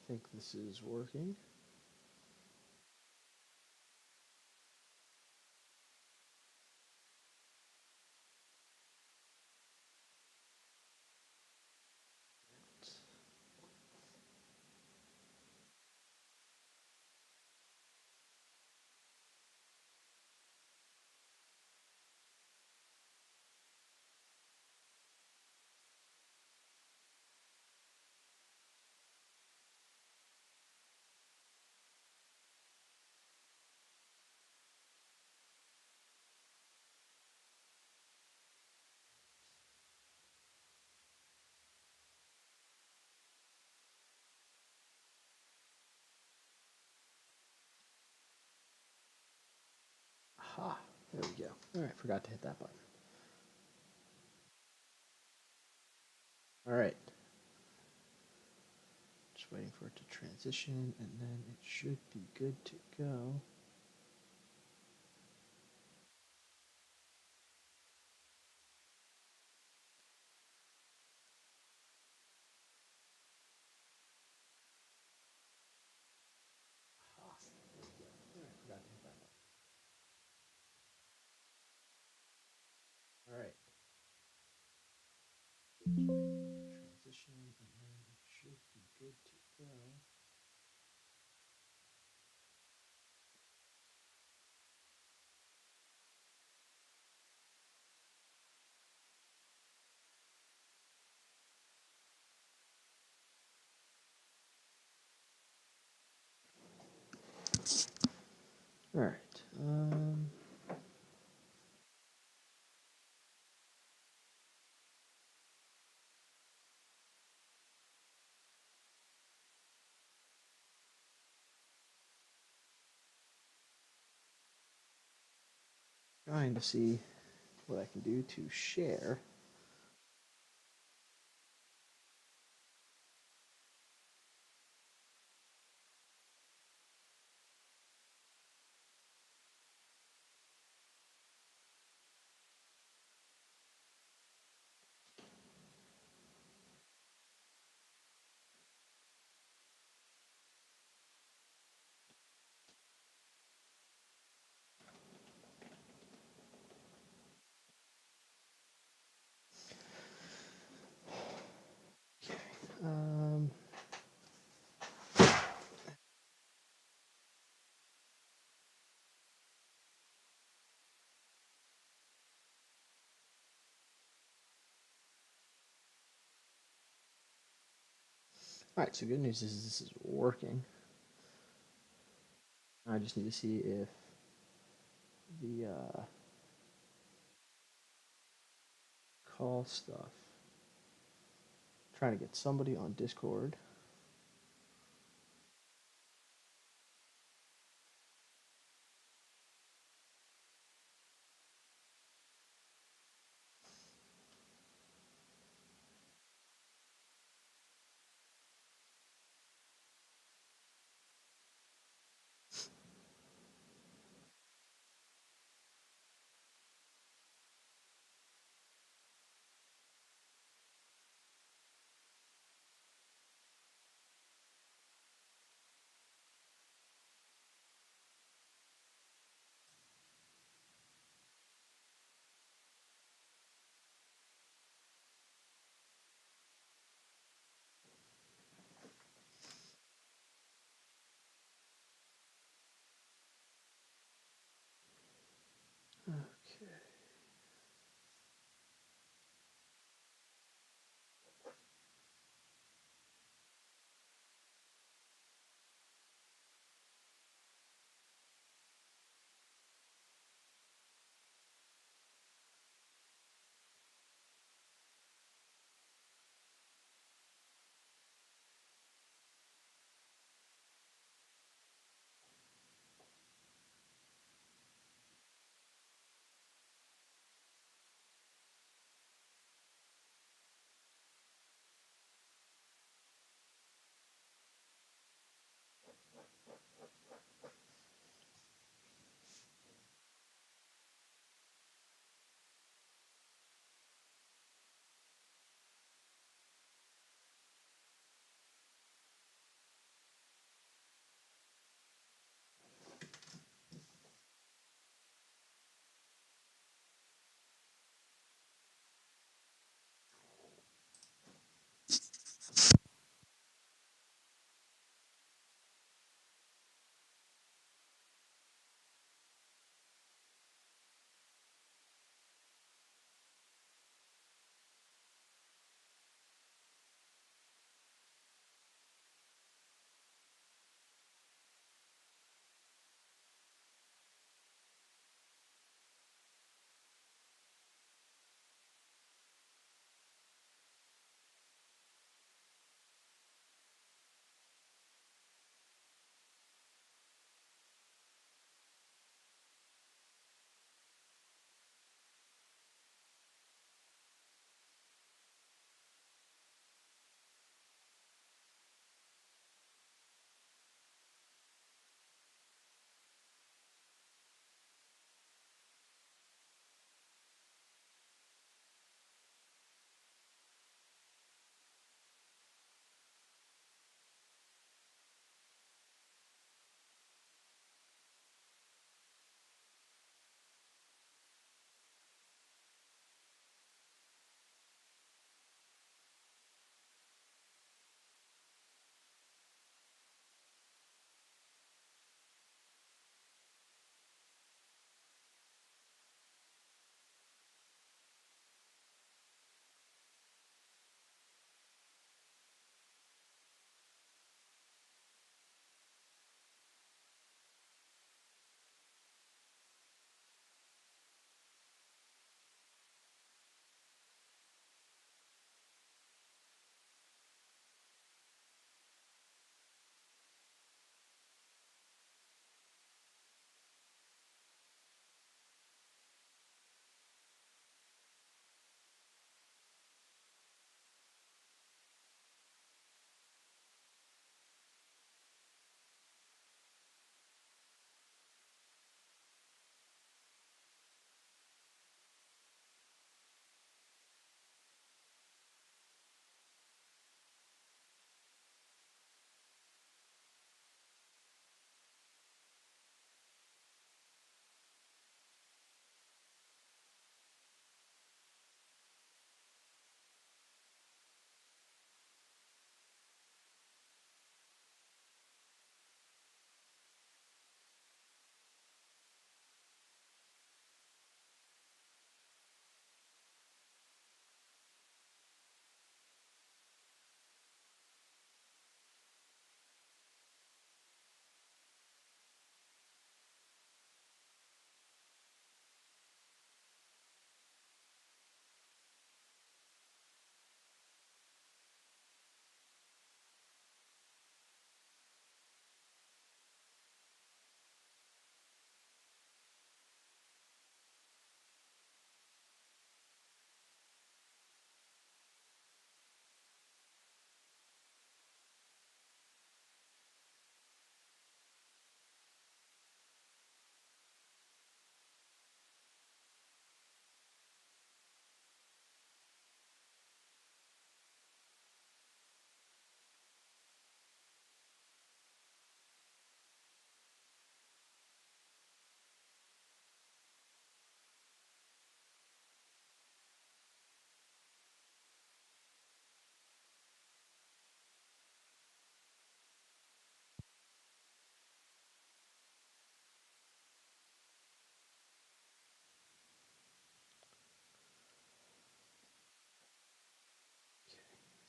think this is working. Aha, there we go. All right, forgot to hit that button. All right. Just waiting for it to transition, and then it should be good to go. Aha, there we go. All right, forgot to hit that button. All right. Just waiting for it to transition, and then it should be good to go. All right. Trying to see what I can do to share. Okay. All right, so good news is this is working. I just need to see if the call stuff. Trying to get somebody on Discord.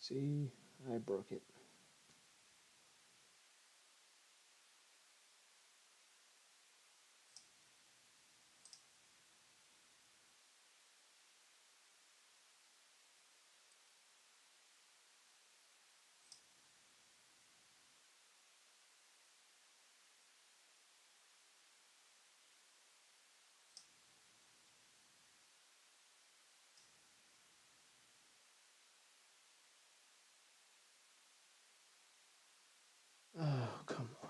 See, I broke it. Oh, come on.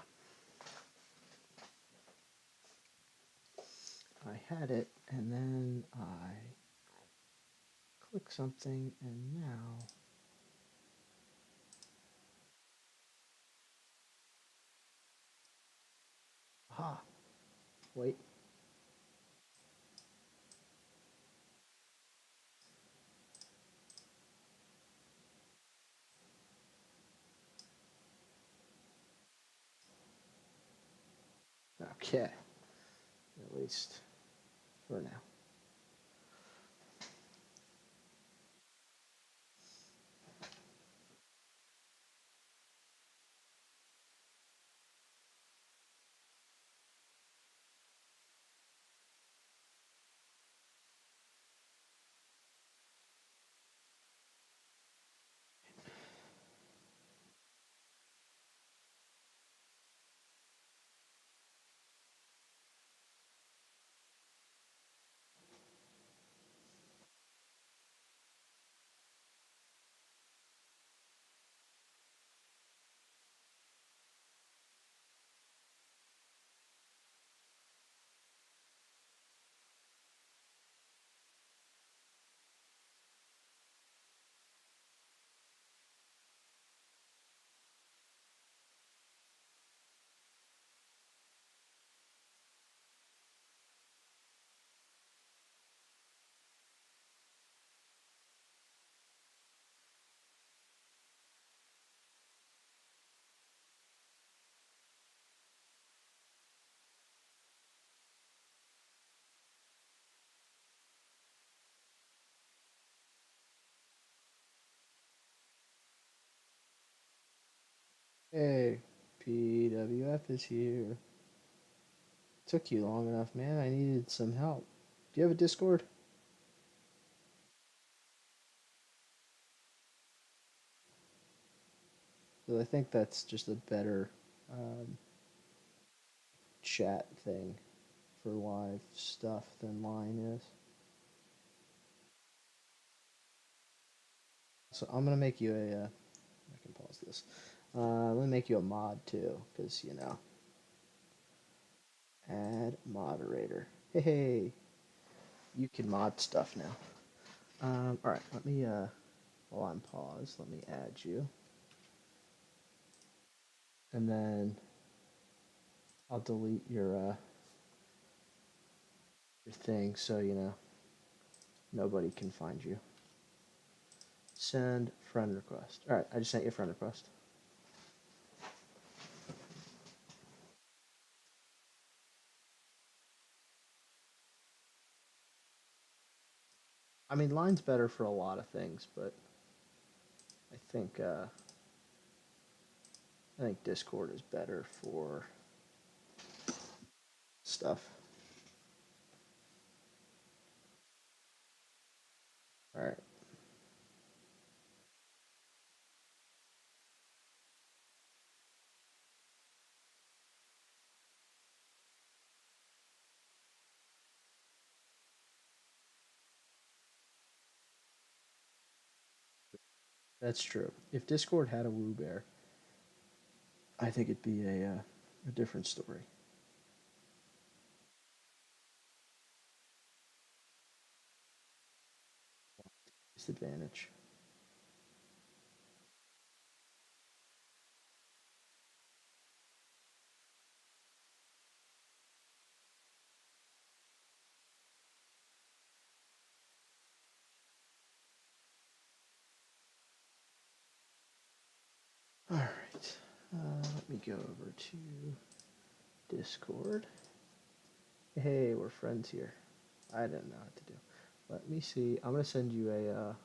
I had it, and then I click something, and now... Aha! Wait. Okay. At least for now. Hey, PWF is here. Took you long enough, man. I needed some help. Do you have a Discord? Because I think that's just a better um, chat thing for live stuff than line is. So I'm gonna make you a. I can pause this. Let me make you a mod too, because you know, add moderator. Hey, hey, you can mod stuff now. All right, let me while I'm paused, let me add you, and then I'll delete your thing so you know nobody can find you. Send friend request. All right, I just sent you a friend request. I mean, line's better for a lot of things, but I think Discord is better for stuff. All right. That's true. If Discord had a Woo Bear, I think it'd be a different story. Disadvantage. All right. Let me go over to Discord. Hey, we're friends here. I didn't know what to do. Let me see. I'm gonna send you a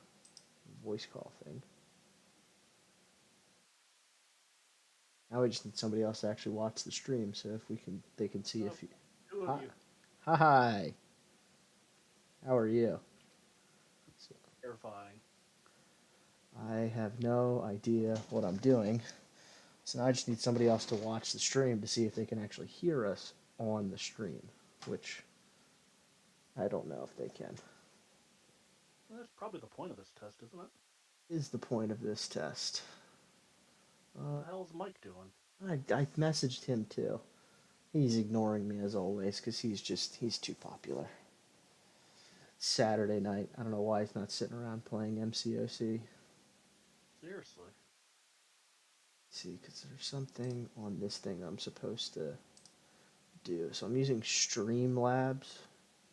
voice call thing. Now we just need somebody else to actually watch the stream, so if we can, they can see Oh, if you. two of Hi, you. hi. How are you? So, Terrifying. I have no idea what I'm doing, so now I just need somebody else to watch the stream to see if they can actually hear us on the stream, which I don't know if they can. Well, that's probably the point of this test, isn't it? Is the point of this test? What Uh, the hell is Mike doing? I messaged him too. He's ignoring me as always because he's too popular. Saturday night. I don't know why he's not sitting around playing MCOC. Seriously. See, because there's something on this thing I'm supposed to do. So I'm using Streamlabs.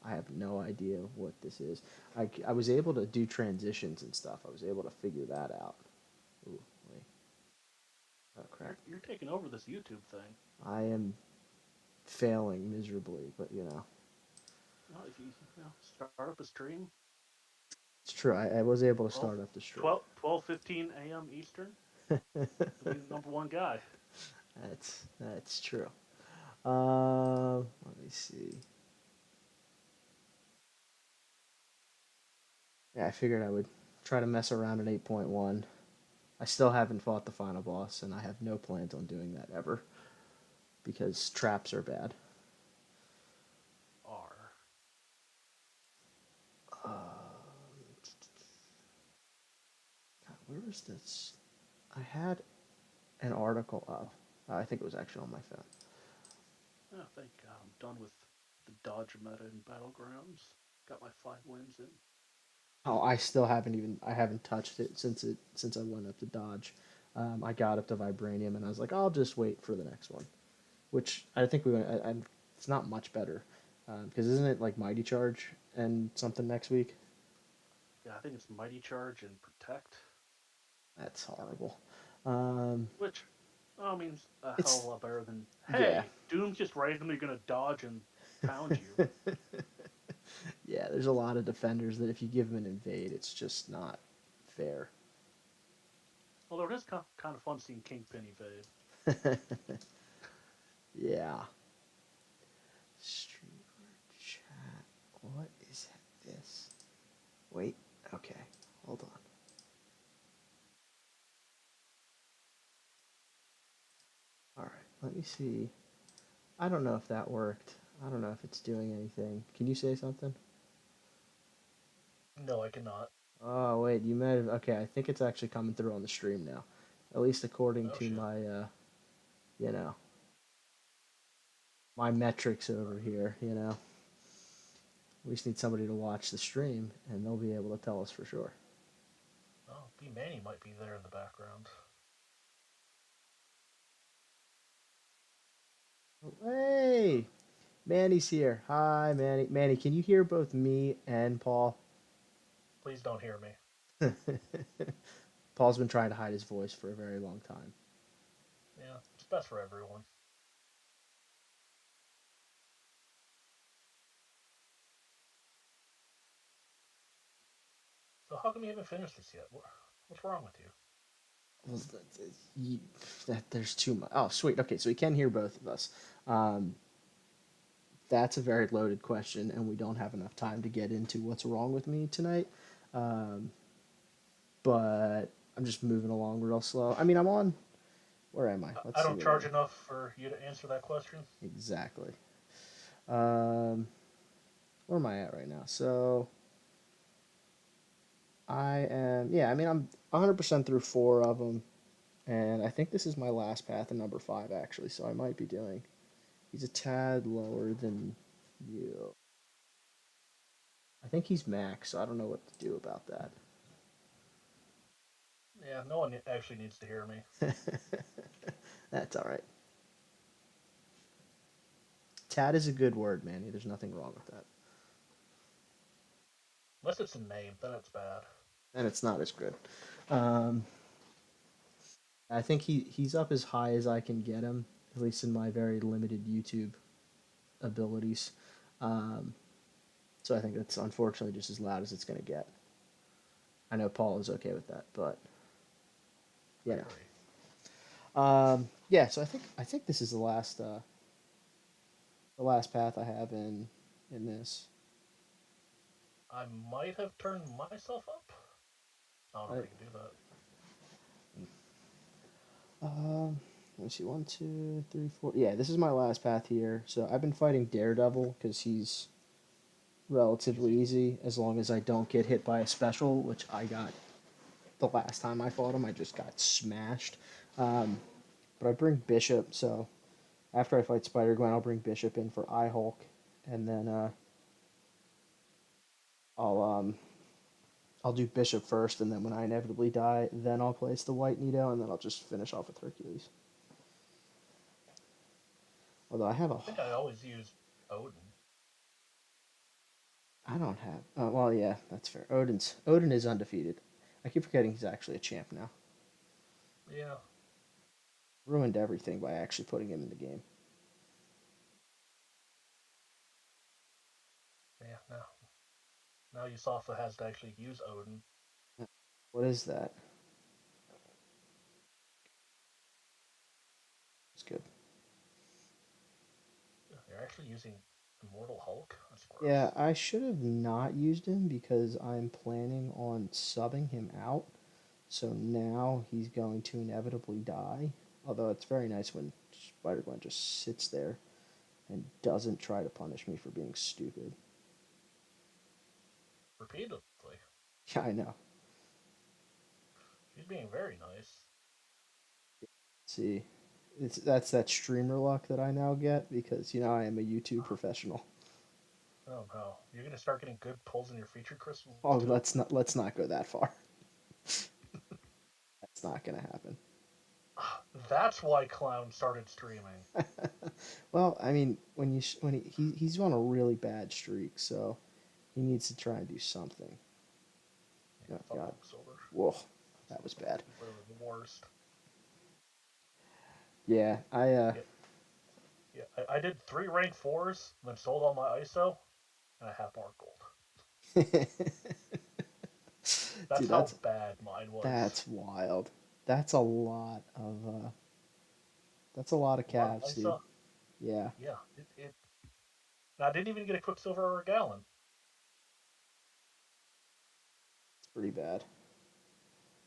I have no idea what this is. I was able to do transitions and stuff. I was able to figure that out. Ooh, wait. Oh, crap. You're taking over this YouTube thing. I am failing miserably, but you know. Well, if you start up a stream, It's true. I was able to 12, start up the stream. 12:15 a.m. Eastern, you'll be the number one guy. That's true. Let me see. Yeah, I figured I would try to mess around in 8.1. I still haven't fought the final boss, and I have no plans on doing that ever because traps are bad. R. God, where was this? I had an article of. I think it was actually on my phone. Oh, thank God I'm done with the dodge meta in Battlegrounds. Got my 5 wins in. Oh, I still haven't even. I haven't touched it since I went up to dodge. I got up to vibranium, and I was like, I'll just wait for the next one, which I think we went. It's not much better because isn't it like mighty charge and something next week? Yeah, I think it's Mighty Charge and Protect. That's horrible. Um, Which, I mean, a hell of it's a lot better than, yeah. hey, Doom's just randomly going to dodge and pound you. Yeah, there's a lot of defenders that if you give them an invade, it's just not fair. Although it is kind of fun seeing Kingpin evade. Yeah. Streamer chat. What is this? Wait. Okay. Hold on. All right. Let me see. I don't know if that worked. I don't know if it's doing anything. Can you say something? No, I cannot. Oh, wait. You might have. Okay. I think it's actually coming through on the stream now. At least according Oh, to shit. my, you know, my metrics over here, you know. We just need somebody to watch the stream, and they'll be able to tell us for sure. Oh, B Manny might be there in the background. Hey, Manny's here. Hi, Manny. Manny, can you hear both me and Paul? Please don't hear me. Paul's been trying to hide his voice for a very long time. Yeah, it's best for everyone. So how come you haven't finished this yet? What's wrong with you? Well, there's too much. Oh, sweet. Okay, so he can hear both of us. Um, that's a very loaded question, and we don't have enough time to get into what's wrong with me tonight. Um, but I'm just moving along real slow. I mean, I'm on. Where am I? I Let's see don't where I charge am. enough for you to answer that question. Exactly. Um, where am I at right now? So I am. Yeah, I mean, I'm 100% through four of them, and I think this is my last path in number five actually. So I might be doing. He's a tad lower than you. I think he's max, so I don't know what to do about Yeah, no one actually needs to hear me. that. That's all right. Tad is a good word, Manny. There's nothing wrong with that. Unless it's a name, then it's bad. And it's not as good. Um, I think he's up as high as I can get him, at least in my very limited YouTube abilities. Um, so I think that's unfortunately just as loud as it's going to get. I know Paul is okay with that, but I you agree. know. Yeah, so I think this is the last path I have in this. I might have turned myself up. I don't know if Right. you can do that. Let me see. One, two, three, four. Yeah, this is my last path here. So I've been fighting Daredevil because he's relatively Easy. easy as long as I don't get hit by a special, which I got the last time I fought him. I just got smashed. Um, but I bring Bishop, so after I fight Spider Gwen, I'll bring Bishop in for Eye Hulk, and then I'll I'll do Bishop first, and then when I inevitably die, then I'll place the White Nito, and then I'll just finish off with Hercules. Although I have a, I think I always use Odin. I don't have. Well, yeah, that's fair. Odin is undefeated. I keep forgetting he's actually a champ now. Yeah, Ruined everything by actually putting him in the game. yeah. Now Yusafa has to actually use Odin. What is that? It's good. You're actually using Immortal Hulk. That's Yeah, gross. I should have not used him because I'm planning on subbing him out. So now he's going to inevitably die. Although it's very nice when Spider Gwen just sits there and doesn't try to punish me for being stupid. Repeatedly. Yeah, I know. She's being very nice. See, that's that streamer luck that I now get because I am a YouTube professional. Oh no. You're gonna start getting good pulls in your feature crystals Oh, too? let's not go that far. That's not gonna happen. That's why Clown started streaming. Well, I mean, when he's on a really bad streak, so he needs to try and do something. Yeah, Oh fuck God, Quicksilver. whoa, that was bad. He's literally the worst. Yeah, I Yeah, yeah. I did 3 rank 4s, then sold all my ISO, and I have more gold. That's dude, how bad mine was. that's wild. That's a lot of that's a lot of A lot of calves, dude. ISO. Yeah, Yeah. It. And I didn't even get a Quicksilver or a Gallon. it's pretty bad.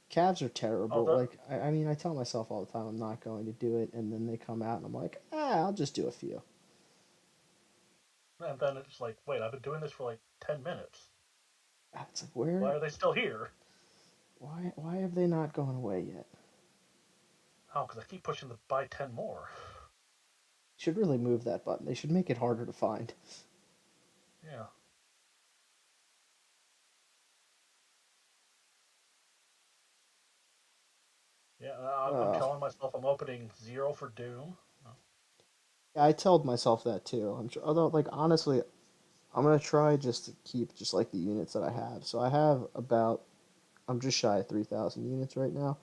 Calves are Oh, terrible. Like I mean, I tell myself all the time I'm not going to do it, and then they come out, and I'm like, I'll just do a few. and then it's like, wait, I've been doing this for like 10 minutes. It's like Why where, are they still here? why have they not gone away yet? Oh, because I keep pushing the buy 10 more. Should really move that button. They should make it harder to find. Yeah. Yeah, I'm Uh, telling myself I'm opening 0 for Doom. Oh, I told myself that too. I'm sure, although like honestly, I'm gonna try just to keep just like the units that I have. So I have about I'm just shy of 3,000 units right now.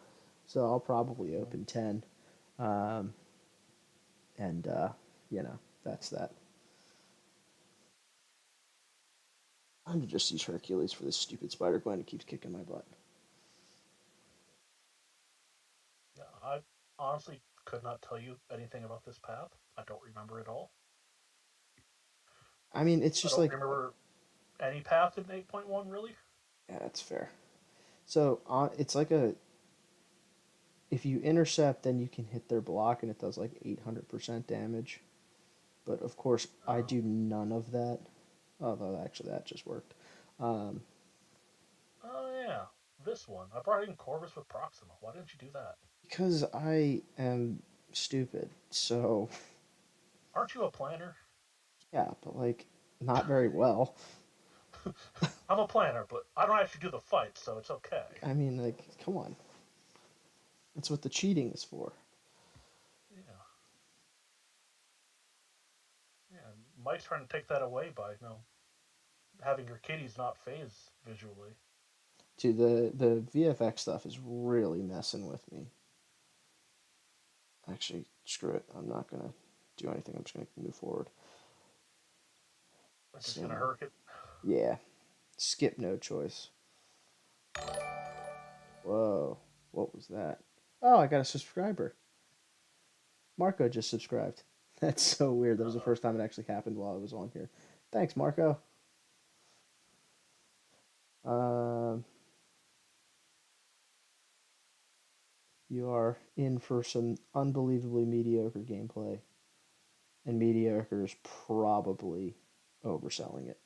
So I'll probably mm, open 10. Um, and that's that. I'm gonna just use Hercules for this stupid Spider Gwen who keeps kicking my butt. yeah, I honestly could not tell you anything about this path. I don't remember it all. I mean, it's I just don't like remember any path in 8.1 really. yeah, that's fair. So it's like a if you intercept, then you can hit their block, and it does like 800% damage. But of course, I Oh, do none of that. Although actually, that just worked. Um, oh yeah, this one. I brought in Corvus with Proxima. Why didn't you do that? because I am stupid. So Aren't you a planner? yeah, but like not very well. I'm a planner, but I don't actually do the fight, so it's okay. I mean, like, come on. That's what the cheating is for. Yeah, yeah. Mike's trying to take that away by having your kitties not phase visually. Dude, the VFX stuff is really messing with me. Actually, screw it. I'm not gonna do anything. I'm just gonna move forward. I'm just gonna So hurk it. yeah, skip no choice. Whoa, what was that? Oh, I got a subscriber. Marco just subscribed. That's so weird. That was the Uh-oh. first time it actually happened while I was on here. Thanks, Marco. Um, you are in for some unbelievably mediocre gameplay, and mediocre is probably overselling it.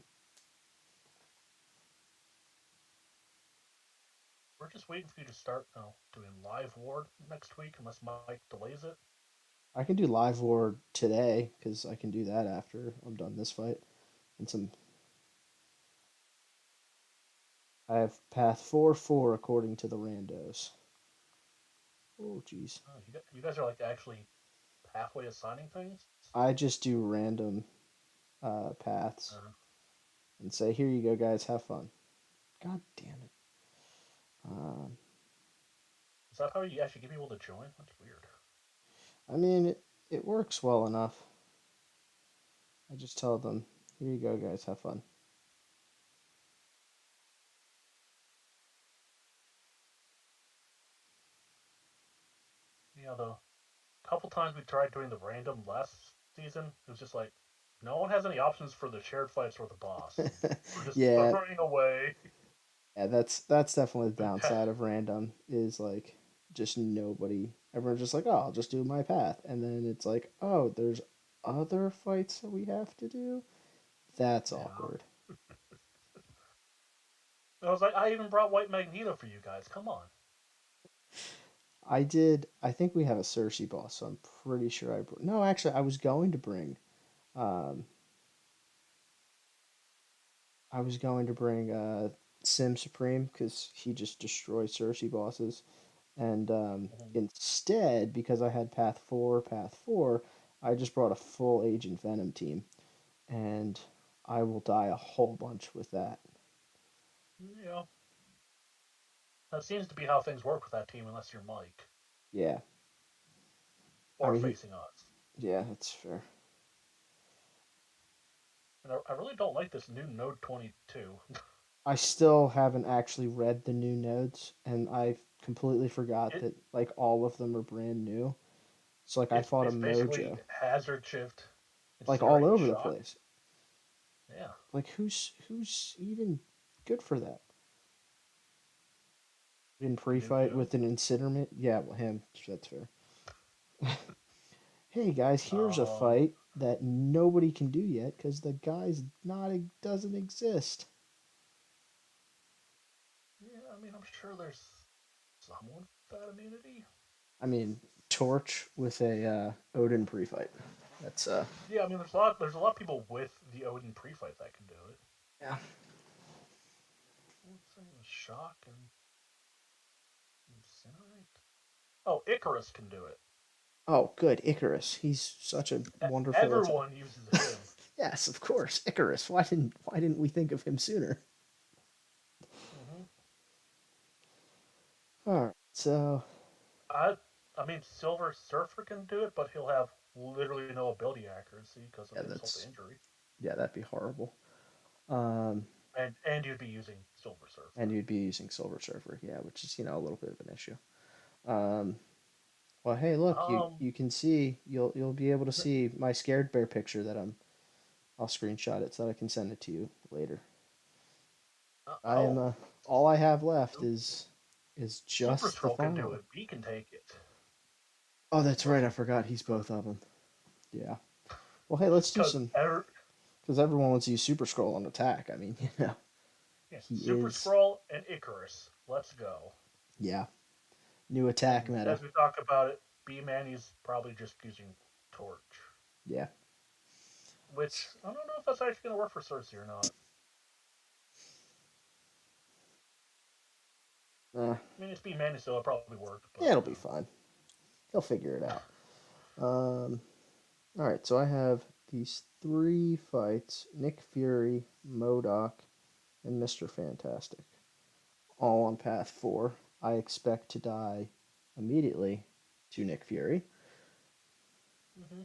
We're just waiting for you to start doing live ward next week, unless Mike delays it. I can do live war today because I can do that after I'm done this fight. And some, I have path 4-4 according to the randos. Oh, jeez. Oh, you guys are like actually halfway assigning things. I just do random paths Uh, and say, here you go, guys, have fun. God damn it. Um, is that how you actually get people to join? That's weird. I mean, it works well enough. I just tell them, here you go, guys, have fun. The couple times we tried doing the random last season, it was just like no one has any options for the shared fights or the boss. We're just Yeah, running away. yeah, that's definitely the downside of random is like just nobody. Everyone's just like, oh, I'll just do my path, and then it's like, oh, there's other fights that we have to do. That's Yeah. awkward. I was like, I even brought White Magneto for you guys. Come on. I did. I think we have a Cersei boss, so I'm pretty sure I. No, actually, I was going to bring. Um, I was going to bring Sim Supreme because he just destroys Cersei bosses. And Mhm. instead, because I had Path 4, I just brought a full Agent Venom team, and I will die a whole bunch with that. Yeah, that seems to be how things work with that team, unless you're Mike Yeah, I or mean, facing us. yeah, that's fair. And I really don't like this new Node 22. I still haven't actually read the new nodes, and I completely forgot It that like all of them are brand new. So like I fought a it's basically Mojo, hazard shift, like all incinerate, and over the shock. place. Yeah, Like who's even good for that? In the new pre-fight you. with an incinerate? Yeah, well, him. That's fair. Hey guys, here's a Um, fight that nobody can do yet because the guy's not doesn't exist. yeah, I mean, I'm sure there's someone with that immunity. I mean, Torch with a Odin pre-fight. That's Yeah, I mean, there's a lot of people with the Odin pre-fight that can do it. yeah. What's saying shock and incinerate? Oh, Icarus can do it. Oh, good, Icarus. He's such a wonderful attack. Everyone uses him. Yes, of course, Icarus. Why didn't we think of him sooner? Hmm. All right, so I I mean, Silver Surfer can do it, but he'll have literally no ability accuracy because of yeah, insult to that's injury, yeah, that'd be horrible. Um, and you'd be using Silver and Surfer. you'd be using Silver Surfer, yeah, which is a little bit of an issue. Um, well, hey, look, you Um. you can see you'll be able to see my scared bear picture that I'll screenshot it so that I can send it to you later. I am Oh, all I have left is Super just the Scroll can do final. it. B can take it. Oh, that's right. I forgot he's both of them. Yeah. Well, hey, let's do Because some because everyone wants to use Super Scroll on attack. I mean, yeah, he Super is. Scroll and Icarus. Let's go. Yeah, new attack And meta. as we talked about it, B Man is probably just using Torch, Yeah. which I don't know if that's actually going to work for Cersei or not. Uh, I mean, it's B Man, so it'll probably work, yeah, but it'll be fine. He'll figure it out. All right. So I have these three fights: Nick Fury, Modoc, and Mister Fantastic, all on path 4. I expect to die immediately to Nick Fury. mm-hmm.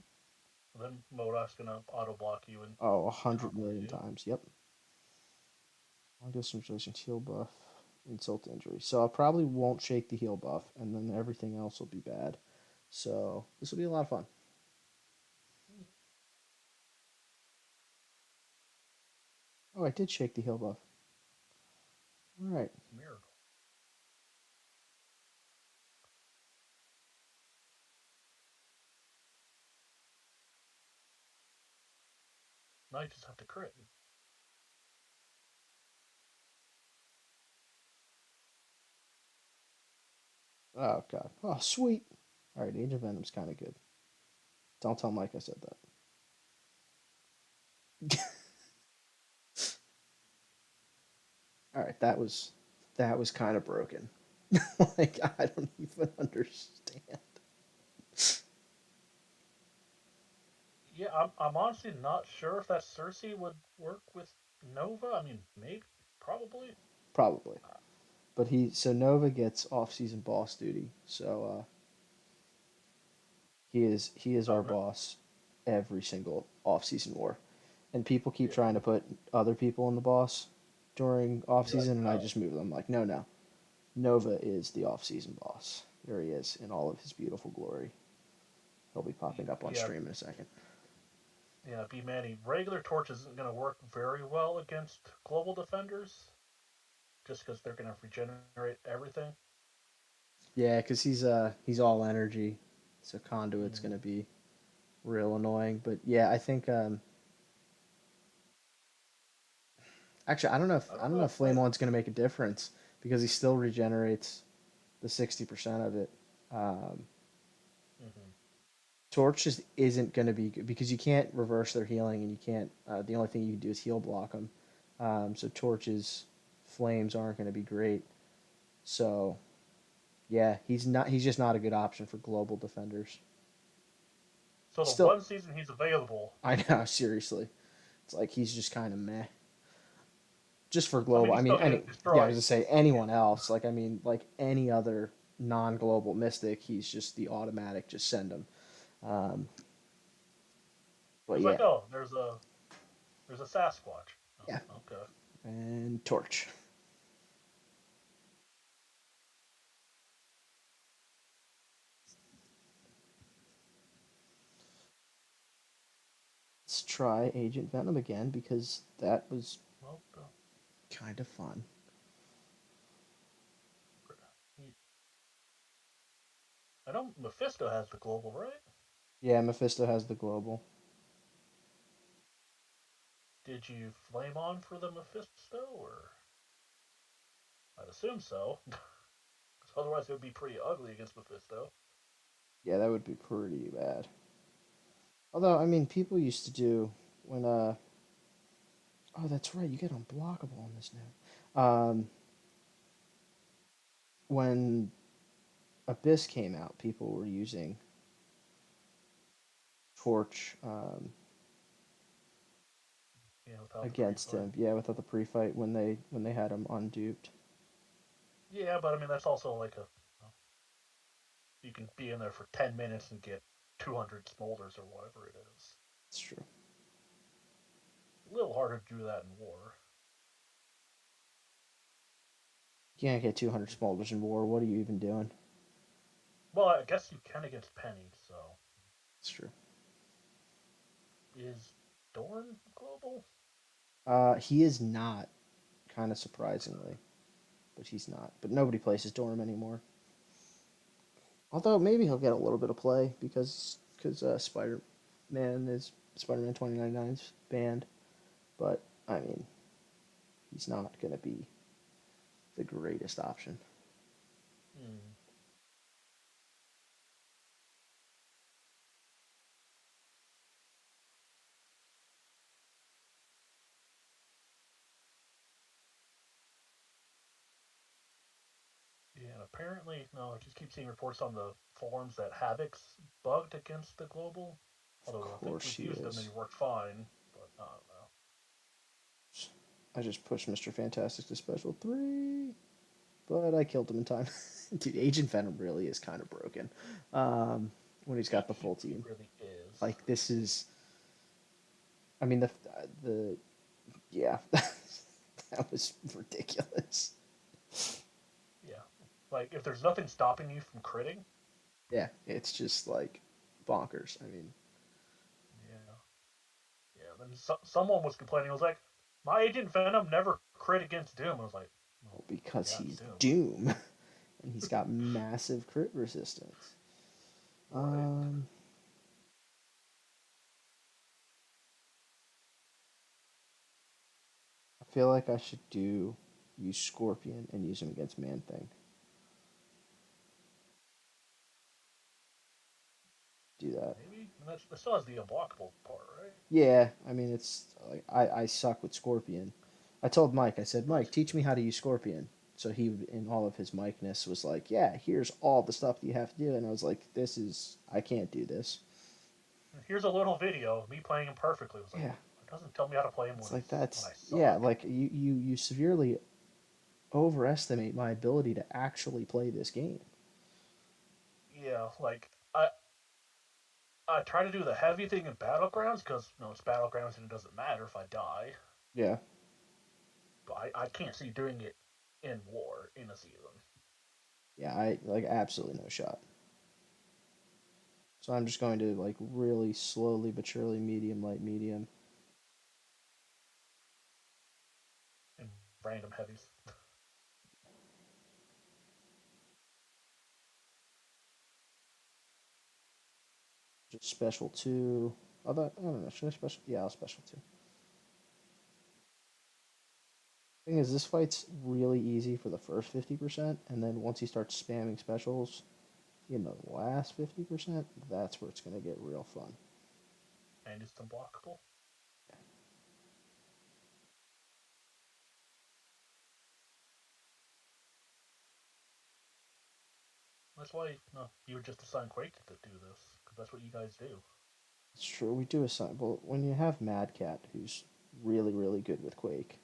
Then Modoc's going to auto block you and Oh, 100 million combo you. times. Yep. Long distance relation heal buff, insult to injury. So I probably won't shake the heal buff, and then everything else will be bad. So this will be a lot of fun. Oh, I did shake the heal buff. All right. Miracle. Now you just have to crit. Oh god. Oh sweet. All right. Age of Venom's kind of good. Don't tell Mike I said that. All right. That was kind of broken. Like I don't even understand. Yeah, I'm honestly not sure if that Cersei would work with Nova. I mean, maybe, probably. Probably. But so Nova gets off-season boss duty. So he is Oh our no, boss every single off-season war. And people keep yeah, trying to put other people in the boss during you're like, off-season, and I no. just move them. Like, no, no. Nova is the off-season boss. There he is in all of his beautiful glory. He'll be popping up on Yeah, stream in a second. yeah, B Manny. Regular Torch isn't going to work very well against global defenders, just because they're going to regenerate everything. Yeah, because he's all energy, so conduit's Mm. gonna be real annoying. But yeah, I think actually I I don't don't know know if if Flame Flame. One's gonna make a difference because he still regenerates the 60% of it. Um, Mm-hmm. Torch just isn't going to be good because you can't reverse their healing and you can't. The only thing you can do is heal block them. So Torch's flames aren't going to be great. So yeah, he's not. He's just not a good option for global defenders. So the Still, one season he's available, I know. Seriously, it's like he's just kind of meh. Just for I mean, global, I he's mean, still going any. to Yeah, I destroy. was to say anyone else. Like I mean, like any other non-global mystic, he's just the automatic. Just send him. Um, but It's like, yeah, oh, there's a Sasquatch. yeah, Oh, okay. and Torch. Let's try Agent Venom again because that was Well, kind of fun. I know Mephisto has the global, right? Yeah, Mephisto has the global. Did you flame on for the Mephisto, or I'd assume so, because otherwise it would be pretty ugly against Mephisto. Yeah, that would be pretty bad. Although, I mean, people used to do when oh, that's right, you get unblockable on this now. When Abyss came out, people were using Torch Yeah, without the against pre-fight. him. Yeah, without the pre-fight when they had him unduped. Yeah, but I mean that's also like a you can be in there for 10 minutes and get 200 smolders or whatever it is. It's true. A little harder to do that in war. You can't get 200 smolders in war. What are you even doing? Well, I guess you can against Penny. So It's true. is Dorn global? He is not, kind of surprisingly, but he's not. But nobody plays as Dorm anymore. Although maybe he'll get a little bit of play because Spider Man 2099's banned. But I mean, he's not gonna be the greatest option. Hmm. Yeah, and apparently, no, I just keep seeing reports on the forums that Havoc's bugged against the global. Of Although I think course we've he used him and is. he worked fine. But I don't know. I just pushed Mr. Fantastic to special 3, but I killed him in time. Dude, Agent Venom really is kind of broken when he's got the full He team. really is. Like this is, I mean the yeah, that was ridiculous. Yeah. Like, if there's nothing stopping you from critting, Yeah, it's just like bonkers. I mean, Yeah, yeah. Then someone was complaining. I was like, my agent Venom never crit against Doom. I was like, well, because yeah, it's he's Doom. Doom and he's got massive crit resistance. Right. Um, I feel like I should use Scorpion and use him against Man Thing. Do that. Maybe. And that still has the unblockable part, right? Yeah, I mean it's like I suck with Scorpion. I told Mike, I said, Mike, That's teach me how to use Scorpion. So he, in all of his Mikeness, was like, yeah, here's all the stuff that you have to do. And I was like, I can't do this. Here's a little video of me playing him perfectly. It was like, Yeah, it doesn't tell me how to play him it's when like when that's I yeah, suck. like you severely overestimate my ability to actually play this game. Yeah, like I try to do the heavy thing in battlegrounds because it's battlegrounds and it doesn't matter if I die. Yeah, But I can't see doing it in war in a season. yeah, I like absolutely no shot. So I'm just going to like really slowly but surely medium, light, medium. In random heavies. Just special two. Although I don't know, should I special? Yeah, I'll special two. Thing is, this fight's really easy for the first 50%, and then once you start spamming specials in the last 50%, that's where it's gonna get real fun. And it's unblockable. That's why you would just assign Quake to do this because that's what you guys do. It's true, we do assign. Well, when you have Mad Cat, who's really, really good with Quake,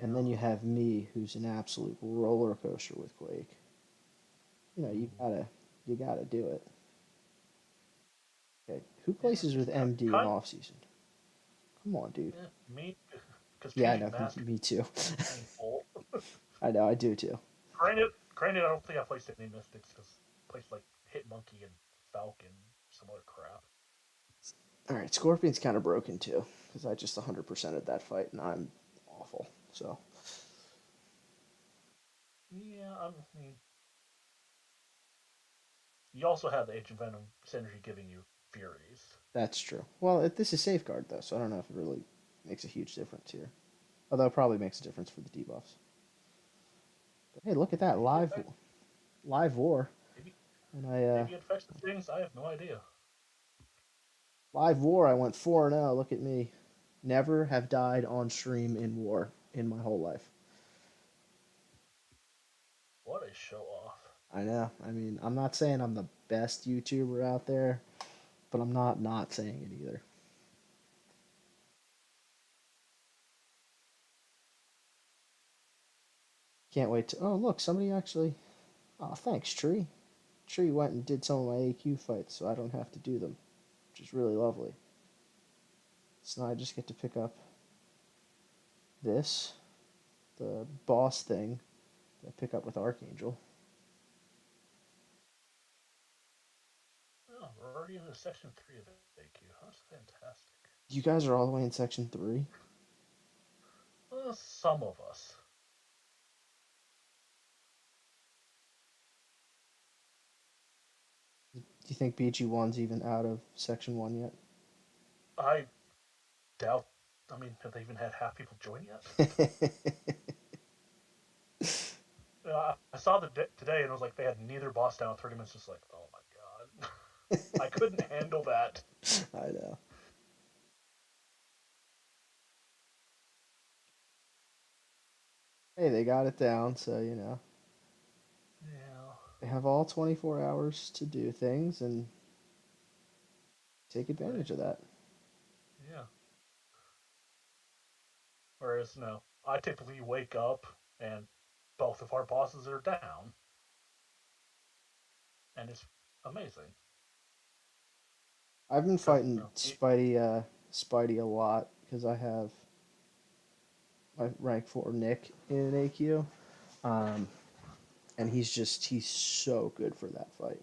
and Yeah. then you have me, who's an absolute roller coaster with Quake. Mm. You gotta do it. Okay, who Yeah. places with MD in Kind. off season? Come on, dude. Yeah. Me. Because Yeah, I PG know. Mask Me too. is painful. I know. I do too. Granted, I don't think I placed any Mystics because I placed like Hit Monkey and Falcon, some other crap. All right, Scorpion's kind of broken too because I just 100%ed that fight and I'm awful. So Yeah, I mean, you also have the Agent Venom synergy giving you Furies. that's true. Well, this is safeguard though, so I don't know if it really makes a huge difference here. Although it probably makes a difference for the debuffs. But hey, look at that Maybe it affects. live war, Maybe and maybe it affects the things. I have no idea. live war. I went 4-0. Look at me. Never have died on stream in war in my whole life. What a show off! I know. I mean, I'm not saying I'm the best YouTuber out there, but I'm not saying it either. Can't wait to. Oh, look, somebody actually. Oh, thanks, Tree. Tree went and did some of my AQ fights, so I don't have to do them, which is really lovely. So now I just get to pick up this, the boss thing that I pick up with Archangel. Oh, we're already in the section 3 of AQ. That's fantastic. You guys are all the way in section 3. Some of us. Do you think BG1's even out of section 1 yet? I doubt. I mean, have they even had half people join yet? I saw today and it was like they had neither boss down 30 minutes. Just like, oh my god, I couldn't handle that. I know. Hey, they got it down, so Yeah, they have all 24 hours to do things and take right. advantage of that. Yeah. Whereas no, I typically wake up and both of our bosses are down, and it's amazing. I've been Because fighting Spidey a lot because I have my rank 4 Nick in AQ. Um, and he's so good for that fight.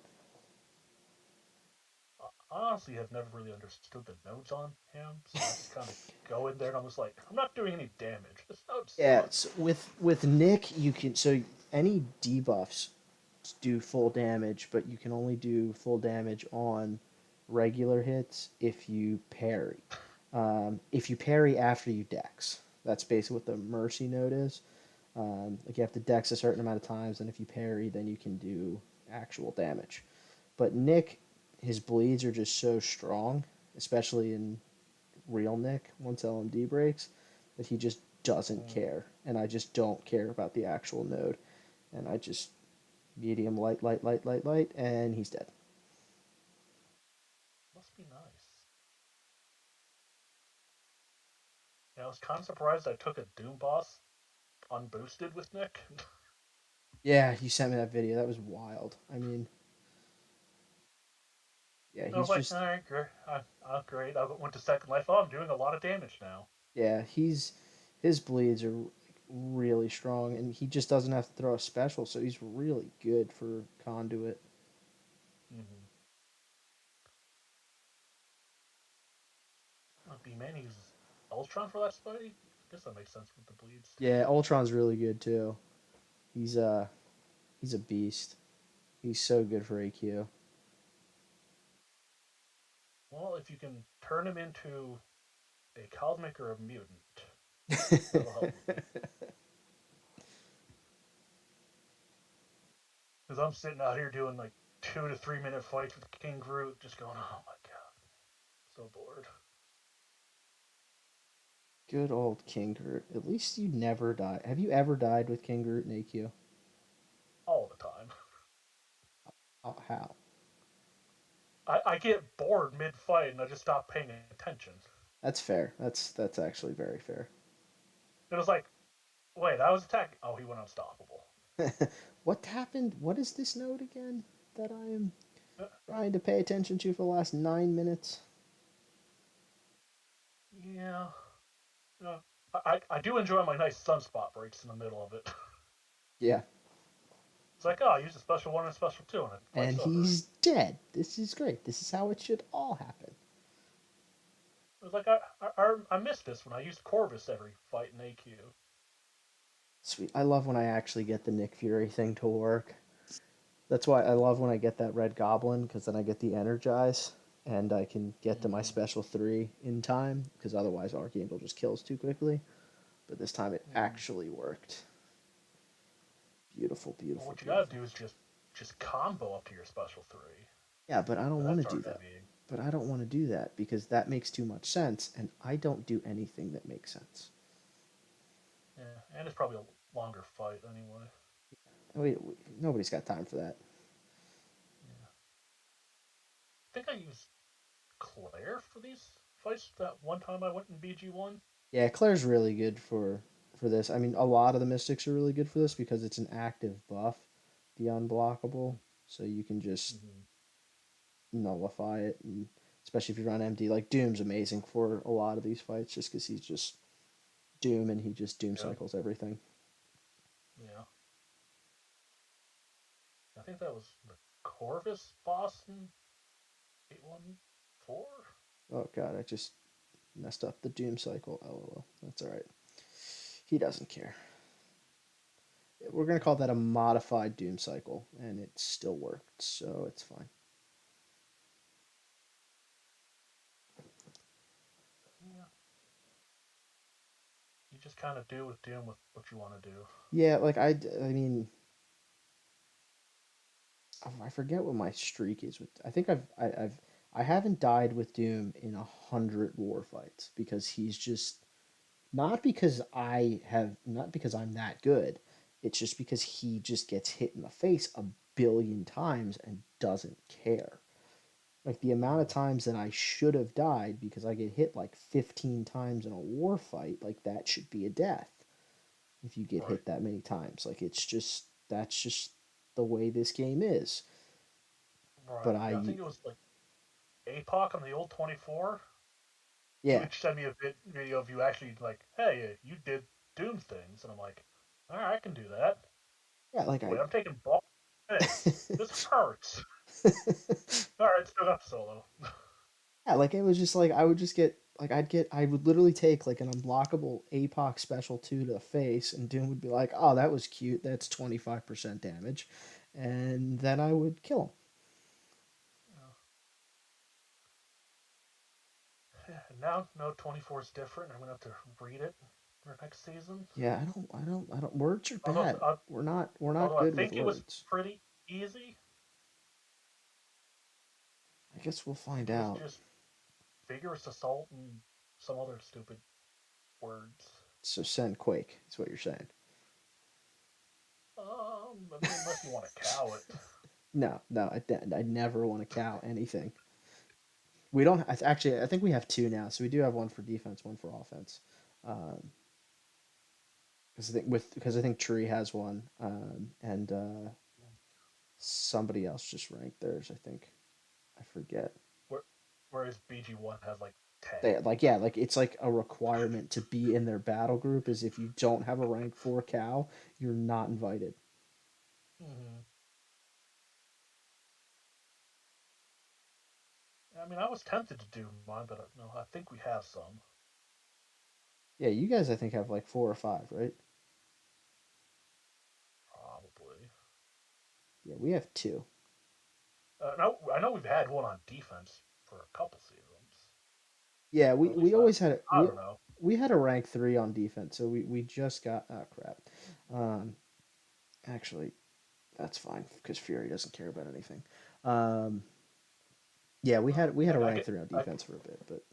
honestly have never really understood the nodes on him, so I just kind of go in there and I'm just like, I'm not doing any damage. This node Yeah, sucks. so with Nick, you can so any debuffs do full damage, but you can only do full damage on regular hits if you parry. If you parry after you dex, that's basically what the mercy node is. Like you have to dex a certain amount of times, and if you parry, then you can do actual damage. But Nick, his bleeds are just so strong, especially in real Nick once LMD breaks, that he just doesn't Mm, care. And I just don't care about the actual node. And I just medium light, light, light, light, light, and he's dead. must be nice. Yeah, I was kind of surprised I took a Doom boss unboosted with Nick. Yeah, you sent me that video. That was wild. I mean, yeah, I he's was like, just all right, great. Great. I went to second life. Oh, I'm doing a lot of damage now. yeah, he's his bleeds are like really strong, and he just doesn't have to throw a special, so he's really good for conduit. Mm-hmm. B-Man uses Ultron for that fight. I guess that makes sense with the bleeds Yeah, too. Ultron's really good too. He's he's a beast. He's so good for AQ. Well, if you can turn him into a cosmic or a mutant, that'll help me. Because I'm sitting out here doing like 2 to 3 minute fights with King Groot, just going, oh my god, so bored. Good old King Groot. At least you never die. Have you ever died with King Groot in AQ? All the time. How? I get bored mid fight and I just stop paying attention. That's fair. That's actually very fair. It was like, wait, I was attacking. Oh, he went unstoppable. What happened? What is this node again that I am Uh, trying to pay attention to for the last 9 minutes? yeah. Uh, I do enjoy my nice sunspot breaks in the middle of it. Yeah, It's like, oh, I used a special one and a special two, and it and fight's over. he's dead. This is great. This is how it should all happen. It was like, I missed this when I used Corvus every fight in AQ. Sweet. I love when I actually get the Nick Fury thing to work. That's why I love when I get that red goblin because then I get the energize and I can get to my Mm-hmm. special 3 in time because otherwise Archangel just kills too quickly. But this time it Mm-hmm. actually worked. Beautiful, Well, beautiful, what you gotta beautiful. do is just combo up to your special three. Yeah, but I don't want That's to our do that. heavy. But I don't want to do that because that makes too much sense, and I don't do anything that makes sense. Yeah, and it's probably a longer fight anyway. Nobody's got time for that. Yeah. I think I used Claire for these fights that one time I went in BG1. Yeah, Claire's really good for this. I mean, a lot of the Mystics are really good for this because it's an active buff, the unblockable, so you can just Mm-hmm. nullify it, and especially if you run MD. Like Doom's amazing for a lot of these fights, just because he's just Doom and he just Doom Yeah. cycles everything. Yeah. I think that was the Corvus boss in 814. Oh god, I just messed up the Doom cycle. LOL. That's all right. He doesn't care. We're gonna call that a modified Doom cycle, and it still worked, so it's fine. Yeah. You just kind of do with Doom with what you want to do. Yeah, like I mean, I forget what my streak is with. I think I haven't died with Doom in 100 war fights because he's just not because I'm that good. It's just because he just gets hit in the face a billion times and doesn't care. Like the amount of Mm-hmm. times that I should have died because I get hit like 15 times in a war fight, like that should be a death if you get Right. hit that many times. Like it's just that's just the way this game is. But Right. Yeah, I I think it was like APOC on the old 24. He yeah, would send me a video of you actually like, hey, you did Doom things, and I'm like, all right, I can do that. yeah, like Wait, I I'm taking ball. This hurts. All right, still got the solo. Yeah, like it was just like I would just get like I would literally take like an unblockable APOC special 2 to the face, and Doom would be like, "Oh, that was cute. That's 25% damage." And then I would kill him. Yeah. Yeah, now no 24 is different. I'm gonna have to read it for next season. Yeah, I don't words are Although bad. We're not although I good with think it was words. pretty easy. I guess we'll I find think it was out. just vigorous assault and some other stupid words. So send Quake, is what you're saying. I mean, unless you want to cow it. No, no, I never want to cow anything. We don't actually. I think we have two now, so we do have one for defense, one for offense. Um, because I think Tree has one, and somebody else just ranked theirs. I think I forget. Whereas BG1 has like 10. They like yeah, like it's like a requirement to be in their battle group. Is if you don't have a rank 4 cow, you're not invited. Mm-hmm. I mean, I was tempted to do mine, but no, I think we have some. Yeah, you guys I think have like 4 or 5, right? Probably. Yeah, we have two. No, I know we've had one on defense for a couple seasons. Yeah, Or at we least I, always had it. I don't know. We had a rank 3 on defense, so we just got oh crap. Um, actually, that's fine because Fury doesn't care about anything. Um, yeah, we had a rank 3 on I, defense for a bit, but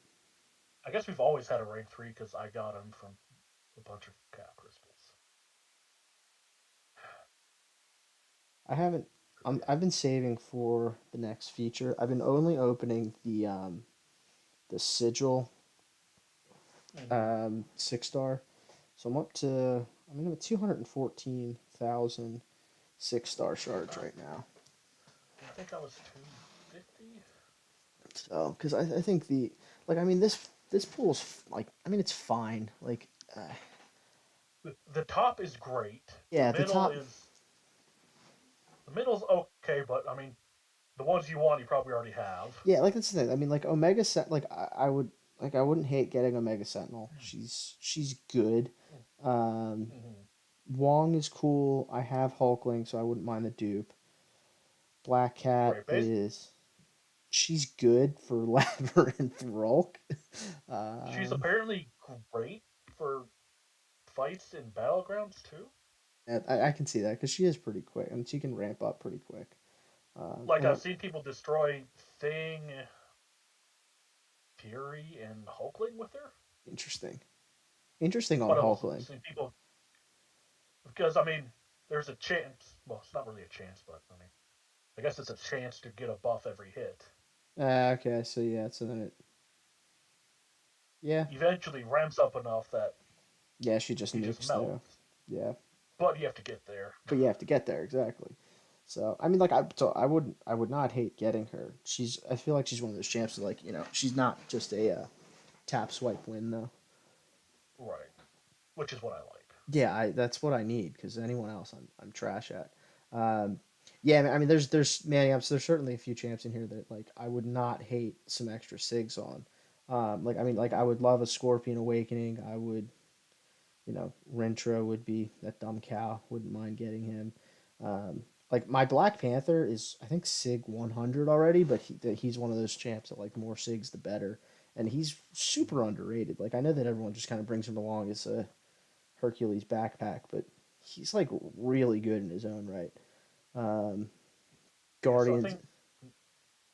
I guess we've always had a rank 3 because I got him from a bunch of cap crystals. I haven't. Forget. I've been saving for the next feature. I've been only opening the sigil Mm-hmm. 6 star. So I'm up to I'm at 214,000 6 star shards right now. I think I was 250. So because I think the like I mean this pool's like I mean it's fine. Like The top is great. yeah, at the top. The middle's okay, but I mean the ones you want you probably already have. Yeah, like that's the thing. I mean like Omega Set like I would like I wouldn't hate getting Omega Sentinel. She's good. Um, Mm-hmm. Wong is cool. I have Hulkling, so I wouldn't mind the dupe. Black Cat Right, base. is she's good for Labyrinth Rolk. She's Um, apparently great for fights in battlegrounds too. and I can see that because she is pretty quick and she can ramp up pretty quick. Like And I've then seen people destroy Thing, Fury, and Hulkling with her. interesting, interesting on But I've also Hulkling. seen people because I mean, there's a chance. Well, it's not really a chance, but I mean, I guess it's a chance to get a buff every hit. Okay, so yeah, so then it yeah Eventually ramps up enough that yeah she just she just nukes though. melts. Yeah, But you have to get there. but you have to get there exactly. So I mean, I would not hate getting her. I feel like she's one of those champs that like she's not just a tap swipe win though. Right. Which is what I like. Yeah, that's what I need because anyone else I'm trash at. Um, yeah, I mean there's man ups. There's certainly a few champs in here that like I would not hate some extra sigs on. Like I mean like I would love a Scorpion Awakening. I would Rentro would be that dumb cow. Wouldn't mind getting him. Um, like my Black Panther is I think Sig 100 already, but he's one of those champs that like more Sigs the better, and he's super underrated. Like I know that everyone just kind of brings him along as a Hercules backpack, but he's like really good in his own right. Um, Yeah, so I Guardians, think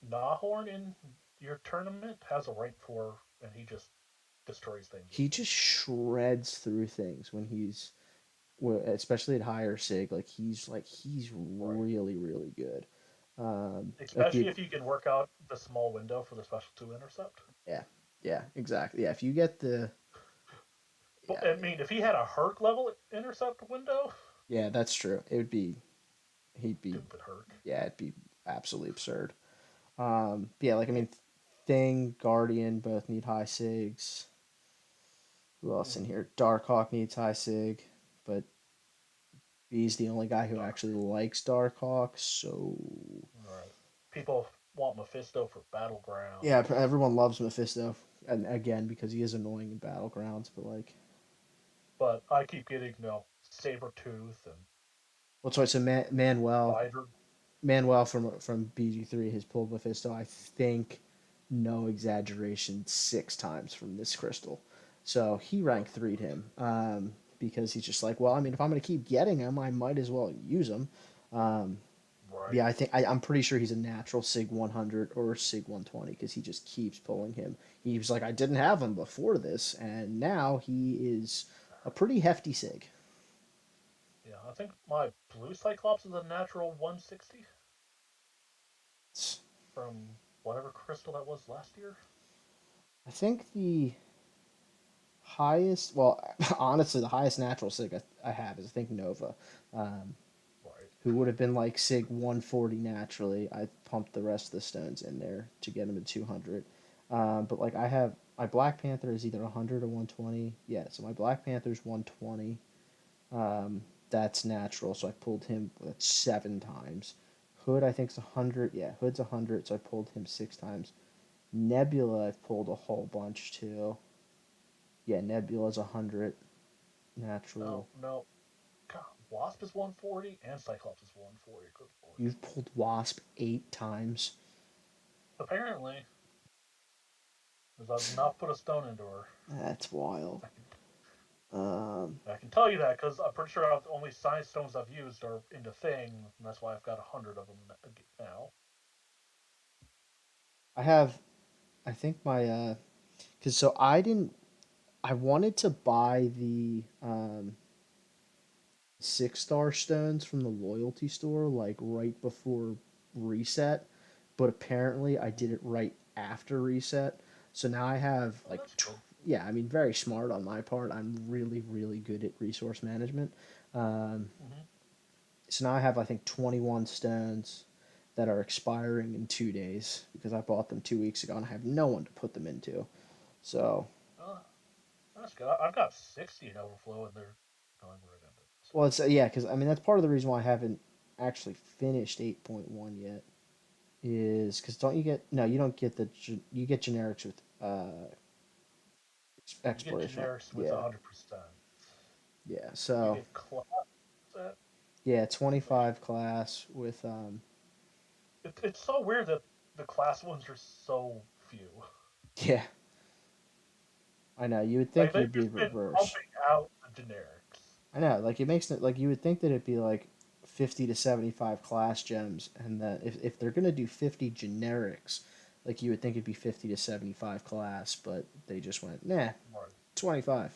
Nahorn in your tournament has a rank 4, and he just destroys things with he me. just shreds through things when especially at higher sig. Like he's Right. really good. Like Especially if you can work out the small window for the special 2 intercept. yeah, yeah, exactly. Yeah, if you get the But yeah, I mean, if he had a Herc level intercept window, yeah, that's true. It would be he'd be stupid Herc. yeah, it'd be absolutely absurd. Yeah, like I Yeah. mean, Thing, Guardian both need high sigs. Who else in Mm-hmm. here? Darkhawk needs high sig, but B's the only guy who Dark. actually likes Darkhawk, so Right. People. want Mephisto for Yeah, Battlegrounds, everyone loves Mephisto, and again because he is annoying in battlegrounds. But like, but I keep getting Sabretooth and what's right? So Manuel Spider. Manuel from BG3 has pulled Mephisto. I think, no exaggeration, 6 times from this crystal. So he Oh, rank three'd him because he's just like, well, I mean, if I'm going to keep getting him, I might as well use him. Um, right. yeah, I'm pretty sure he's a natural Sig 100 or Sig 120 because he just keeps pulling him. He was like, I didn't have him before this, and now he is a pretty hefty Sig. Yeah, I think my blue Cyclops is a natural 160 from whatever crystal that was last year. I think the highest, well, honestly, the highest natural Sig I have is I think Nova, um, Right. who would have been like Sig 140 naturally. I pumped the rest of the stones in there to get him to 200. But like I have my Black Panther is either 100 or 120. Yeah, so my Black Panther's 120. Um, that's natural, so I pulled him 7 times. Hood I think's 100. Yeah, Hood's 100, so I pulled him 6 times. Nebula I've pulled a whole bunch too. Yeah, Nebula's 100 No, natural. no. God, Wasp is 140 and Cyclops is 140. Good lord. You've pulled Wasp 8 times. Apparently, because I've not put a stone into her. That's wild. I can, Um, I can tell you that because I'm pretty sure the only science stones I've used are into Thing, and that's why I've got 100 of them now. I have, I think cause so I didn't, I wanted to buy the 6-star stones from the loyalty store like right before reset, but apparently I did it right after reset. So now I have Oh, like, that's good. yeah, I mean, very smart on my part. I'm really, really good at resource management. Um, Mm-hmm. so now I have, I think, 21 stones that are expiring in 2 days because I bought them 2 weeks ago and I have no one to put them into. So, Oh, that's good. I've got 60 in overflow, and they're going right into it. So, well, it's yeah, because I mean that's part of the reason why I haven't actually finished 8.1 yet. Is because don't you get no, you don't get you get generics with you get exploration. generics with Yeah, 100%. yeah. You So get class set. yeah, Which 25 class with it's so weird that the class ones are so few. yeah. I know you would Like think they've it'd be just been reverse. pumping out the generics. I know, like it makes it like you would think that it'd be like 50 to 75 class gems, and that if they're gonna do 50 generics, like you would think it'd be 50 to 75 class, but they just went nah, Right, 25.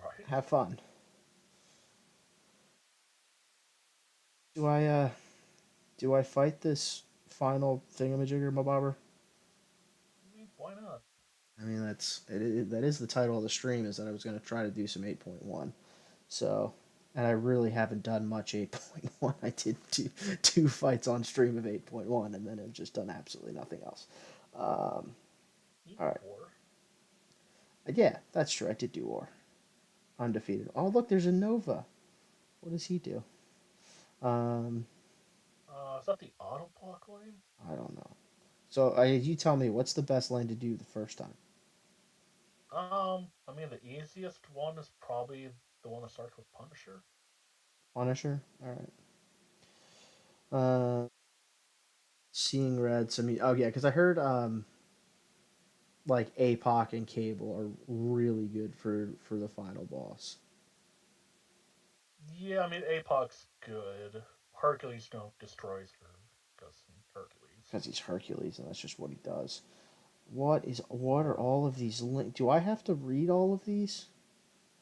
right. Have fun. Do I do I fight this final thingamajigger, my bobber? I mean, why not? I mean that is the title of the stream, is that I was gonna try to do some 8.1. So, and I really haven't done much 8.1. I did two fights on stream of 8.1, and then I've just done absolutely nothing else. Um, You all did right. war. Yeah, that's true. I did do war. Undefeated. Oh, look, there's a Nova. What does he do? Um, Is that the auto block lane? I don't know. So, you tell me, what's the best lane to do the first time? I mean the easiest one is probably the one that starts with Punisher. Punisher? All right. Seeing red. So, I mean, oh, yeah, because I heard like APOC and Cable are really good for the final boss. Yeah, I mean Apoc's good. Hercules destroys her because Hercules. Because he's Hercules, and that's just what he does. What are all of these links? Do I have to read all of these?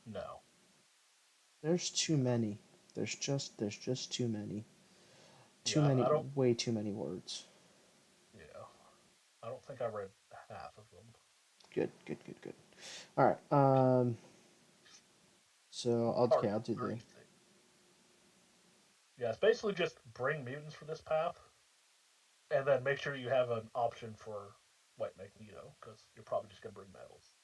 No. There's too many. There's just too many. Too Yeah, many. I don't. Way too many words. Yeah, I don't think I read half of them. Good. Good. Good. Good. All right. So Part I'll do the 36. Yeah, it's basically just bring mutants for this path, and then make sure you have an option for White Magneto, because you're probably just gonna bring metals.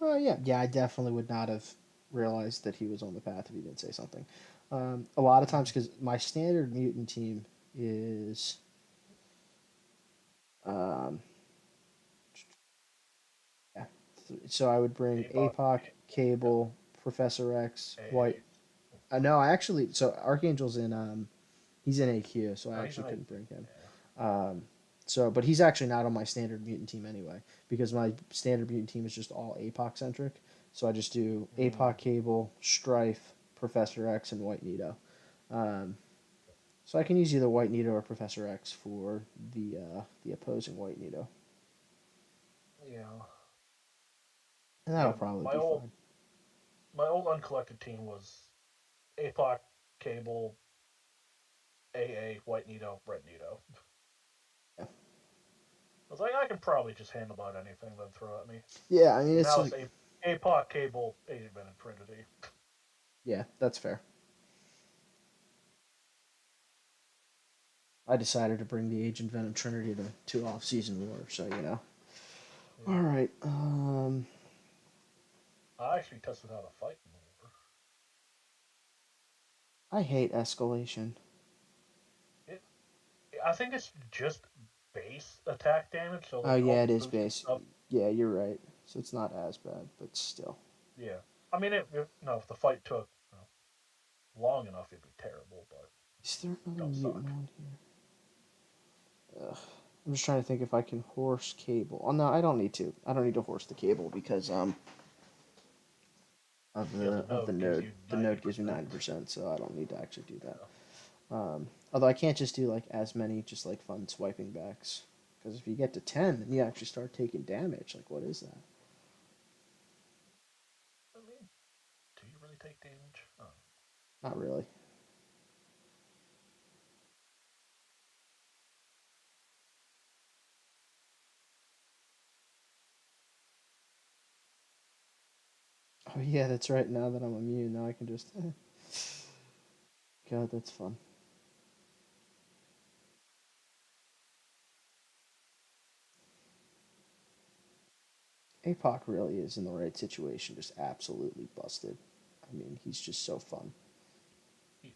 Oh yeah, yeah. I definitely would not have realized that he was on the path if he didn't say something. A lot of times, Mm-hmm. because my standard mutant team. is um, yeah. So I would bring APOC, APOC, yeah, Cable, Professor X, White. AA. No, I actually so Archangel's in he's in AQ, so I No, he's actually an couldn't AP. bring him. Yeah. Um, so, but he's actually not on my standard mutant team anyway, because my standard mutant team is just all APOC centric. So I just do Mm, APOC, Cable, Strife, Professor X, and White Nito. Um, so I can use either White Nito or Professor X for the opposing White Nito, yeah. and that'll Yeah. probably My be old fine. my old uncollected team was APOC, Cable, AA, White Nito, Red Nito. Yeah, I was like, I can probably just handle about anything they throw at me. yeah. I mean, But it's now like it's APOC, Cable, Agent Venom, Trinity. yeah, that's fair. I decided to bring the Agent Venom Trinity to off-season war, so you know. All Yeah. right. I actually tested how to fight in war. I hate escalation. It, I think it's just base attack damage, so Oh like all yeah, the it is boosted base. stuff. Yeah, you're right. So it's not as bad, but still. Yeah. I mean, no, if the fight took long enough, it'd be terrible, but Is there another don't mutant suck. on here? Ugh. I'm just trying to think if I can horse cable. Oh no, I don't need to. I don't need to horse the cable because Yeah, the of the node gives node. you The node gives me 90%. 90%, so I don't need to actually do that. Yeah. Although I can't just do like as many just like fun swiping backs because if you get to 10, then you actually start taking damage. Like what is that? I mean, do you really take damage? Oh. Not really. Oh yeah, that's right. Now that I'm immune, now I can just. God, that's fun. APOC really is in the right situation, just absolutely busted. I mean, he's just so fun. He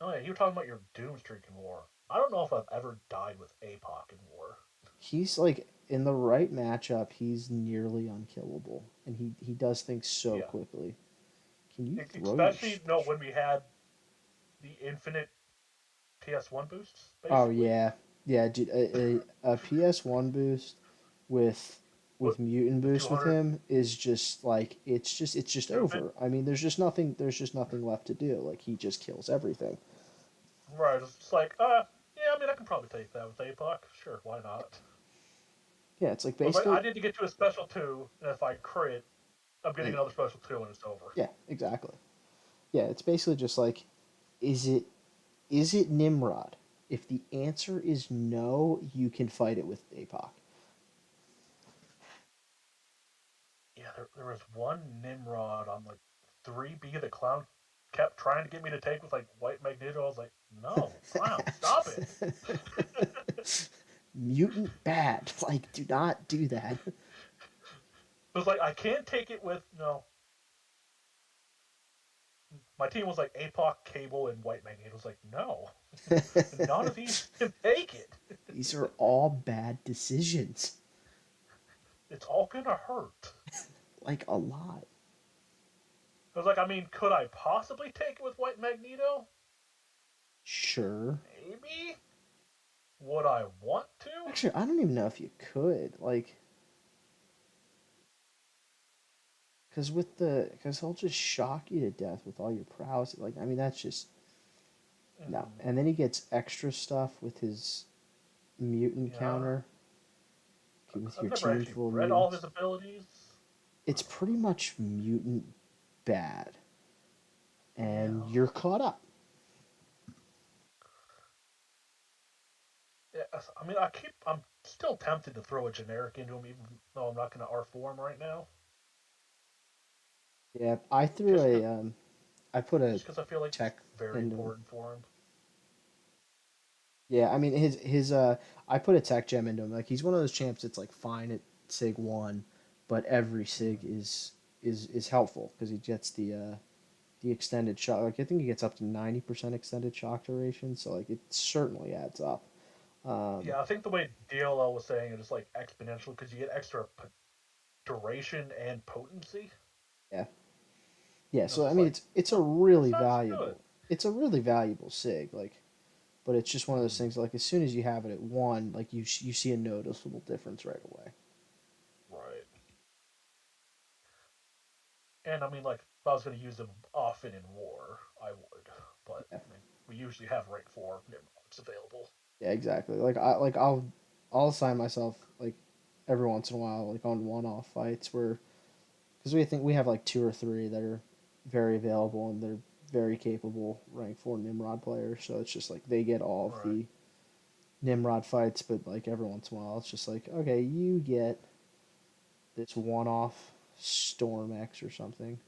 Oh yeah, you were talking about your doom streak in war. I don't know if I've ever died with APOC in war. He's like in the right matchup, he's nearly unkillable, and he does things so Yeah, quickly. Can you throw your? especially when we had the infinite PS1 boosts, Oh basically. yeah, yeah, dude. A PS1 boost with With mutant with boost with 200 him is just like it's just movement, over. I mean, there's just nothing left to do. Like he just kills everything. right? It's like, yeah. I mean, I can probably take that with APOC. Sure, why not? Yeah, it's like But it's like I basically need to get to a special two, and if I crit, I'm getting and another special two, and it's over. yeah, exactly. Yeah, it's basically just like is it Nimrod? If the answer is no, you can fight it with APOC. Yeah, there was one Nimrod on like 3B. The clown kept trying to get me to take with like White Magneto. I was like, no, clown, stop it. Mutant bad. Like, do not do that. It was like I can't take it with my team was like APOC, Cable, and White Magneto. I was like, no, none of these can take it. These are all bad decisions. It's all gonna hurt. Like, a lot. I was like, I mean, could I possibly take it with White Magneto? Sure. Maybe. Would I want to? Actually, I don't even know if you could. Like, because he'll just shock you to death with all your prowess. Like, I mean, that's just no. Mm-hmm. And then he gets extra stuff with his mutant Yeah, counter with I've your never team actually full of read all of his mutants. abilities. It's pretty much mutant bad, and Yeah. you're caught up. Yeah, I mean, I'm still tempted to throw a generic into him, even though I'm not going to R4 him right now. Yeah, I threw Just a because, I put a just because I feel like it's tech very into him. important for him. Yeah, I mean his I put a tech gem into him. Like he's one of those champs that's like fine at Sig 1, but every Sig Mm-hmm. is helpful because he gets the the extended shock. Like I think it gets up to 90% extended shock duration, so like it certainly adds up. Um, Yeah, I think the way DLL was saying it is like exponential because you get extra duration and potency. yeah, yeah. And I was So I just mean, like, it's a oh, really sounds good. valuable. It's a really valuable sig. Like, but it's just one of those Mm-hmm. things. Like as soon as you have it at one, like you see a noticeable difference right away. Right. And I mean, like, if I was going to use them often in war, I would. But Yeah, I mean, we usually have rank 4 Nimrods available. yeah, exactly. I'll assign myself like every once in a while like on one-off fights where because we think we have like two or three that are very available and they're very capable rank four Nimrod players. So it's just like they get all of Right. the Nimrod fights, but like every once in a while, it's just like okay, you get this one-off Storm X or something.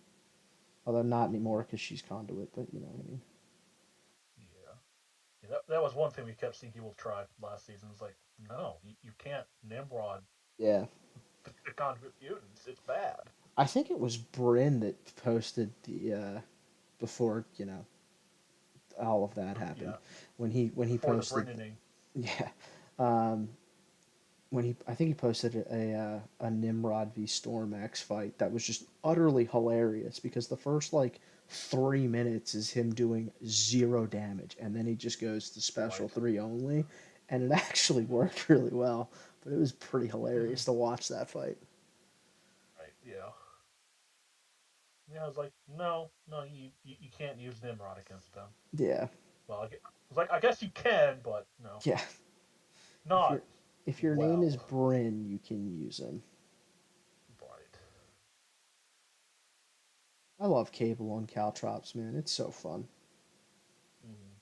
Although not anymore because she's conduit, but you know what I mean. Yeah. Yeah, that was one thing we kept seeing people try last season. It's like, no, you can't Nimrod Yeah, the conduit mutants. It's bad. I think it was Bryn that posted the before all of that happened Yeah. when he Before the posted Brennaning. yeah um, when he I think he posted a Nimrod v Storm X fight that was just utterly hilarious because the first like 3 minutes is him doing zero damage and then he just goes to special Right. three only and it actually Mm-hmm. worked really well but it was pretty Mm-hmm. hilarious to watch that fight. Right. Yeah. Yeah, I was like, no, no, you can't use Nimrod against them. Yeah, Well, I was like, I guess you can, but no, yeah. If not your if your name is well. Bryn, you can use him. Right. I love Cable on Caltrops, man. It's so fun. Mm-hmm.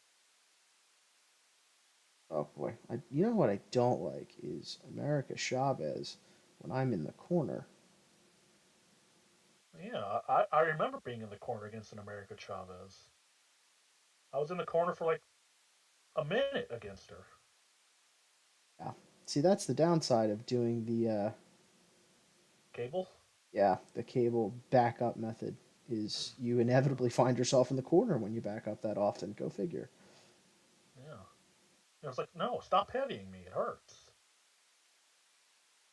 Oh boy, you know what I don't like is America Chavez when I'm in the corner. Yeah, I remember being in the corner against an America Chavez. I was in the corner for like a minute against her. Yeah. See, that's the downside of doing the Cable? yeah, the cable backup method is you inevitably find yourself in the corner when you back up that often. Go figure. Yeah. I was like, no, stop heavying me. It hurts.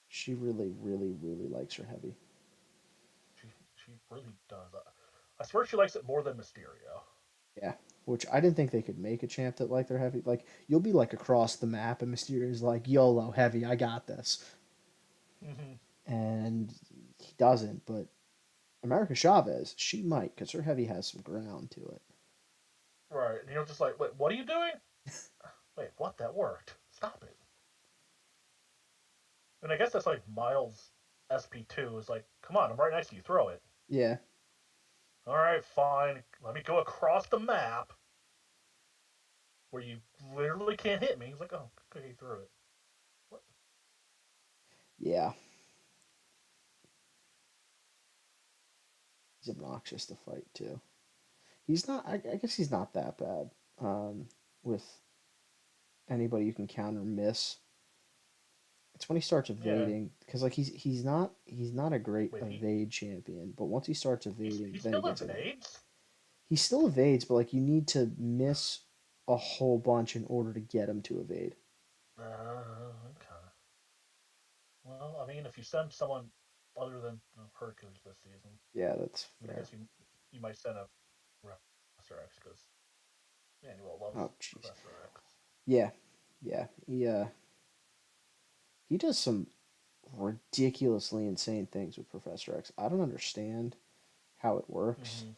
She really, really, really likes her heavy. She really does. I swear she likes it more than Mysterio. Yeah. Which I didn't think they could make a champ that like their heavy. Like you'll be like across the map and Mysterio's like YOLO heavy, I got this. Mm-hmm. And he doesn't, but America Chavez, she might, because her heavy has some ground to it. Right. And you're just like, wait, what are you doing? Wait, what? That worked. Stop it. And I guess that's like Miles SP2 is like, come on, I'm right next to you. Throw it. Yeah. All right, fine. Let me go across the map where you literally can't hit me. He's like, oh, okay, he threw it. What? Yeah. He's obnoxious to fight too. He's not. I guess he's not that bad. With anybody you can counter miss. It's when he starts Yeah. evading because like he's not a great Wait, evade champion, but once he starts evading, he then he still gets annoying. evades? He still evades, but like you need to miss a whole bunch in order to get him to evade. Okay. Well, I mean, if you send someone other than Hercules this season, Yeah, that's I mean, I fair. guess you might send a Professor X because Manuel loves Oh jeez. Professor X. Yeah, yeah. He does some ridiculously insane things with Professor X. I don't understand how it works, Mm-hmm.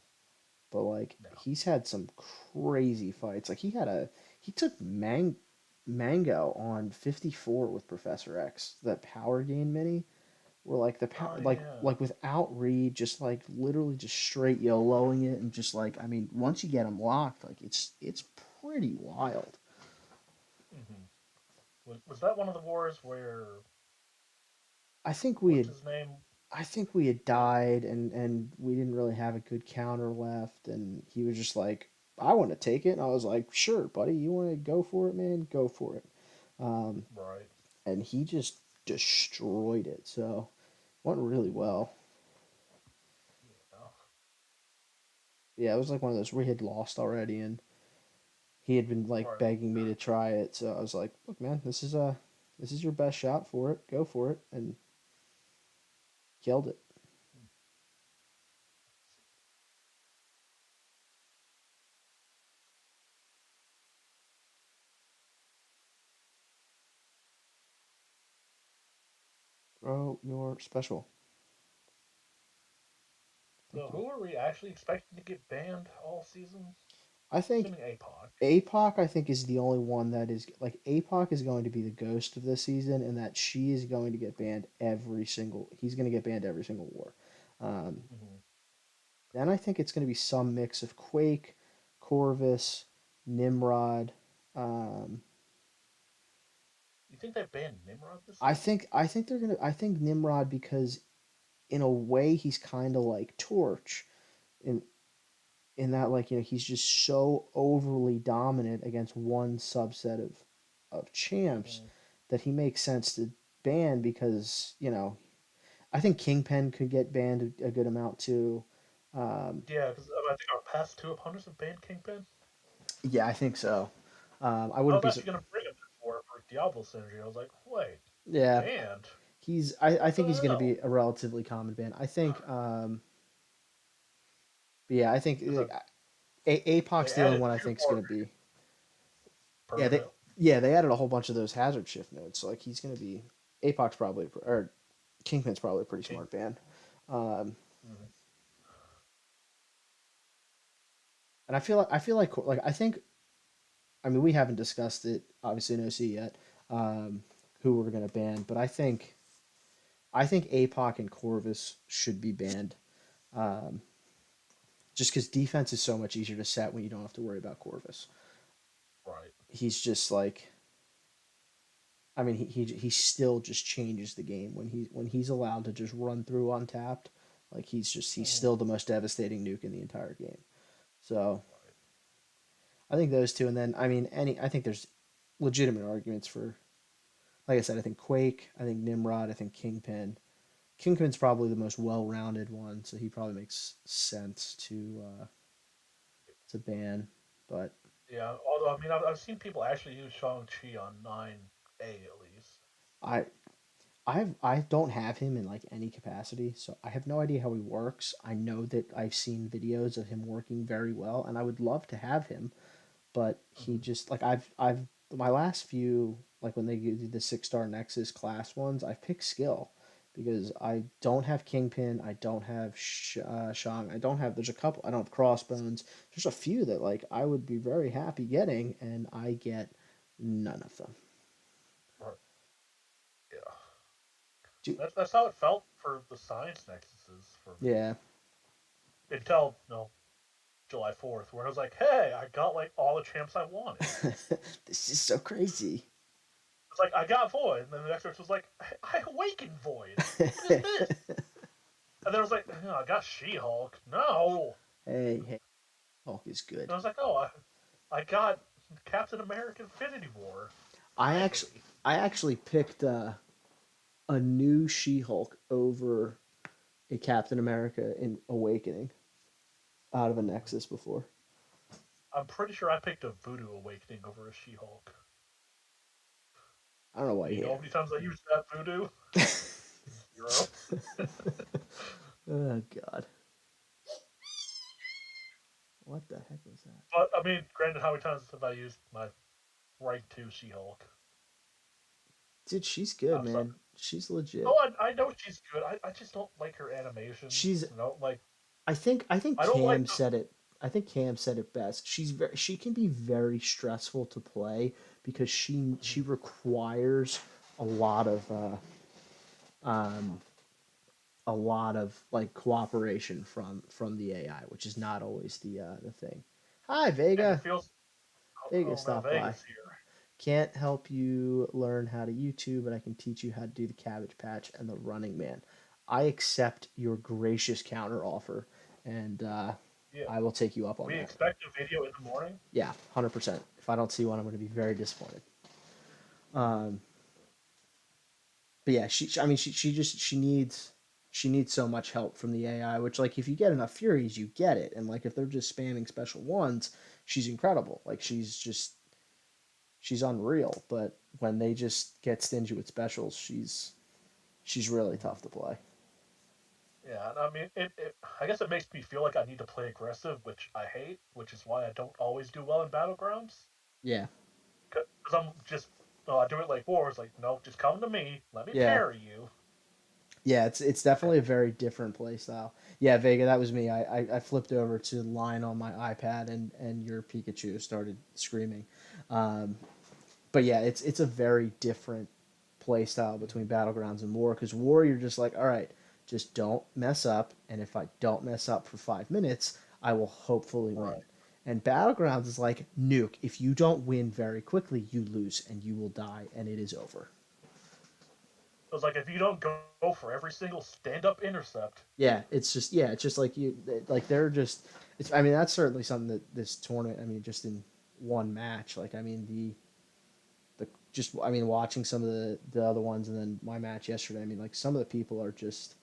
but like No. he's had some crazy fights. Like he took Mango on 54 with Professor X. That power gain mini where like the power Oh yeah. like without read just like literally just straight YOLOing it and just like I mean once you get him locked like it's pretty wild. Mm-hmm. Was that one of the wars where I think we what's had his name? I think we had died and we didn't really have a good counter left and he was just like I want to take it and I was like sure buddy you want to go for it man go for it um, Right. and he just destroyed it so went really well. Yeah. Yeah, it was like one of those where he had lost already, and he had been like Right. begging me to try it. So I was like, "Look, man, this is your best shot for it. Go for it," and killed it. Throw your special. Thank So you. who are we actually expecting to get banned all season? I think Assuming APOC. APOC, I think, is the only one that is like APOC is going to be the ghost of this season, and that she is going to get banned every single. He's going to get banned every single war. Um, Mm-hmm. then I think it's going to be some mix of Quake, Corvus, Nimrod. Um, You think they banned Nimrod this I season? think I think they're gonna. I think Nimrod because in a way he's kind of like Torch, in that like he's just so overly dominant against one subset of champs Mm-hmm. that he makes sense to ban because I think Kingpin could get banned a good amount too. Um, Yeah, because I think our past two opponents have banned Kingpin. yeah, I think so. I I wouldn't was be actually going to bring him for Diablo Synergy. I was like, wait, yeah. banned? I What think he's the going to hell? be a relatively common ban. I think but yeah, I think Because like they APOC's the only added one I two think is more going to be yeah Persia they Veil. yeah they added a whole bunch of those hazard shift nodes. So like he's going to be APOC's probably or Kingpin's probably a pretty King. smart ban. Um, Mm-hmm. and I feel like I think I mean we haven't discussed it obviously in OC yet. Who we're going to ban, but I think APOC and Corvus should be banned. Um, just because defense is so much easier to set when you don't have to worry about Corvus. Right. He's just like I mean he still just changes the game when he's allowed to just run through untapped. Like he's Mm-hmm. still the most devastating nuke in the entire game. So Right. I think those two, and then I mean I think there's legitimate arguments for like I said I think Quake, I think Nimrod, I think Kingpin. Kingpin's probably the most well-rounded one, so he probably makes sense to ban. But Yeah. Although I mean, I've seen people actually use Shang-Chi on 9A at least. I I don't have him in like any capacity, so I have no idea how he works. I know that I've seen videos of him working very well, and I would love to have him, but he Mm-hmm. just like I've my last few like when they do the 6 star Nexus class ones, I've picked skill because I don't have Kingpin, I don't have Shang, I don't have there's a couple I don't have Crossbones. There's a few that like I would be very happy getting, and I get none of them. Right. Yeah. Do, That's how it felt for the Science Nexuses for me yeah, until July 4th, where I was like, hey, I got like all the champs I wanted. this is so crazy. It's like I got Void, and then the next person was like, I awakened Void. What is this? And then I was like, I got She-Hulk. No. Hey, Hulk is And good. I was like, oh, I got Captain America: Infinity War. I actually Finally. I actually picked a new She-Hulk over a Captain America in Awakening out of a Nexus before. I'm pretty sure I picked a Voodoo Awakening over a She-Hulk. I don't know why And you you know how many times I used that Voodoo? have. Zero. Oh God, what the heck was that? But I mean, granted, how many times have I used my rank 2 She-Hulk? Dude, she's good, I'm sorry. man. She's legit. Oh, I know she's good. I just don't like her animations. She's I think I don't like Cam the. said it. I think Cam said it best. She can be very stressful to play because she requires a lot of um, a lot of like cooperation from the AI, which is not always the thing. Hi And it Vega. feels. Vega Oh no, stop by. Vegas here. Can't help you learn how to YouTube, but I can teach you how to do the Cabbage Patch and the Running Man. I accept your gracious counter offer, and Yeah. I will take you up on We that. expect a video in the morning. Yeah, 100%. If I don't see one, I'm going to be very disappointed. Mm-hmm. Um, but yeah, she I mean, she needs. She needs so much help from the AI, which like if you get enough Furies, you get it. And like if they're just spamming special ones, she's incredible. Like she's unreal. But when they just get stingy with specials, she's really Mhm. tough to play. Yeah, and I mean, I guess it makes me feel like I need to play aggressive, which I hate, which is why I don't always do well in battlegrounds. Yeah. Because I'm just, I do it like wars, like, no, just come to me, let me Yeah. parry you. Yeah, it's And definitely a very different play style. Yeah, Vega, that was me. I flipped over to line on my iPad and your Pikachu started screaming. Um, but yeah, it's a very different play style between Battlegrounds and War because War you're just like, all right, just don't mess up, and if I don't mess up for 5 minutes, I will hopefully win. right, And Battlegrounds is like nuke. If you don't win very quickly, you lose and you will die, and it is over. it was like if you don't go for every single stand-up intercept, It's just like like they're just. It's I mean that's certainly something that this tournament. I mean just in one match, like I mean the just I mean watching some of the other ones and then my match yesterday. I mean like some of the people are just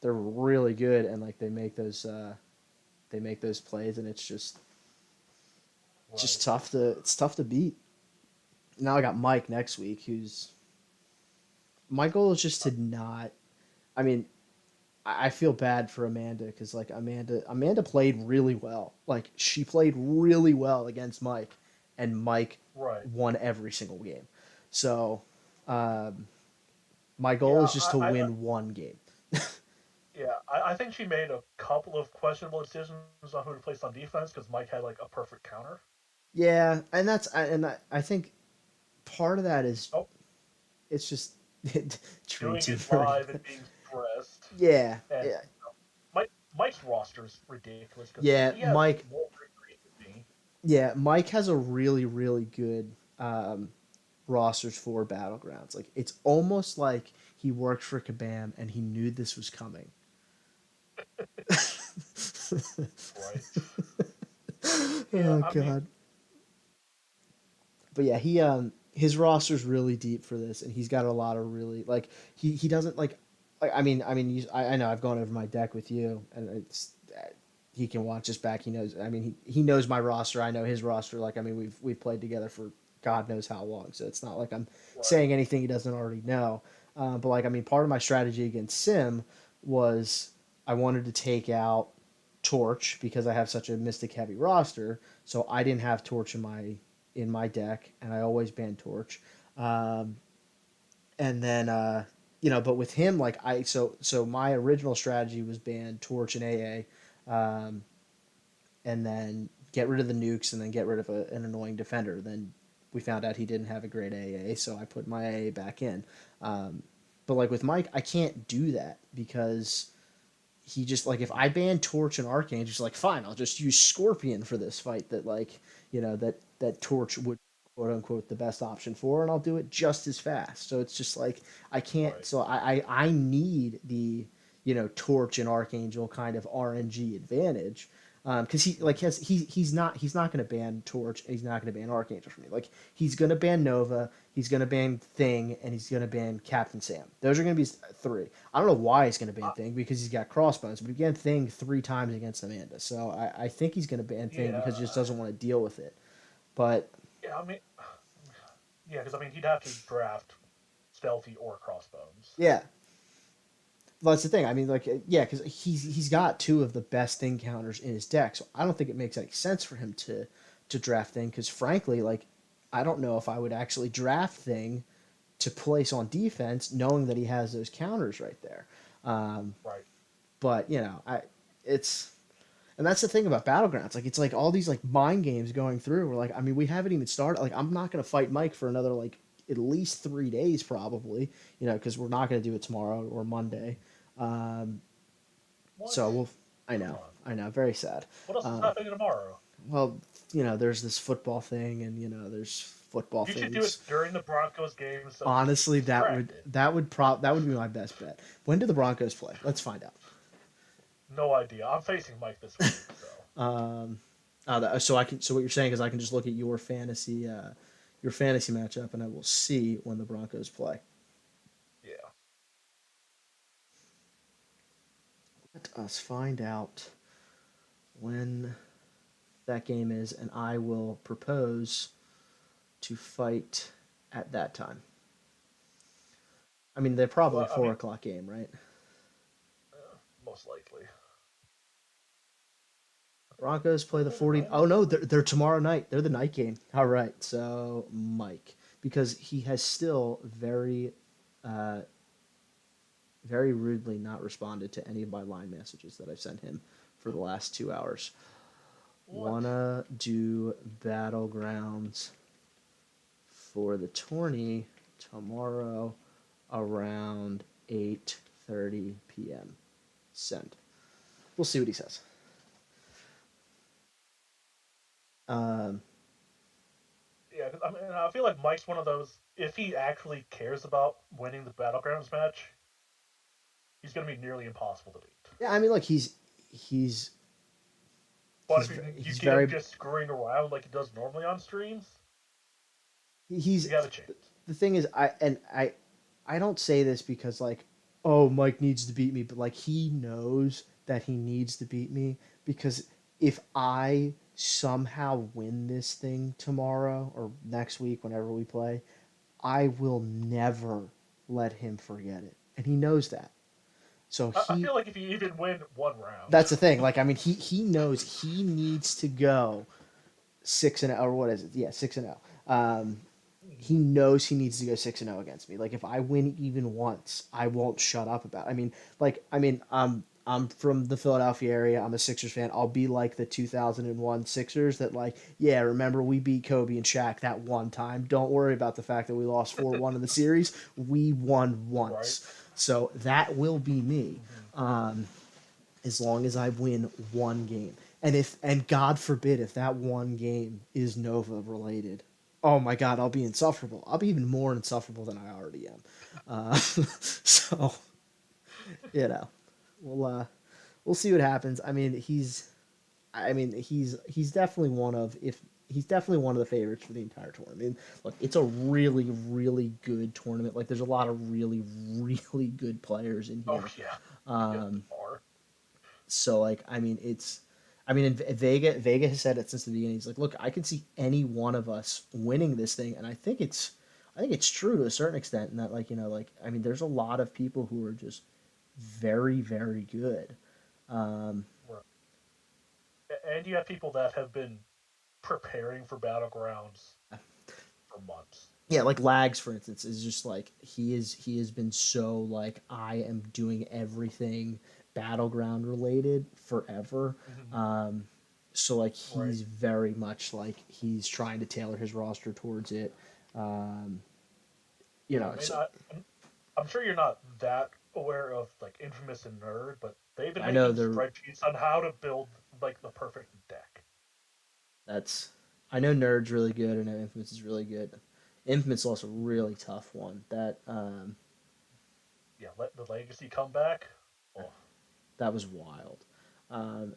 they're really good and like they make those plays and it's right? just tough to beat. Now I got Mike next week, who's my goal is just to not. I mean, I feel bad for Amanda because like Amanda played really well. Like she played really well against Mike, and Mike Right. won every single game. So um, my goal Yeah, is just to win one game. I think she made a couple of questionable decisions on who to place on defense because Mike had like a perfect counter. Yeah, and I think part of that is Oh, it's just doing treats him it very live and bad. being stressed, Yeah, and yeah, Mike's roster is ridiculous because yeah. he has Mike, more victories than me. yeah, Mike has a really good um, rosters for Battlegrounds. Like it's almost like he worked for Kabam and he knew this was coming. Right. Yeah, Oh I mean, god. But yeah, he his roster's really deep for this and he's got a lot of really like he doesn't like I know I've gone over my deck with you and it's he can watch us back. He knows. I mean, he knows my roster. I know his roster. Like, I mean, we've played together for God knows how long. So it's not like I'm right, saying anything he doesn't already know. But like, I mean, part of my strategy against Sim was I wanted to take out Torch because I have such a Mystic heavy roster. So I didn't have Torch in my deck, and I always ban Torch. Um, and then but with him, like so my original strategy was ban Torch and AA. And then get rid of the nukes and then get rid of an annoying defender. Then we found out he didn't have a great AA, so I put my AA back in. Um, but like with Mike, I can't do that because he just like if I ban Torch and Arcane, just like fine, I'll just use Scorpion for this fight that like that Torch would quote unquote the best option for, and I'll do it just as fast. So it's just like I can't. right. So I need the Torch and Archangel kind of RNG advantage because he like Mhm. has he's not going to ban Torch and he's not going to ban Archangel for me. Like he's going to ban Nova, he's going to ban Thing, and he's going to ban Captain Sam. Those are going to be three. I don't know why he's going to ban Uh, Thing because he's got crossbones, but he banned Thing 3 times against Amanda. So I think he's going to ban Thing yeah, because he just doesn't want to deal with it. But yeah. I mean, yeah, because I mean, he'd have to draft stealthy or crossbones. yeah, well, that's the thing. I mean, like, yeah, because he's got two of the best Thing counters in his deck, so I don't think it makes any sense for him to draft Thing. Because frankly, like, I don't know if I would actually draft Thing to place on defense, knowing that he has those counters right there. Um, Right. but it's and that's the thing about battlegrounds. Like, it's like all these like mind games going through. We're like, I mean, we haven't even started. Like, I'm not gonna fight Mike for another like at least 3 days probably. Because we're not gonna do it tomorrow or Monday. Um, What? so we'll. Come on. I know, very sad. What else is Um, happening tomorrow? well, there's this football thing, and there's football You should do it things. during the Broncos game so he's Honestly, distracted. that would be my best bet. When do the Broncos play? Let's find out. No idea. I'm facing Mike this week, so Um, so I can. So what you're saying is I can just look at your fantasy matchup, and I will see when the Broncos play. yeah. Let us find out when that game is, and I will propose to fight at that time. I mean, they're probably Well, I 4 o'clock game, right? most likely. Broncos play Are the they the 40. night Oh game? no, they're tomorrow night. They're the night game. All right, so Mike, because he has still uh, very rudely not responded to any of my line messages that I've sent him for the last 2 hours. What? Wanna do battlegrounds for the tourney tomorrow around 8:30 p.m. Send. We'll see what he says. Um, Yeah, 'cause, I mean, I feel like Mike's one of those. If he actually cares about winning the battlegrounds match, he's going to be nearly impossible to beat. yeah, I mean, like he's But he's if you he's get him very just screwing around like he does normally on streams, he's you got a chance. the thing is I don't say this because like oh Mike needs to beat me, but like he knows that he needs to beat me because if I somehow win this thing tomorrow or next week whenever we play, I will never let him forget it. And he knows that. So I he feel like if you even win one round, that's the thing. Like I mean he knows he needs to go 6-0 or what is it? Yeah, 6-0. He knows he needs to go 6-0 against me. Like if I win even once, I won't shut up about it. I mean, I'm from the Philadelphia area. I'm a Sixers fan. I'll be like the 2001 Sixers that like, yeah, remember we beat Kobe and Shaq that one time. Don't worry about the fact that we lost 4-1 in the series. We won right? once. So that will be me. Mm-hmm. As long as I win one game. And God forbid if that one game is Nova related. Oh my God, I'll be insufferable. I'll be even more insufferable than I already am. So you know, we'll we'll see what happens. He's definitely one of if he's definitely one of the favorites for the entire tournament. I mean, look, it's a really really good tournament. Like there's a lot of really really good players in Oh here. yeah, yes, Um, there are. So like I mean Vega has said it since the beginning. He's like, look, I can see any one of us winning this thing, and I think it's true to a certain extent. And that like like I mean, there's a lot of people who are just very good. Um, Right. And you have people that have been preparing for battlegrounds for months. yeah, like Lags for instance is just like he has been so like I am doing everything battleground related forever. Mm-hmm. Um, so like Right. he's very much like he's trying to tailor his roster towards it. Um, Yeah, I mean, so I'm sure you're not that aware of like Infamous and Nerd, but they've been I know making they're spreadsheets on how to build like the perfect deck. that's I know Nerd's really good. I know Infamous is really good. Infamous is also a really tough one. Yeah, let the Legacy come back. Oh, That was wild.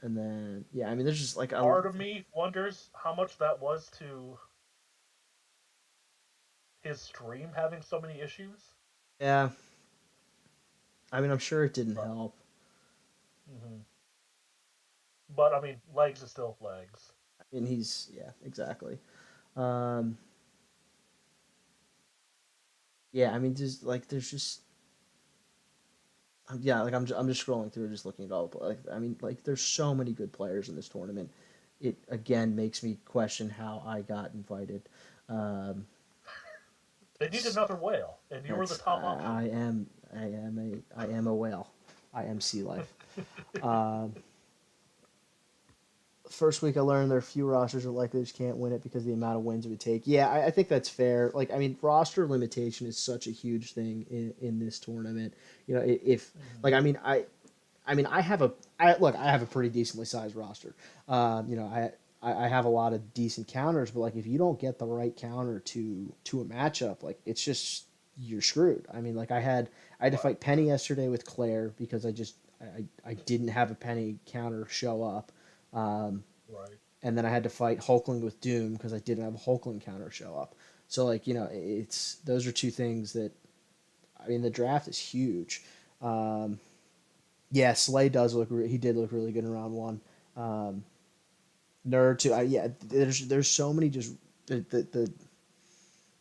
And then yeah, I mean there's just like a part of me wonders how much that was to his stream having so many issues. yeah. I mean I'm sure it didn't But, help. mm-hmm. But I mean, legs is still legs. I mean, he's yeah, exactly. Um, yeah, I mean, just like there's just yeah, like I'm just scrolling through, just looking at all the like I mean, like there's so many good players in this tournament. It again makes me question how I got invited. Um, They need another whale, and you were the that's top option. I am a whale. I am sea life. Um, first week I learned there are few rosters that likely just can't win it because of the amount of wins it would take. Yeah, I think that's fair. Like, I mean, roster limitation is such a huge thing in this tournament. You know, if Mm-hmm. like, I mean, I have a pretty decently sized roster. You know, I have a lot of decent counters, but like, if you don't get the right counter to a matchup, like, it's just you're screwed. I mean, like, I had to Right, fight Penny yesterday with Claire because I didn't have a Penny counter show up. Um, right. and then I had to fight Hulkling with Doom because I didn't have a Hulkling counter show up. So like it's those are two things that I mean the draft is huge. Um, Yeah, Slay does look. He did look really good in round one. Um, Nerd too. Yeah, there's so many just the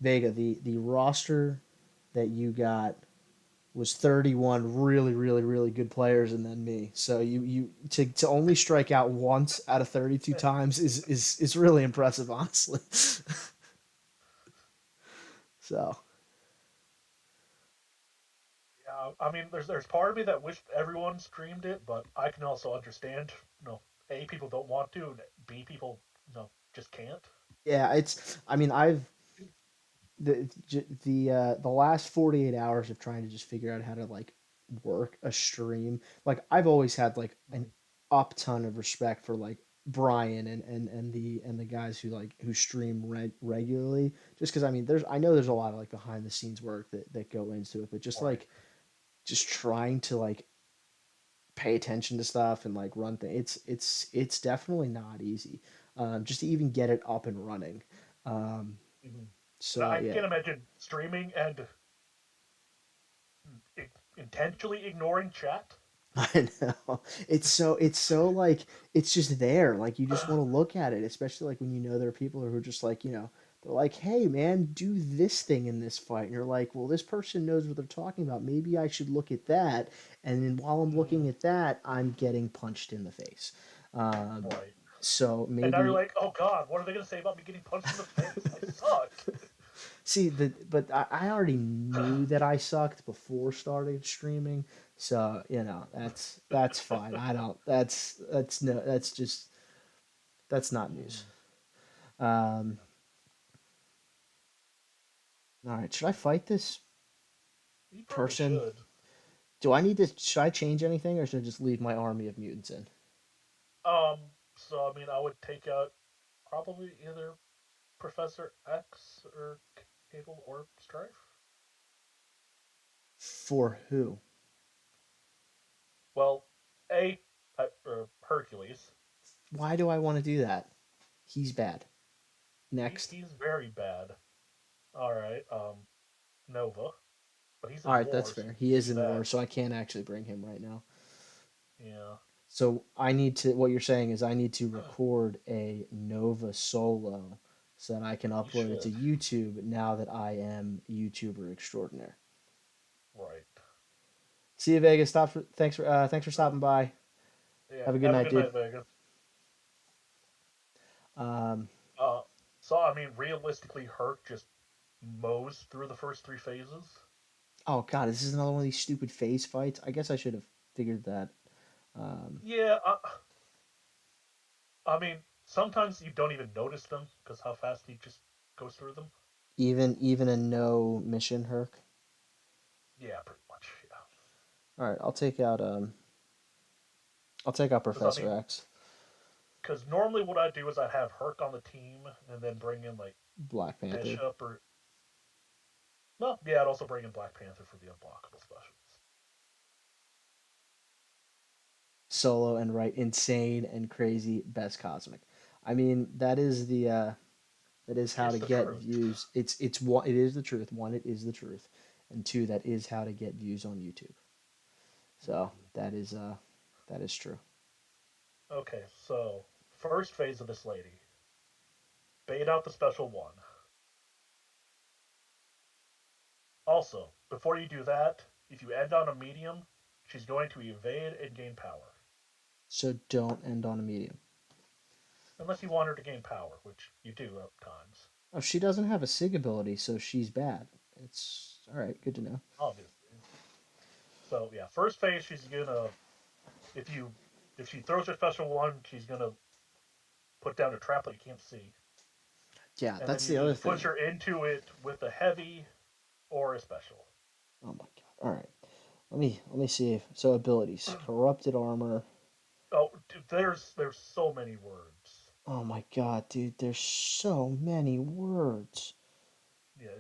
Vega the roster that you got was 31 really really really good players and then me. So you to only strike out once out of 32 times is really impressive honestly. So Yeah, I mean, there's part of me that wished everyone streamed it, but I can also understand, A, people don't want to, and B, people, just can't. yeah, it's I mean I've the last 48 hours of trying to just figure out how to like work a stream. Like I've always had like an Mhm. up ton of respect for like Brian and the guys who like who stream regularly just because I mean I know there's a lot of like behind the scenes work that go into it, but just Right. like just trying to like pay attention to stuff and like run things, it's definitely not easy, just to even get it up and running. um Hmm. And so I yeah. can't imagine streaming and intentionally ignoring chat. I know. It's so like it's just there. Like you just want to look at it, especially like when you know there are people who are just like, they're like, "Hey man, do this thing in this fight." And you're like, "Well, this person knows what they're talking about. Maybe I should look at that." And then while I'm looking Mhm. at that, I'm getting punched in the face. Um, Right. so And now you're maybe like, oh god, what are they gonna say about me getting punched in the face? I suck. see but I already knew that I sucked before starting streaming, so that's fine. I don't. That's no. That's just that's not news. Mhm. Um, all right, should I fight this You probably person? should. Do I need to? Should I change anything, or should I just leave my army of mutants in? Um, so I mean, I would take out probably either Professor X or Cable or Strife. For who? Well, A, Hercules. Why do I want to do that? He's bad. Next. He's very bad. All right. Nova, but he's All in right, that's war, so fair. you He can't is do in war, that. so I can't actually bring him right now. Yeah. So I need to. What you're saying is I need to record a Nova solo so that I can You upload it to should. YouTube now that I am YouTuber extraordinaire. Right. See you, Vegas. Thanks for stopping by. Yeah. Have a good Have a night, good dude. night, Vega. Um, Uh, so I mean, realistically, Herc just mows through the first three phases. oh God, this is another one of these stupid phase fights. I guess I should have figured that. Um, Yeah. I mean, sometimes you don't even notice them because how fast he just goes through them. even a no mission Herc. Yeah, pretty much. Yeah. All right, I'll take out Because I Professor mean, X, because normally what I do is I'd have Herc on the team and then bring in like Black Panther, Bishop or no, yeah, I'd also bring in Black Panther for the unblockable specials. solo, and right, insane and crazy best cosmic. I mean, that is how It's to the get truth. views. It's one. It is the truth. One, it is the truth, and two, that is how to get views on YouTube. So that is true. Okay, so first phase of this lady, bait out the special one. Also, before you do that, if you end on a medium, she's going to evade and gain power. So don't end on a medium. Unless you want her to gain power, which you do at times, Oh, she doesn't have a sig ability, so she's bad. It's all right. Good to know. obviously. So yeah, first phase she's gonna if you if she throws her special one, she's gonna put down a trap that you can't see. Yeah, And then that's you the other either push thing. her into it with a heavy or a special. Oh my god. All right. Let me see. So abilities: corrupted armor. Oh, dude, there's so many words. Oh my god, dude. There's so many words. Yeah,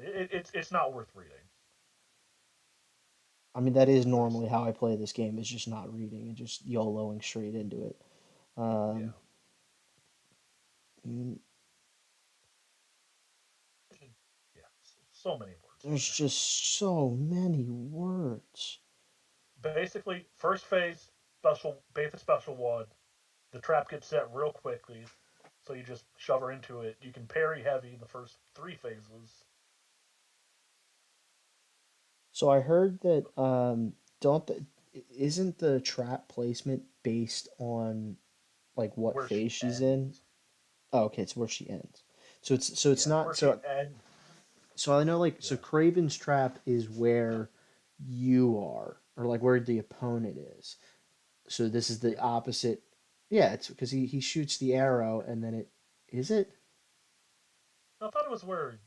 it's not worth reading. I mean, that is There's normally how I play this game. Is just not reading and just YOLOing straight into it. Um, yeah, mm, yeah, so many words in there's there. just so many words. Basically, first phase. bait the special one. The trap gets set real quickly, so you just shove her into it. You can parry heavy in the first 3 phases. So I heard that don't the, isn't the trap placement based on like what Where phase she she's in? ends. Oh, okay, it's where she ends. So it's Yeah, not where she so ends. so I know like so Yeah, Craven's trap is where you are or like where the opponent is. So this is the yeah. opposite. Yeah, it's because he shoots the arrow and then it is it? I thought it was where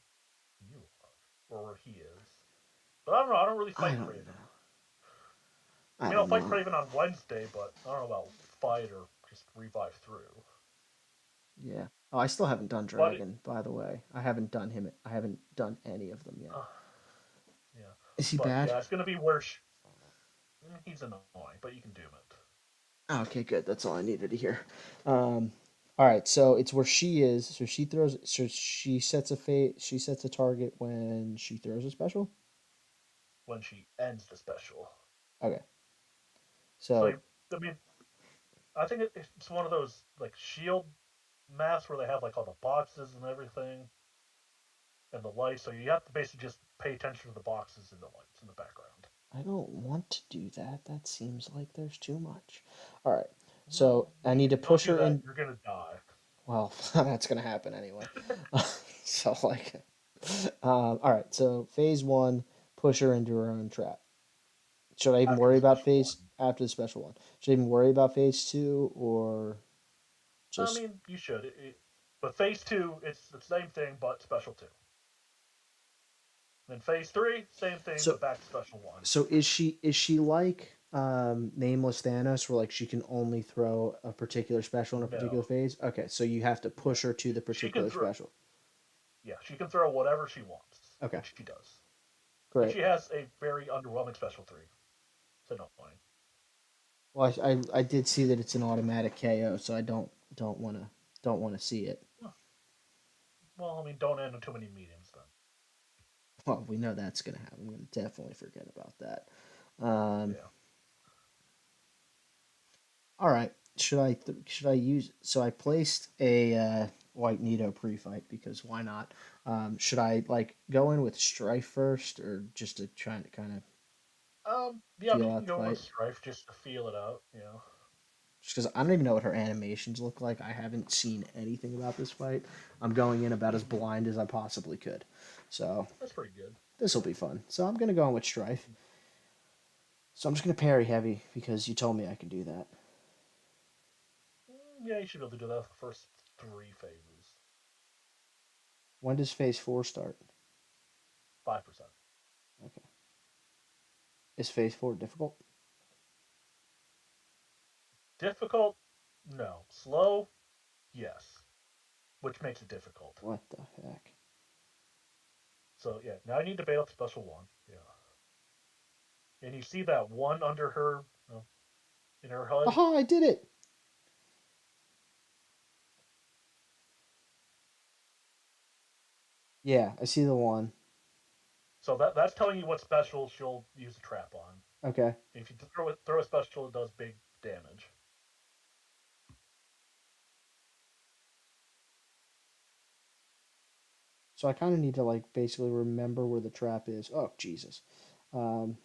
you are, or where he is. But I don't know. I don't really I fight don't Craven. know. I I mean, I'll don't fight know. Craven on Wednesday, but I don't know about fight or just revive through. Yeah. Oh, I still haven't done But Dragon, by the way. I haven't done him. I haven't done any of them yet. uh, yeah, Is he but bad? yeah, it's gonna be where he's annoying, but you can doom it. Oh, okay, good. That's all I needed to hear. Um, all right, so it's where she is. So she throws. So she sets a fate. She sets a target when she throws a special. When she ends the special. Okay. So So I mean, I think it's one of those like shield maps where they have like all the boxes and everything and the lights. So you have to basically just pay attention to the boxes and the lights in the background. I don't want to do that. That seems like there's too much. All right. So Well, I if need to you don't push do her that, in. you're gonna die. Well, that's gonna happen anyway. So like, all right. So phase one, push her into her own trap. Should I even After the worry about special one. phase after the special one? Should I even worry about phase two or I just mean, you should. But phase two, it's the same thing but special two. Then phase three, same thing so? but back to special one. So is she like Nameless Thanos, where like she can only throw a particular special in a No, particular phase? Okay, so you have to yeah, push her to the she can particular throw. special. Yeah, she can throw whatever she wants, Okay, which she does. And great. she has a very underwhelming special three. So no point. Well, I did see that it's an automatic KO, so I don't want to see it. Well, I mean, don't end in too many mediums then. Well, we know that's gonna happen. I'm gonna definitely forget about that. Um, Yeah. all right. Should I use? So I placed a White Nito pre-fight because why not? Should I like go in with Strife first or just to try to kind of Yeah, I mean, feel you can out the go with fight? Strife just to feel it out. You know, Just because I don't even know what her animations look like. I haven't seen anything about this fight. I'm going in about as mm-hmm. blind as I possibly could. So That's pretty good. this will be fun. So I'm gonna go in with Strife. So I'm just gonna parry heavy because you told me I could do that. Yeah, you should be able to do that for the first 3 phases. When does phase four start? 5%. Okay. Is phase four difficult? Difficult? No. Slow? Yes. Which makes it difficult. What the heck? So yeah, now I need to bail out special one. Yeah. And you see that one under her, in her HUD. Aha! I did it. Yeah, I see the one. So that's telling you what special she'll use a trap on. Okay. If you throw a special, it does big damage. So I kind of need to like basically remember where the trap is. Oh Jesus. Um,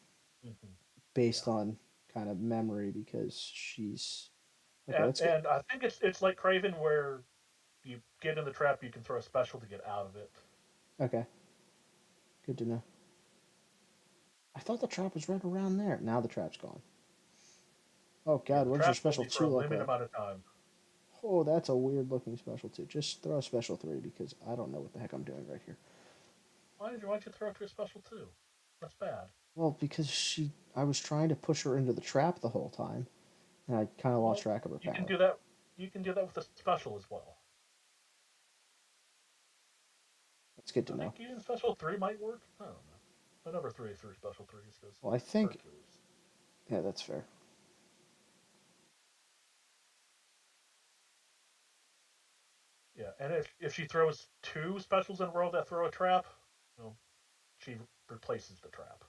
Mm-hmm. based Yeah. on kind of memory because she's okay. And, Let's get and I think it's like Craven where you get in the trap, you can throw a special to get out of it. okay. Good to know. I thought the trap was right around there. Now the trap's gone. Oh Yeah, God, the what does your trap's special only for two a look limited like? amount of time. Oh, that's a weird looking special two. Just throw a special three because I don't know what the heck I'm doing right here. Why'd you throw it to a special two? That's bad. Well, because I was trying to push her into the trap the whole time, and I kind of lost Well, track of her you can power. do that. You can do that with a special as well. That's good to I know. think even special three might work. I don't know. I never three through special threes because Well, I think Hercules. yeah, that's fair. Yeah, and if she throws two specials in a row that throw a trap, you know, she replaces the trap.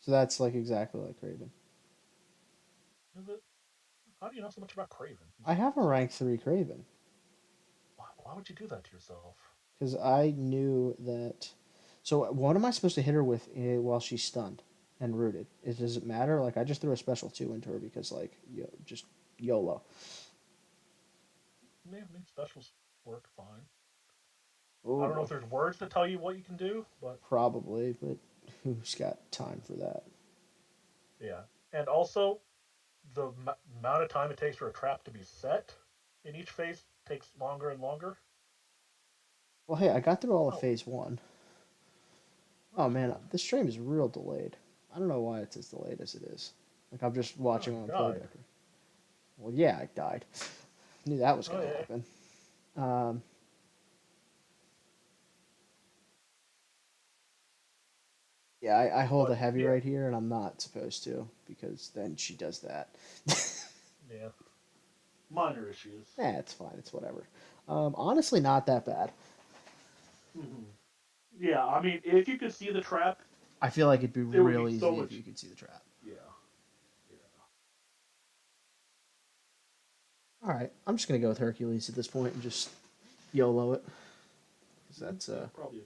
So that's like exactly like Raven. Is it? How do you know so much about Craven? I have a rank 3 Craven Why would you do that to yourself? because I knew that. So what am I supposed to hit her with while she's stunned and rooted? Does it matter? Like I just threw a special 2 into her because like just YOLO. I mean, specials work fine. I don't know Oh, if there's words to tell you what you can do, but probably, but who's got time for that? yeah. And also, the amount of time it takes for a trap to be set in each phase takes longer and longer. Well, hey, I got through all of Oh, phase 1. Oh that's man, good. this stream is real delayed. I don't know why it's as delayed as it is. Like I'm just Oh, watching you on died. playback. Well, yeah, I died. Knew that was Oh, gonna yeah. happen. Um, yeah, I hold a But heavy yeah, right here, and I'm not supposed to because then she does that. yeah. Minor issues. It's fine. It's whatever. Honestly, not that bad. Hmm. Yeah, I mean, if you could see the trap, I feel like it'd be it would real be so easy if you much. could see the trap. Yeah, yeah. All right, I'm just gonna go with Hercules at this point and just YOLO it because Yeah, probably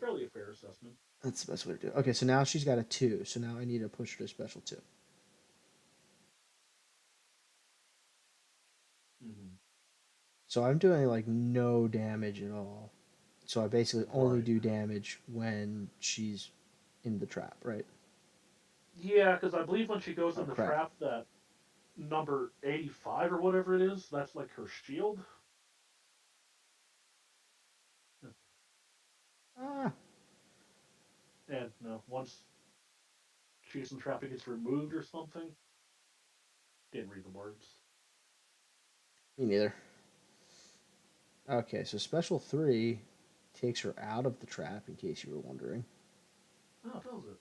fairly a fair assessment. that's the best way to do it. Okay, so now she's got a 2, so now I need to push her to special 2. Hmm. So I'm doing like no damage at all. So I basically only Right. do damage when she's in the trap, right? Yeah, because I believe when she goes Oh in the crap. trap, that number 85 or whatever it is, that's like her shield. Ah, And once she's in trap, it gets removed or something. Didn't read the words. me neither. Okay, so special 3 takes her out of the trap in case you were wondering. Oh, it does it.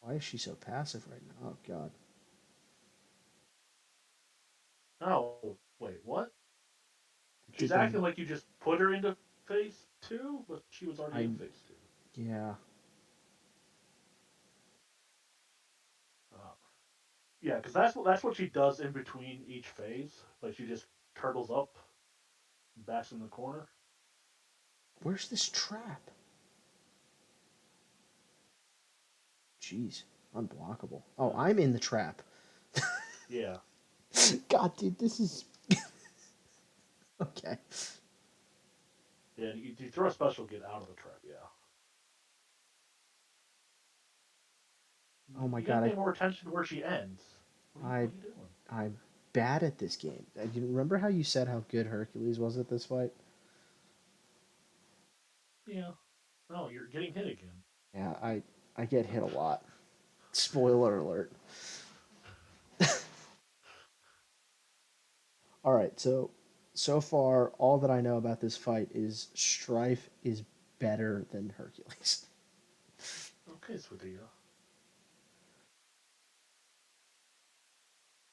Why is she so passive right now? Oh god. Oh, wait, what? It She's did the acting like you just put her into phase two, but she was already I in phase two. yeah. Uh, yeah, because that's what she does in between each phase. Like she just turtles up, backs in the corner. Where's this trap? Jeez, unblockable. Oh, Uh, I'm in the trap. yeah, God, dude, this is okay. yeah. You throw a special, get out of the trap. Yeah. Oh my You gotta god, pay more attention to where she ends. I What are you doing? I'm bad at this game. You remember how you said how good Hercules was at this fight? Yeah. No, you're getting hit again. Yeah, I get hit a lot. Spoiler alert. All right, so far all that I know about this fight is Strife is better than Hercules. Okay, Swadea.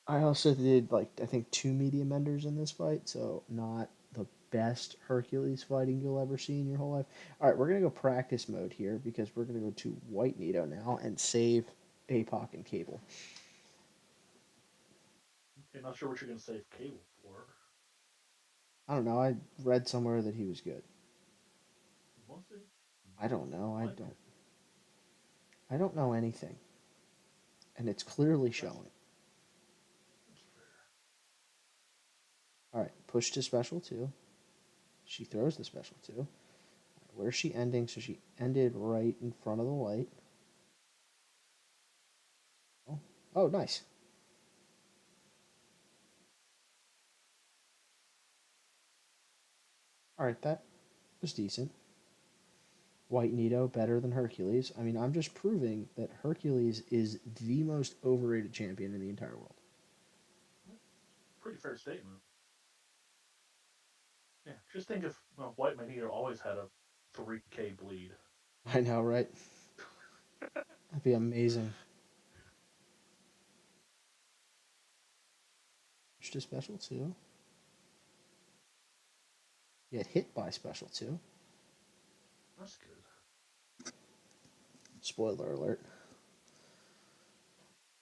I also did like I think 2 medium enders in this fight, so not the best Hercules fighting you'll ever see in your whole life. All right, we're gonna go practice mode here because we're gonna go to White Nito now and save APOC and Cable. Okay, not sure what you're gonna save Cable for. I don't know. I read somewhere that he was good. Was it? I don't know. I Might be. don't. I don't know anything, and it's clearly That's showing. that's fair. All right, push to special 2. She throws the special 2. Right, where's she ending? So she ended right in front of the light. Oh, oh, nice. All right, that was decent. White Nito better than Hercules. I mean, I'm just proving that Hercules is the most overrated champion in the entire world. Pretty fair statement. Yeah, just think if White Magneto always had a 3K bleed. I know, right? That'd be amazing. Push to special 2. Get hit by special 2. That's good. Spoiler alert.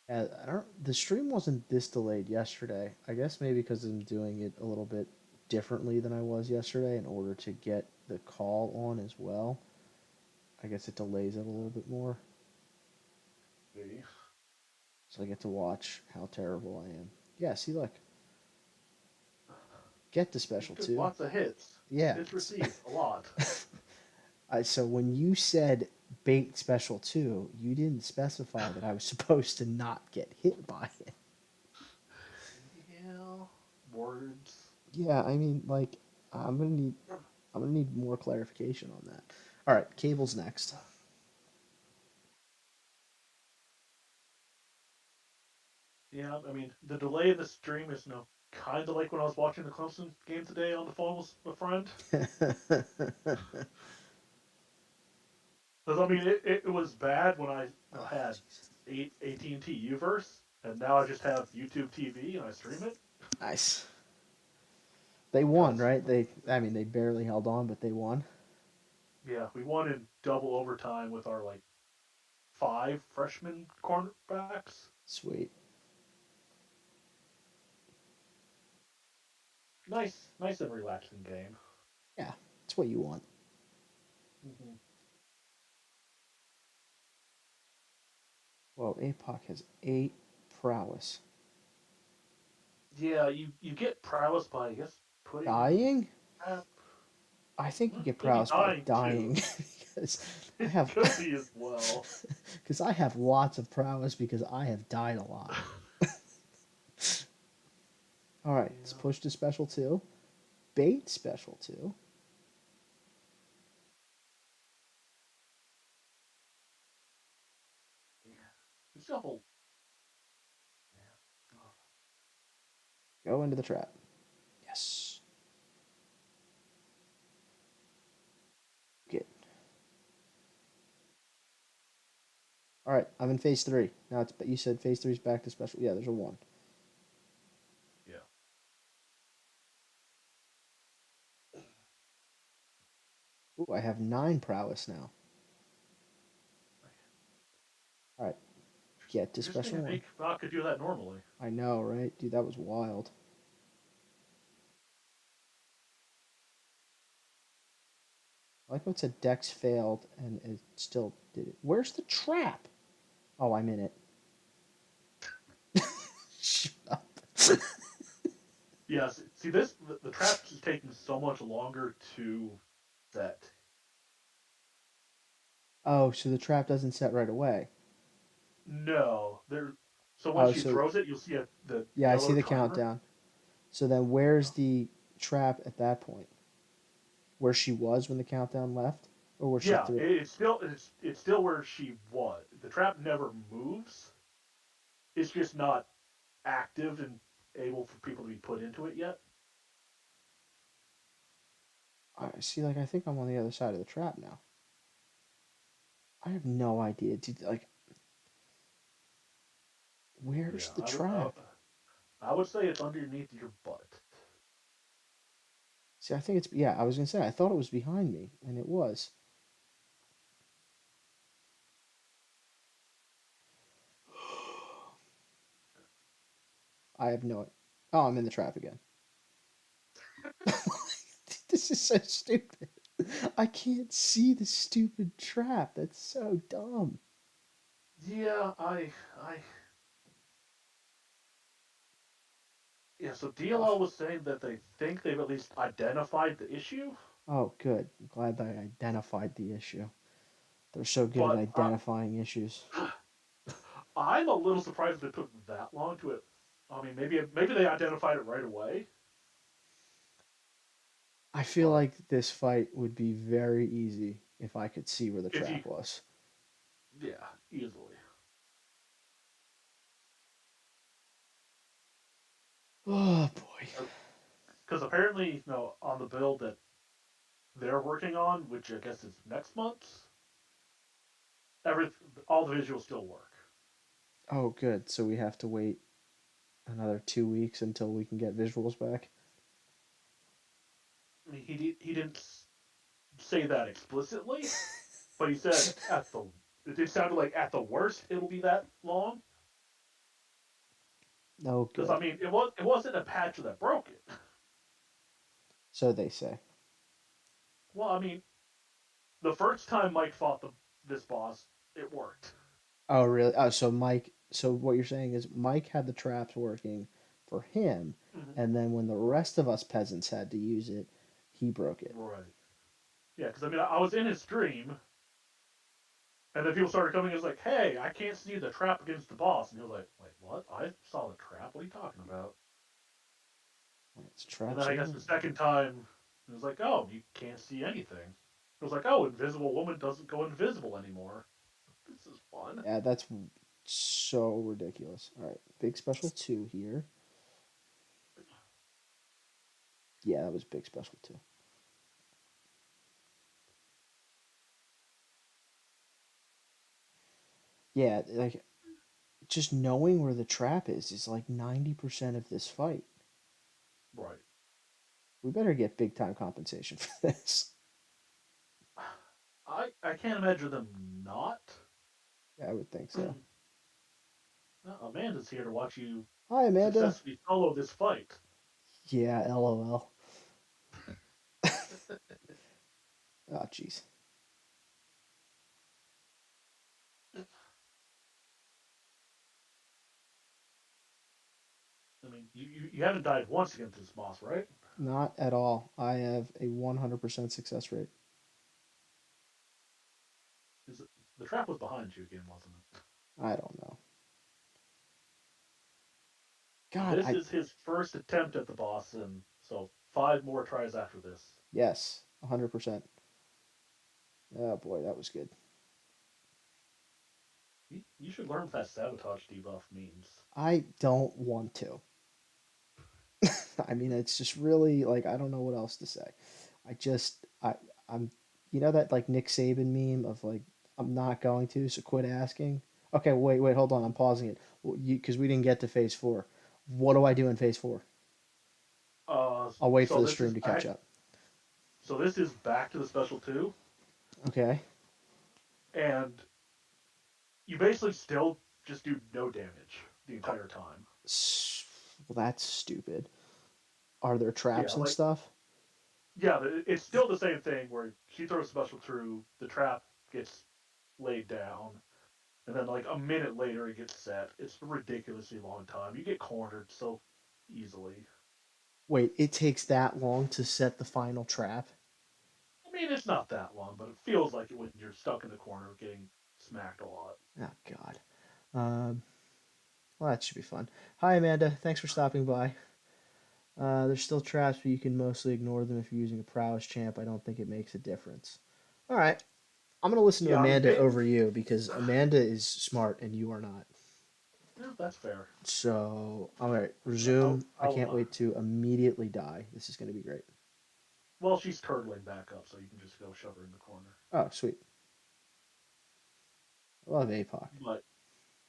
I don't. The stream wasn't this delayed yesterday. I guess maybe because I'm doing it a little bit differently than I was yesterday in order to get the call on as well. I guess it delays it a little bit more, See? so I get to watch how terrible I am. Yeah, see, look, get the You special took two. lots of hits. Yeah. Hits received a lot. So when you said bait special two, you didn't specify that I was supposed to not get hit by it. Yeah. Words. Yeah, I mean, like, I'm gonna need, I'm gonna need more clarification on that. All right, cables next. Yeah, I mean, the delay in the stream is, kind of like when I was watching the Clemson game today on the phone with a friend. Because, I mean, it was bad when I Oh, had jeez. AT&T Uverse, and now I just have YouTube TV and I stream it. Nice. They won, Because, right? I mean, they barely held on, but they won. yeah, we won in double overtime with our, like, five freshman cornerbacks. Sweet. Nice and relaxing game. Yeah, that's what you want. Mm-hmm. Well, APOC has 8 prowess. Yeah, you get prowess by, I guess, putting. Dying? Uh, I think you get Maybe prowess by dying dying too. because I It have could be as well. because I have lots of prowess because I have died a lot. All right, let's Yeah. push to special two. Bait special two. Yeah. It's double. Yeah. Go into the trap. Yes. Get. All right, I'm in phase three. Now it's you said phase three is back to special. Yeah, there's a one. Yeah. Ooh, I have 9 prowess now. All right, get to You just special didn't one. think Rock could do that normally. I know, right? Dude, that was wild. I like how it said Dex failed and it still did it. Where's the trap? Oh, I'm in it. Shut up. Yes. See, the traps is taking so much longer to set. Oh, so the trap doesn't set right away. No, there. So when Oh, she so throws it, you'll see the yeah, I see yellow the timer. countdown. So then where's the trap at that point? Where she was when the countdown left? Or where she Yeah, threw? it's still where she was. The trap never moves. It's just not active and able for people to be put into it yet. I see, like, I think I'm on the other side of the trap now. I have no idea. Dude, like, where's Yeah, the trap? I would say it's underneath your butt. See, I think it's, yeah, I was gonna say, I thought it was behind me, and it was. I have no, oh, I'm in the trap again. This is so stupid. I can't see the stupid trap. That's so dumb. Yeah, yeah. So Ugh. DLL was saying that they think they've at least identified the issue, Oh, good. I'm glad that I identified the issue. They're so good at but identifying issues. I'm a little surprised it took that long to it. I mean, maybe they identified it right away, I feel but like this fight would be very easy if I could see where the if you, trap was. yeah, easily. Oh boy. Because apparently, on the build that they're working on, which I guess is next month, every all the visuals still work. Oh, good. So we have to wait another 2 weeks until we can get visuals back. I mean, he didn't say that explicitly, but he said at the it sounded like at the worst it'll be that long. Oh, Because good. I mean, it wasn't a patch that broke it. So they say. Well, I mean, the first time Mike fought this boss, it worked. Oh, really? Oh, so Mike. So what you're saying is Mike had the traps working for him, Mm-hmm. and then when the Right. rest of us peasants had to use it, he broke it. Right. Yeah, because I mean, I was in his stream, and then people started coming. It was like, "Hey, I can't see the trap against the boss," and he was like, "Wait, what? I saw the trap. What are you talking about?" It's And then traps I guess over. the second time, it was like, "Oh, you can't see anything." It was like, "Oh, Invisible Woman doesn't go invisible anymore." This is fun. Yeah, that's so ridiculous. All right, big special two here. Yeah, that was big special two. Yeah, like just knowing where the trap is like 90% of this fight. Right. We better get big time compensation for this. I can't imagine them not. Yeah, I would think so. Amanda's here to watch you Hi, Amanda. successfully solo this fight. Yeah, LOL. Oh, jeez. I mean, you haven't died once against this boss, right? Not at all. I have a 100% success rate. Is it, the trap was behind you again, wasn't it? I don't know. God, This is his first attempt at the boss, and so 5 more tries after this. yes, 100%. Oh boy, that was good. You should learn what that sabotage debuff means. I don't want to. I mean, it's just really like I don't know what else to say. I just I'm you know that like Nick Saban meme of like I'm not going to, so quit asking. Okay, wait, hold on. I'm pausing it. Well, because we didn't get to phase four. What do I do in phase four? I'll wait for So the this is stream to catch back. up. So this is back to the special two, Okay. and you basically still just do no damage the entire time. Well, that's stupid. Are there Yeah, traps and like stuff? yeah, it's still the same thing where she throws a special through, the trap gets laid down, and then like a minute later it gets set. It's a ridiculously long time. You get cornered so easily. Wait, it takes that long to set the final trap? I mean, it's not that long, but it feels like it when you're stuck in the corner getting smacked a lot. Oh God. Um, well, that should be fun. Hi, Amanda. Thanks for stopping by. There's still traps, but you can mostly ignore them if you're using a prowess champ. I don't think it makes a difference. All right, I'm gonna listen to Yeah, I mean, Amanda over you because Amanda is smart and you are not. yeah, that's fair. So, all right, I'll, resume. I I'll can't wait to immediately die. This is gonna be great. well, she's turtling back up, so you can just go shove her in the corner. Oh, sweet. I love APOC.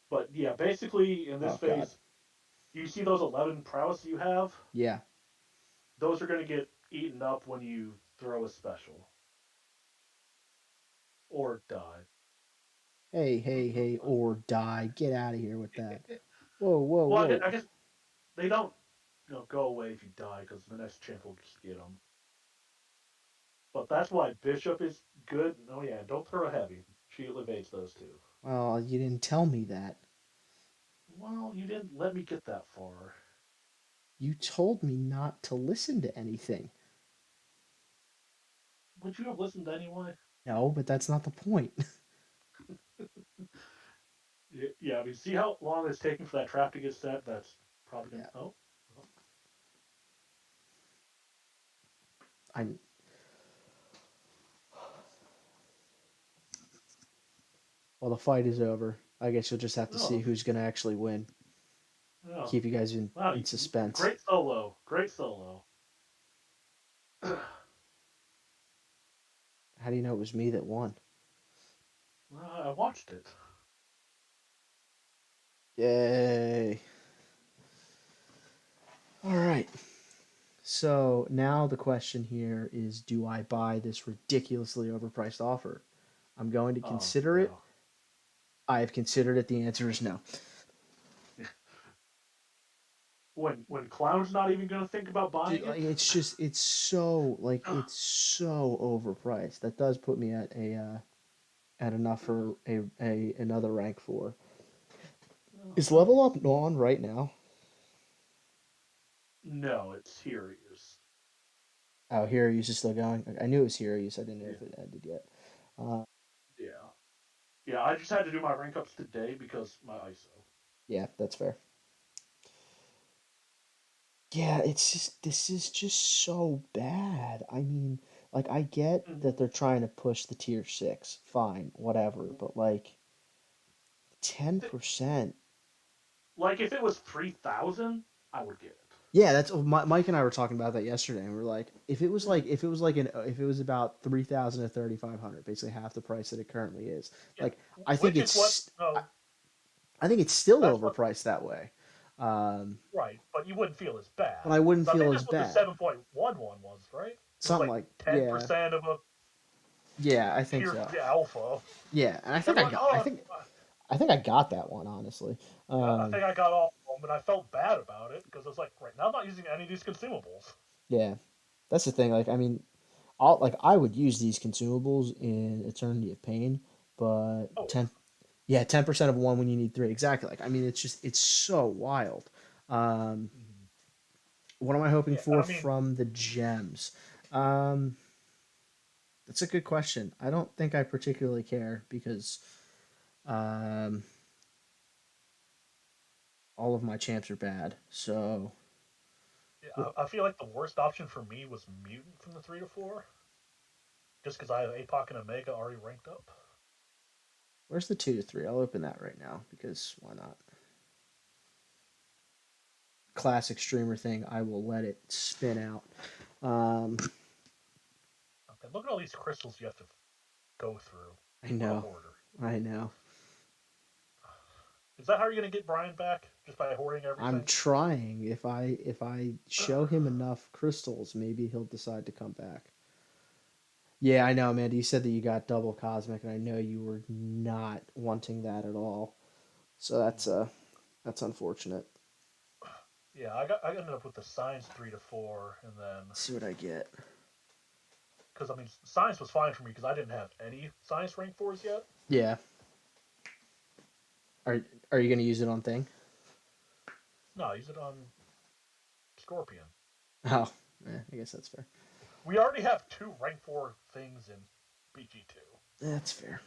But yeah, basically in this Oh God. phase, you see those 11 prowess you have? Yeah. Those are going to get eaten up when you throw a special or die. Hey, or die. Get out of here with that. Whoa, whoa, Well, whoa. I guess they don't go away if you die because the next champ will just get them. But that's why Bishop is good. Oh yeah, don't throw a heavy. She evades those two. Well, you didn't tell me that. Well, you didn't let me get that far. You told me not to listen to anything. Would you have listened anyway? No, but that's not the point. Yeah, I mean, see how long it's taking for that trap to get set? That's probably going Yeah. to. Oh, I Well, the fight is over. I guess you'll just have to see oh, who's gonna actually win. oh. Keep you guys Wow, in suspense. great solo. Great solo. How do you know it was me that won? I watched it. Yay! All right. So now the question here is, do I buy this ridiculously overpriced offer? I'm going to Oh, consider it. no. I have considered it. The answer is no. when Clown's not even gonna think about Dude, buying like it. it's so overpriced. That does put me at enough for a another rank 4. Is level up on right now? No, it's Heroes. Oh, Hero Use is still going. I knew it was Hero Use. I didn't know Yeah, if it ended yet. yeah, yeah. I just had to do my rank ups today because my ISO. Yeah, that's fair. Yeah, it's just this is just so bad. I mean, like I get Mhm. that they're trying to push the tier 6. Fine, whatever, but like 10%. Like if it was 3,000, I would get it. Yeah, that's Mike and I were talking about that yesterday, and we are like, if it was about 3,000 to 3,500, basically half the price that it currently is. Yeah, Like, I think which is what it's I, no, I think it's still that's what overpriced that way, um, right. But you wouldn't feel as but bad I wouldn't because I think feel as that's what the bad. 7.11 was, right? It was Something like like, yeah, 10% of a yeah, I think tier so. alpha, Yeah, and and we're like, oh, I think I got that one honestly. yeah. I Um, think I got all of them, and I felt bad about it because I was like, right now I'm not using any of these consumables. yeah, that's the thing. Like, I mean, I would use these consumables in Eternity of Pain, but Oh 10 yeah, 10% of one when you need three. Exactly. Like, I mean, it's so wild. Um, yeah, what am I hoping yeah. And for I mean, from the gems? Um, that's a good question. I don't think I particularly care because um, all of my champs are bad. So, yeah, I feel like the worst option for me was mutant from the 3 to 4, just because I have APOC and Omega already ranked up. where's the 2 to 3? I'll open that right now because why not? Classic streamer thing. I will let it spin out. Um, Okay, look at all these crystals you have to go through I for a know. hoarder. I know. Is that how you're gonna get Brian back? Just by hoarding I'm everything? trying. If I show him enough crystals, maybe he'll decide to come back. Yeah, I know, Amanda. You said that you got double cosmic, and I know you were not wanting that at all. So that's unfortunate. Yeah, I ended up with the science 3 to 4, and then Let's see what I get. because I mean science was fine for me because I didn't have any science rank 4s yet. Yeah. Are are you gonna use it on thing? No, I use it on Scorpion. Oh, I guess that's fair. We already have 2 rank 4 things in BG2. That's fair.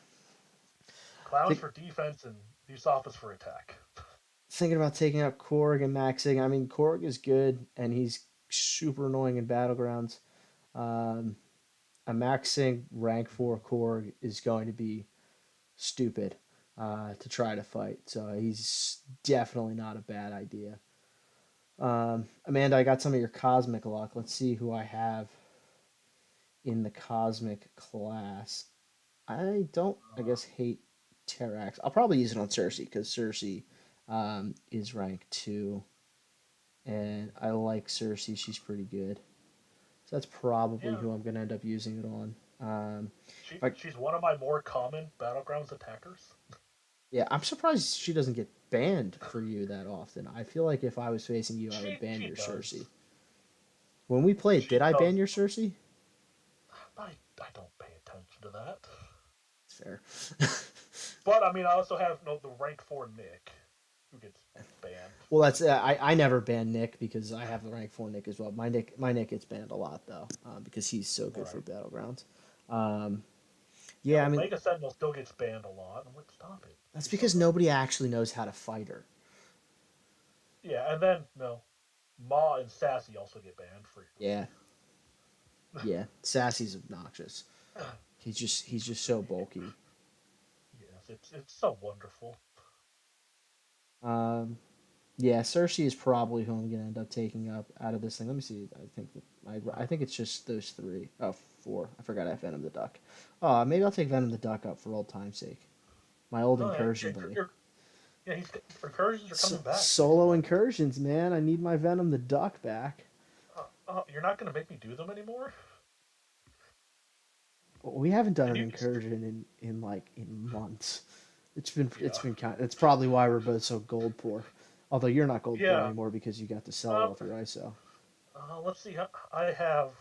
Clowns Think for defense and Usophis for attack. thinking about taking out Korg and maxing. I mean, Korg is good, and he's super annoying in battlegrounds. Um, a maxing rank 4 Korg is going to be stupid to try to fight. So he's definitely not a bad idea. Amanda, I got some of your cosmic luck. Let's see who I have in the cosmic class. I don't, I guess, hate Terrax. I'll probably use it on Cersei because Cersei is rank 2. And I like Cersei. She's pretty good. So that's probably Yeah, who I'm going to end up using it on. she If I, she's one of my more common battlegrounds attackers. yeah, I'm surprised she doesn't get banned for you that often. I feel like if I was facing you, I would ban She your Cersei. does. When we played, She did I ban does. your Cersei? I don't pay attention to that. It's fair. But I mean, I also have no the rank 4 Nick, who gets banned Well, for that's I never ban Nick because I have the rank 4 Nick as well. My Nick gets banned a lot though because he's so good for right. battlegrounds. Um, Yeah, yeah, I mean Omega Sentinel still gets banned a lot. I'm like, stop it. that's She's so because good. nobody actually knows how to fight her. Yeah, and then no, Ma and Sassy also get banned frequently. Yeah, yeah. Sassy's obnoxious. He's just so bulky. Yes, it's so wonderful. Um, yeah, Cersei is probably who I'm gonna end up taking up out of this thing. Let me see. I think it's just those three. Oh, four. I forgot I have Venom the Duck. Oh, maybe I'll take Venom the Duck up for old time's sake. My old Oh, incursion buddy. yeah, he's recursions are coming back. Looks Solo like. incursions, man. I need my Venom the Duck back. You're not gonna make me do them anymore. We haven't done And an you, incursion in months. It's been yeah, kind. It's probably why we're both so gold poor. Although you're not gold poor Yeah. anymore because you got to sell all Um. of your ISO. Let's see. I have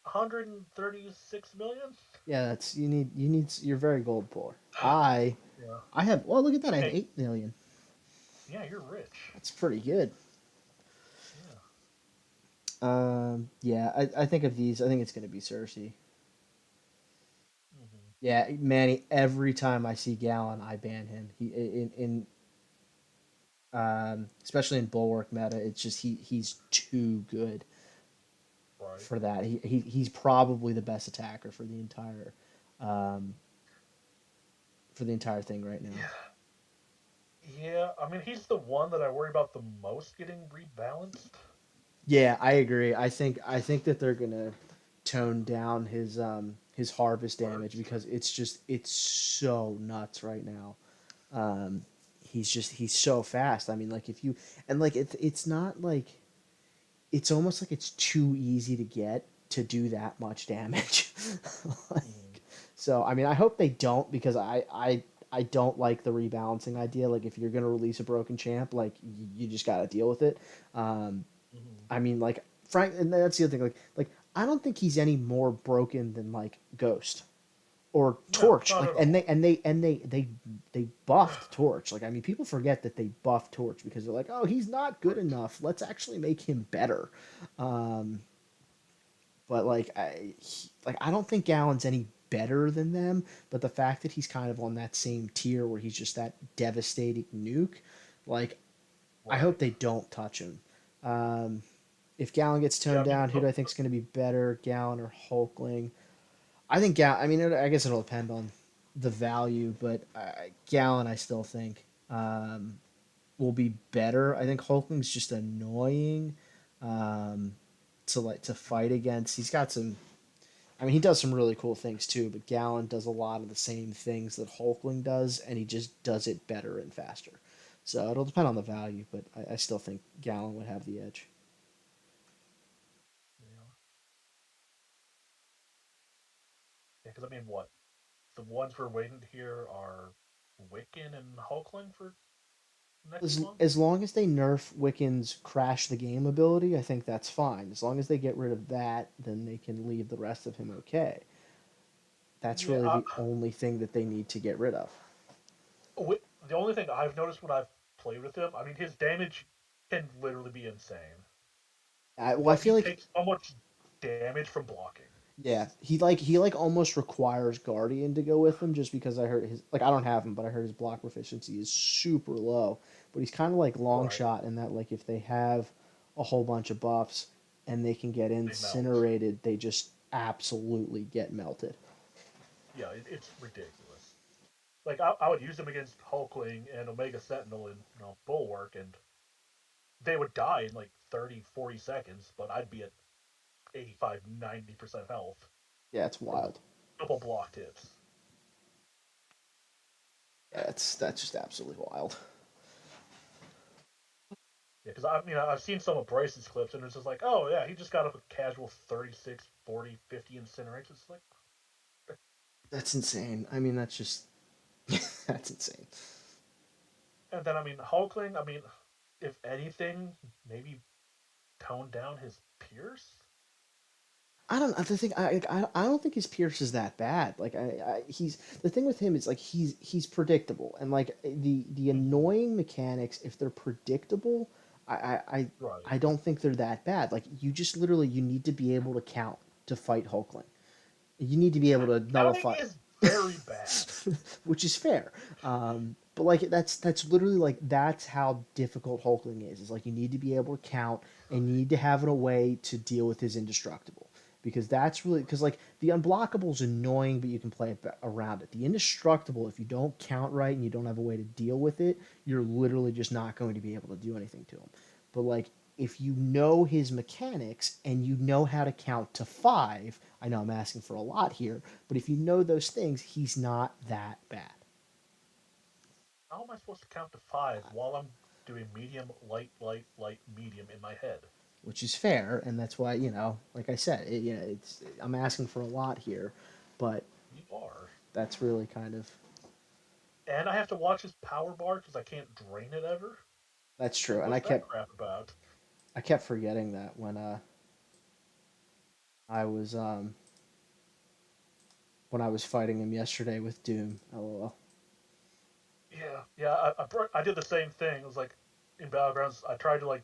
136 million. Yeah, that's you're very gold poor. I Yeah. I have well look at that, I have Hey. 8 million. Yeah, you're rich. That's pretty good. Yeah. Yeah, I think of these, I think it's gonna be Cersei. Hmm. Yeah, Manny. Every time I see Gallon, I ban him. He in especially in bulwark meta, it's just he's too good Right. for that. He's probably the best attacker um, for the entire thing right now. Yeah. Yeah. I mean, he's the one that I worry about the most getting rebalanced. Yeah, I agree. I think that they're gonna tone down his harvest damage First. because it's so nuts right now. Um, he's so fast. I mean, like if you and like it's not like it's almost like it's too easy to get to do that much damage. Hmm. Like, so I mean, I hope they don't because I don't like the rebalancing idea. Like if you're gonna release a broken champ, like you just gotta deal with it. Um, Hmm. I mean, like Frank, and that's the other thing. Like I don't think he's any more broken than like Ghost or No, Torch. not Like at and all. they buffed Torch. Like I mean, people forget that they buffed Torch because they're like, oh, he's not good Right. enough. Let's actually make him better. Um, but like I don't think Gallon's any better than them. But the fact that he's kind of on that same tier where he's just that devastating nuke, like I hope Right. they don't touch him. Um, if Gallon gets Yeah. toned I mean, down, who do I think is going to be better, Gallon or Hulkling? I think Gallon. I mean, I guess it'll depend on the value, but Gallon, I still think will be better. I think Hulkling's just annoying um, to fight against. He's got some. I mean, he does some really cool things too, but Gallon does a lot of the same things that Hulkling does, and he just does it better and faster. So it'll depend on the value, but I still think Gallon would have the edge. yeah. Because I mean, what the ones we're waiting to hear are Wiccan and Hulkling for next month. As long as they nerf Wiccan's crash the game ability, I think that's fine. As long as they get rid of that, then they can leave the rest of him okay. That's Yeah. really the only thing that they need to get rid of. The only thing I've noticed when I've played with him, I mean, his damage can literally be insane, Well, I but feel he like takes so much damage from blocking. yeah, he almost requires Guardian to go with him just because I heard his like I don't have him, but I heard his block proficiency is super low. But he's kind of like long Right. shot in that like if they have a whole bunch of buffs and they can get They melt. incinerated, they just absolutely get melted. Yeah, it's ridiculous. Like I would use him against Hulkling and Omega Sentinel in Bulwark, and they would die in like 30, 40 seconds, but I'd be at 85, 90% health Yeah, it's from a wild. couple blocked hits. Yeah, that's just absolutely wild. Yeah, because I mean, I've seen some of Bryce's clips, and it's just like, oh, yeah, he just got a casual 36, 40, 50 incinerates. It's like, That's insane. I mean, that's just that's insane. and then, I mean, Hulkling, I mean, if anything, maybe tone down his Pierce. I don't. The thing I don't think his Pierce is that bad. Like he's the thing with him is like he's predictable and like the Mm-hmm. annoying mechanics if they're predictable, I I I Right. I don't think they're that bad. Like you just literally you need to be able to count to fight Hulkling. You need to be able to Counting nullify, is very bad. which is fair. But like that's literally like that's how difficult Hulkling is. Is like you need to be able to count and you need to have a way to deal with his indestructible because that's really because like the unblockable is annoying, but you can play it around it. The indestructible, if you don't count right and you don't have a way to deal with it, you're literally just not going to be able to do anything to him. But like if you know his mechanics and you know how to count to five, I know I'm asking for a lot here, but if you know those things, he's not that bad, How am I supposed to count to five while I'm doing medium, light, light, light, medium in my head? which is fair, and that's why like I said, it's I'm asking for a lot here, but You are. that's really kind of And I have to watch his power bar because I can't drain it ever. That's true, Like, and what's that crap about? I kept forgetting that I was when I was fighting him yesterday with Doom. LOL. Yeah, I did the same thing. It was like in Battlegrounds, I tried to like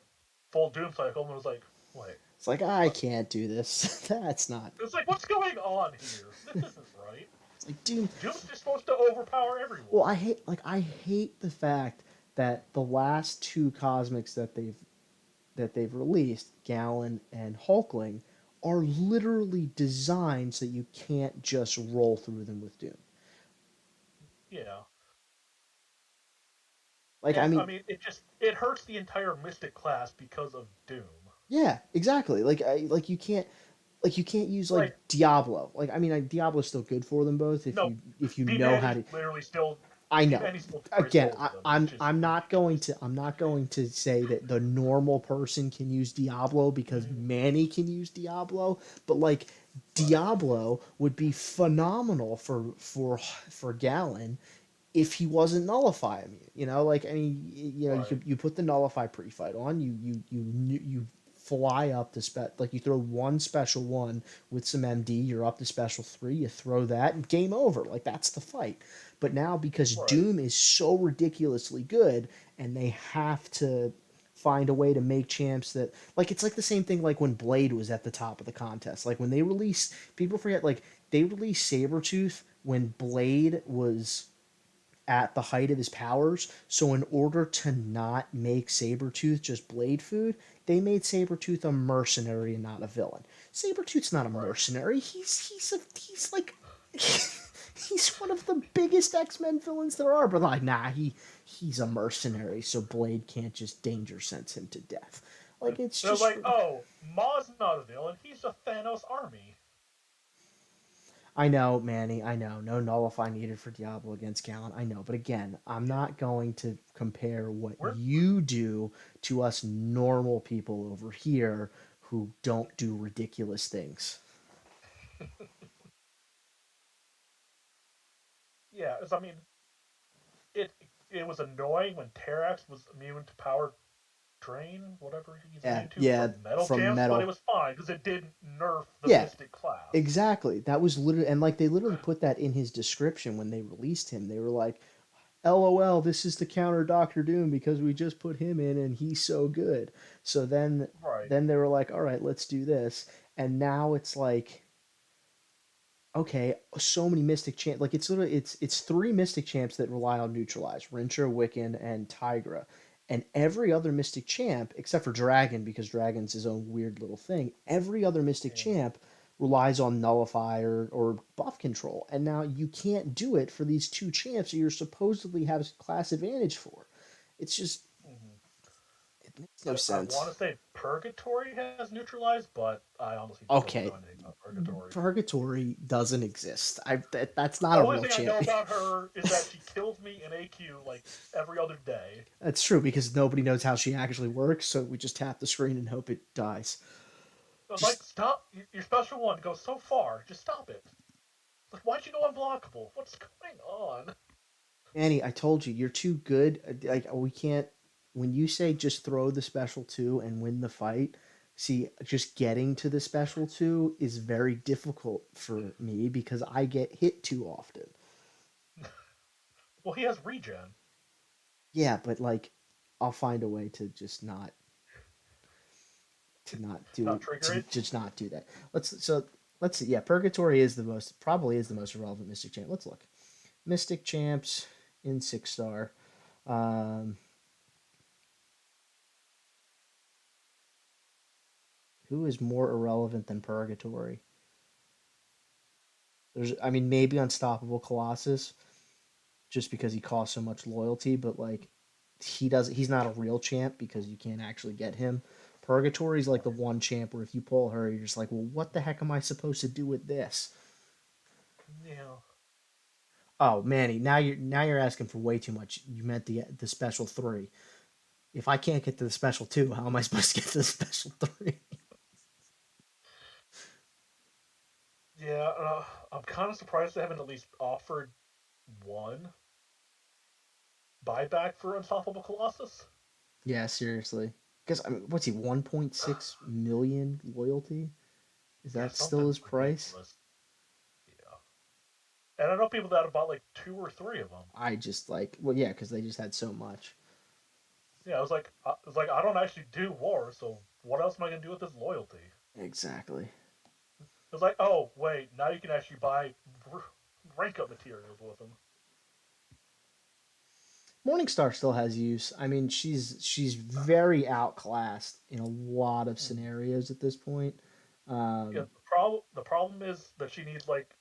full Doom cycle, and it was like, wait, It's like I what? can't do this. That's not. It's like, what's going on here? This isn't right. It's like Doom. Doom's just supposed to overpower Well, everyone. I hate the fact that the last two cosmics that they've released, Gallon and Hulkling, are literally designed so you can't just roll through them with Doom. Yeah, Like I and I mean, mean, it hurts the entire Mystic class because of Doom. yeah, exactly. Like you can't use like Like, Diablo. Like I mean, Diablo's still good for them both no, if you P know how Manny to. literally still I P know. Manny still destroys Again, both of them, which is ridiculous. I'm not going to say that the normal person can use Diablo because Mm, Manny can use Diablo, but like right, Diablo would be phenomenal for Gallon if he wasn't nullify immune. You know, like I mean, you know, right, you put the nullify pre-fight on, you fly up to like you throw one special one with some MD, you're up to special three, you throw that, and game over. Like that's the fight. But now because right. Doom is so ridiculously good, and they have to find a way to make champs that like it's like the same thing like when Blade was at the top of the contest. Like when they released people forget like they released Sabretooth when Blade was at the height of his powers. So in order to not make Sabretooth just blade food, they made Sabretooth a mercenary and not a villain. Sabretooth's not a Right. mercenary. He's like he's one of the biggest X-Men villains there are, but like nah, he's a mercenary, so Blade can't just danger sense him to death. Like it's They're just like, oh, Ma's not a villain. He's a Thanos army. I know, Manny, I know. No nullify needed for Diablo against Gallon. I know. But again, I'm Yeah, not going to compare what we're you do to us normal people over here who don't do ridiculous things. yeah. As I mean, it it was annoying when Terrax was immune to power drain, whatever he's Yeah, immune to yeah, from metal from champs, but it metal. was fine because it didn't nerf the Yeah, Mystic class. exactly. That was literally, and like they literally put that in his description when they released him. They were like, LOL, this is to counter Doctor Doom because we just put him in and he's so good. So Right. then they were like, all right, let's do this. And now it's like okay, so many Mystic champs. Like it's literally it's three Mystic champs that rely on neutralize: Rintra, Wiccan, and Tigra. And every other Mystic champ, except for Dragon, because Dragon's his own weird little thing, every other Mystic Yeah. champ relies on nullify or buff control. And now you can't do it for these two champs that you're supposedly have class advantage for. It's just Hmm. it makes no I want sense. to say Purgatory has neutralized, but I honestly don't know Okay, anything about Purgatory. Purgatory doesn't exist. That's The not a only real thing I know champion. about her is that she kills me in AQ like every other day. That's true because nobody knows how she actually works, so we just tap the screen and hope it dies. I was like, Just stop! Your special one goes so far. Just stop it. Like, why'd you go unblockable? What's going on? Annie, I told you you're too good. Like we can't. When you say just throw the special two and win the fight, see, just getting to the special two is very difficult for me because I get hit too often. Well, he has regen. Yeah, but like, I'll find a way to Not trigger it. just not do that. Let's see. Yeah, Purgatory is the most probably is the most relevant Mystic champ. Let's look. Mystic champs in 6 star. Um, who is more irrelevant than Purgatory? I mean, maybe Unstoppable Colossus, just because he costs so much loyalty, but like, he's not a real champ because you can't actually get him. Purgatory is like the one champ where if you pull her, you're just like, well, what the heck am I supposed to do with this? Yeah. Oh, Manny, now you're asking for way too much. You meant the special three. If I can't get to the special two, how am I supposed to get to the special three? Yeah. I'm kind of surprised they haven't at least offered one buyback for Unstoppable Colossus. Yeah, seriously. Because I mean, what's he? 1.6 million loyalty? Is Yeah, that still something his price? ridiculous. Yeah, and I know people that have bought like two or three of them. I just like, well, yeah, because they just had so much. Yeah, I was like, I don't actually do war, so what else am I gonna do with this loyalty? Exactly. It's like, oh wait, now you can actually buy rank up materials with them. Morningstar still has use. I mean, she's very outclassed in a lot of Mhm. scenarios at this point. Yeah, Um, the problem is that she needs like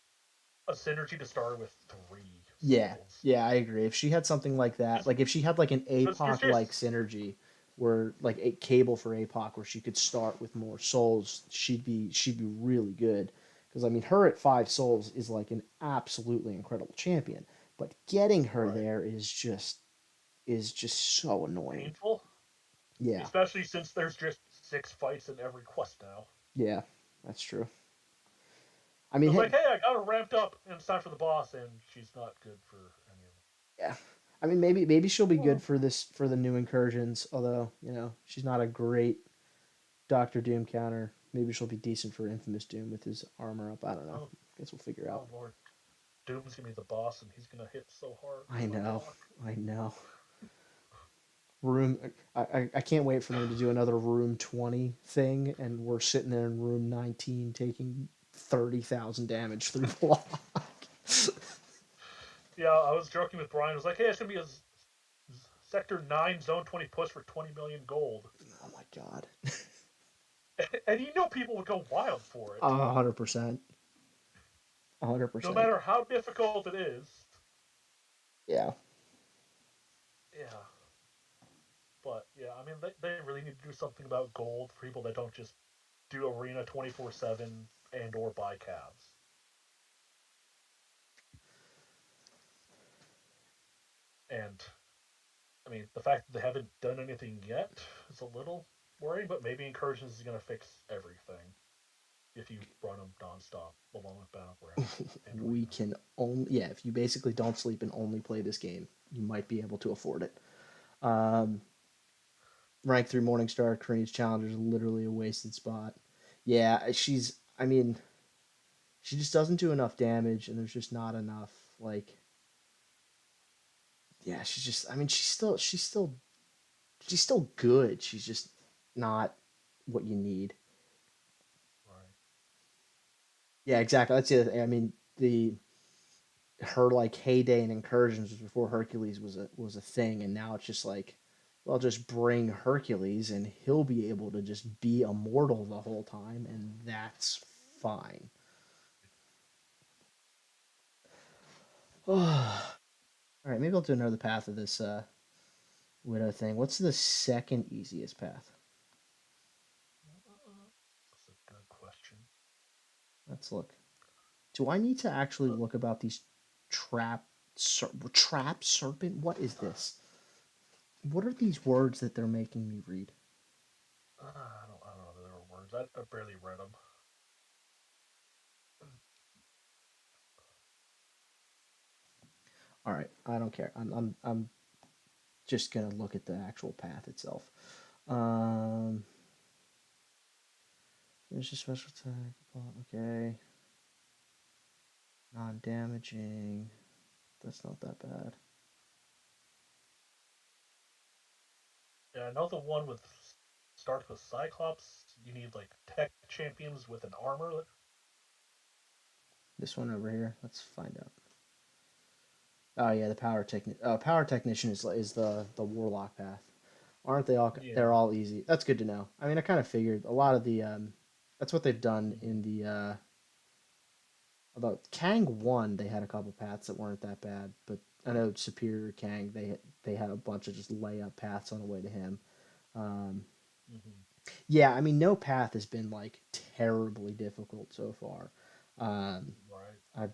a synergy to start with three yeah, souls. yeah, I agree. If she had something like that, Just, like if she had like an just, APOC like just synergy, where like a cable for APOC, where she could start with more souls, she'd be really good. Because I mean, her at 5 souls is like an absolutely incredible champion, but getting her right, there is just so annoying. painful, Yeah, especially since there's just 6 fights in every quest now. yeah, that's true. I mean, It's like, hey, hey, I got her ramped up, and it's time for the boss, and she's not good for any of yeah. I mean, maybe she'll be good them. for the new incursions. Although she's not a great Doctor Doom counter. Maybe she'll be decent for Infamous Doom with his armor up. I don't know. Oh, Guess we'll figure out. oh Lord, Doom's gonna be the boss, and he's gonna hit so hard. I Oh my know. god. I know. Room. I can't wait for them to do another Room 20 thing, and we're sitting there in Room 19 taking 30,000 damage through block. Yeah, I was joking with Brian. I was like, hey, it's gonna be a Sector 9 Zone 20 push for 20 million gold. Oh my god. And you know people would go wild for it. 100%. No 100%. matter how difficult it is. Yeah. Yeah. But yeah, I mean, they really need to do something about gold for people that don't just do arena 24/7 and or buy calves. And I mean, the fact that they haven't done anything yet is a little worrying, but maybe Incursions is going to fix everything if you run them nonstop along with Battleground and We Arena. can only, yeah, if you basically don't sleep and only play this game, you might be able to afford it. Um, Rank 3 Morningstar, Kareem's Challenger is literally a wasted spot. Yeah, I mean, she just doesn't do enough damage, and there's just not enough, like, yeah, I mean, she's still good. She's just not what you need. Right. Yeah, exactly. That's it. I mean, her like heyday and incursions was before Hercules was a thing, and now it's just like, well, just bring Hercules, and he'll be able to just be immortal the whole time, and that's fine. All right, maybe I'll do another path of this widow thing. What's the second easiest path? That's a good question. Let's look. Do I need to actually look about these trap trap serpent? What is this? What are these words that they're making me read? I don't know the words. I barely read them. All right, I don't care. I'm just gonna look at the actual path itself. Um, finish a special attack. Okay, non-damaging. That's not that bad. Yeah, I know the one with starts with Cyclops. You need like tech champions with an armor. This one over here. Let's find out. Oh yeah, the power technician is the warlock path. Aren't they all? They're Yeah. all easy. That's good to know. I mean, I kind of figured a lot of the that's what they've done Mm-hmm. in the about Kang one. They had a couple paths that weren't that bad, but I know Superior Kang they had a bunch of just layup paths on the way to him. Um, Mm-hmm. yeah, I mean, no path has been like terribly difficult so far. Um, Right.